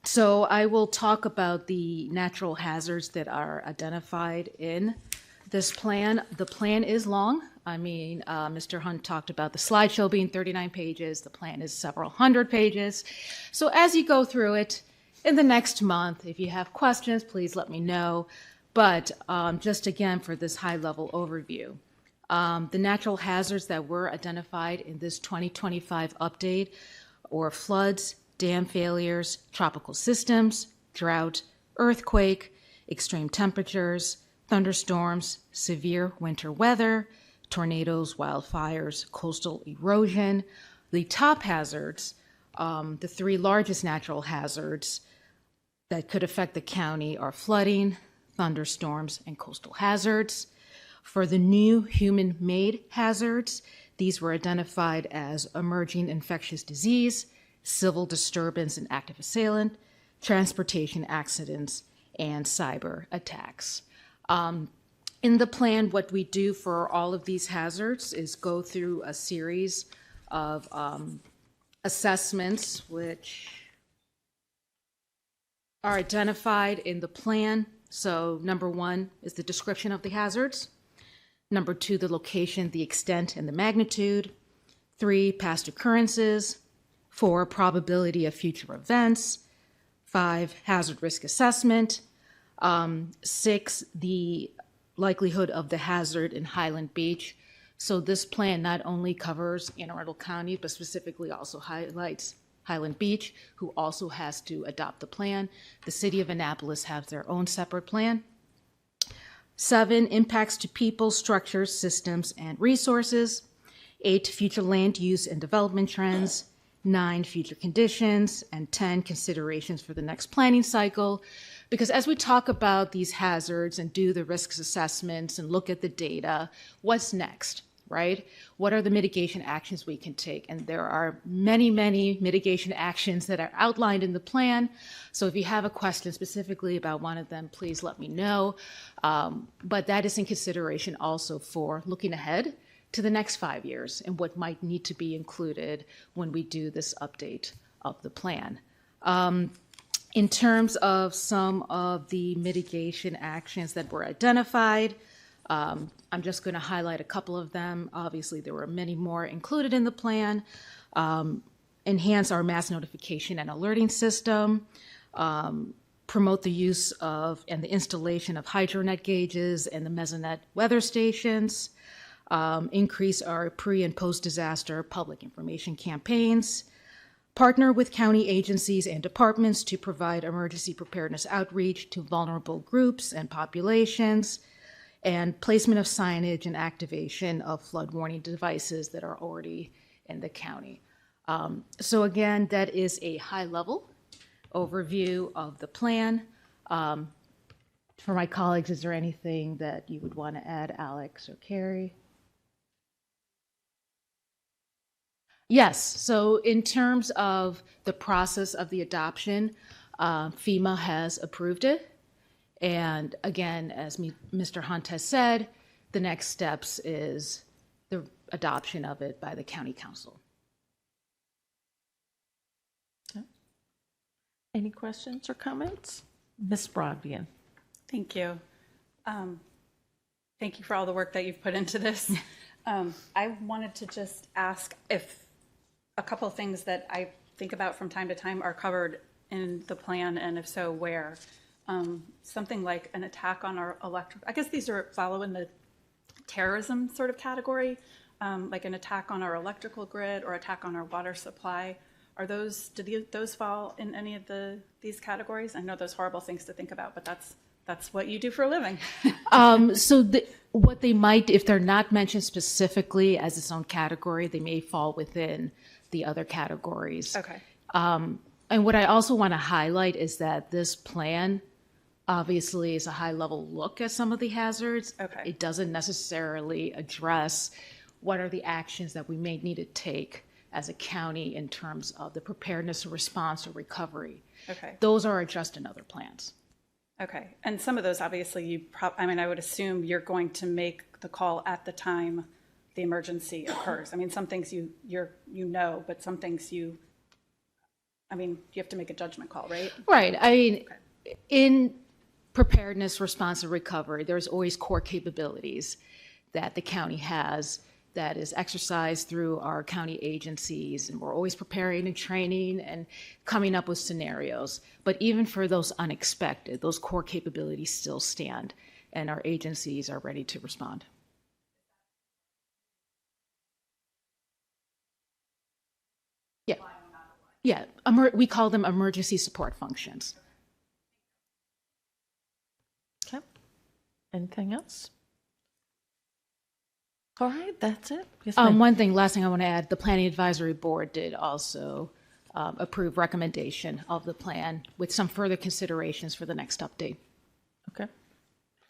So I will talk about the natural hazards that are identified in this plan. The plan is long. I mean, Mr. Hunt talked about the slideshow being 39 pages. The plan is several hundred pages. So as you go through it in the next month, if you have questions, please let me know. But just again, for this high-level overview, the natural hazards that were identified in this 2025 update were floods, dam failures, tropical systems, drought, earthquake, extreme temperatures, thunderstorms, severe winter weather, tornadoes, wildfires, coastal erosion. The top hazards, the three largest natural hazards that could affect the county are flooding, thunderstorms, and coastal hazards. For the new human-made hazards, these were identified as emerging infectious disease, civil disturbance and active assailant, transportation accidents, and cyber attacks. In the plan, what we do for all of these hazards is go through a series of assessments which are identified in the plan. So number one is the description of the hazards. Number two, the location, the extent, and the magnitude. 3, past occurrences. 4, probability of future events. 5, hazard risk assessment. 6, the likelihood of the hazard in Highland Beach. So this plan not only covers Anne Arundel County, but specifically also highlights Highland Beach, who also has to adopt the plan. The city of Annapolis has their own separate plan. 7, impacts to people, structures, systems, and resources. 8, future land use and development trends. 9, future conditions. And 10, considerations for the next planning cycle. Because as we talk about these hazards and do the risks assessments and look at the data, what's next, right? What are the mitigation actions we can take? And there are many, many mitigation actions that are outlined in the plan. So if you have a question specifically about one of them, please let me know. But that is in consideration also for looking ahead to the next 5 years and what might need to be included when we do this update of the plan. In terms of some of the mitigation actions that were identified, I'm just going to highlight a couple of them. Obviously, there were many more included in the plan. Enhance our mass notification and alerting system, promote the use of and the installation of hydronet gauges and the Mesonet weather stations, increase our pre- and post-disaster public information campaigns, partner with county agencies and departments to provide emergency preparedness outreach to vulnerable groups and populations, and placement of signage and activation of flood warning devices that are already in the county. So again, that is a high-level overview of the plan. For my colleagues, is there anything that you would want to add, Alex or Carrie? Yes, so in terms of the process of the adoption, FEMA has approved it. And again, as Mr. Hunt has said, the next steps is the adoption of it by the county council. Okay. Any questions or comments? Ms. Broadbent. Thank you. Thank you for all the work that you've put into this. I wanted to just ask if a couple of things that I think about from time to time are covered in the plan, and if so, where? Something like an attack on our electric, I guess these follow in the terrorism sort of category, like an attack on our electrical grid or attack on our water supply. Do those fall in any of these categories? I know those horrible things to think about, but that's what you do for a living. What they might, if they're not mentioned specifically as its own category, they may fall within the other categories. Okay. And what I also want to highlight is that this plan obviously is a high-level look at some of the hazards. Okay. It doesn't necessarily address what are the actions that we may need to take as a county in terms of the preparedness or response or recovery. Okay. Those are addressed in other plans. Okay. And some of those, obviously, I would assume you're going to make the call at the time the emergency occurs. I mean, some things you know, but some things you have to make a judgment call, right? Right. I mean, in preparedness, response, and recovery, there's always core capabilities that the county has that is exercised through our county agencies, and we're always preparing and training and coming up with scenarios. But even for those unexpected, those core capabilities still stand, and our agencies are ready to respond. Yeah. Yeah, we call them emergency support functions. Okay. Anything else? All right, that's it. Yes, ma'am. Last thing I want to add, the Planning Advisory Board did also approve recommendation of the plan with some further considerations for the next update. Okay,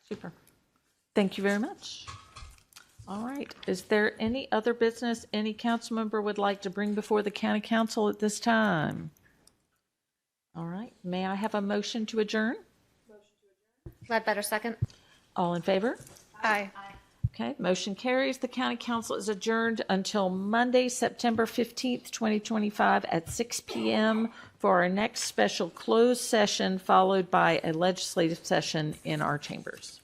super. Thank you very much. All right, is there any other business any council member would like to bring before the county council at this time? All right, may I have a motion to adjourn? Ledbetter, second. All in favor? Aye. Okay, motion carries. The county council is adjourned until Monday, September 15th, 2025 at 6 p.m. for our next special closed session, followed by a legislative session in our chambers.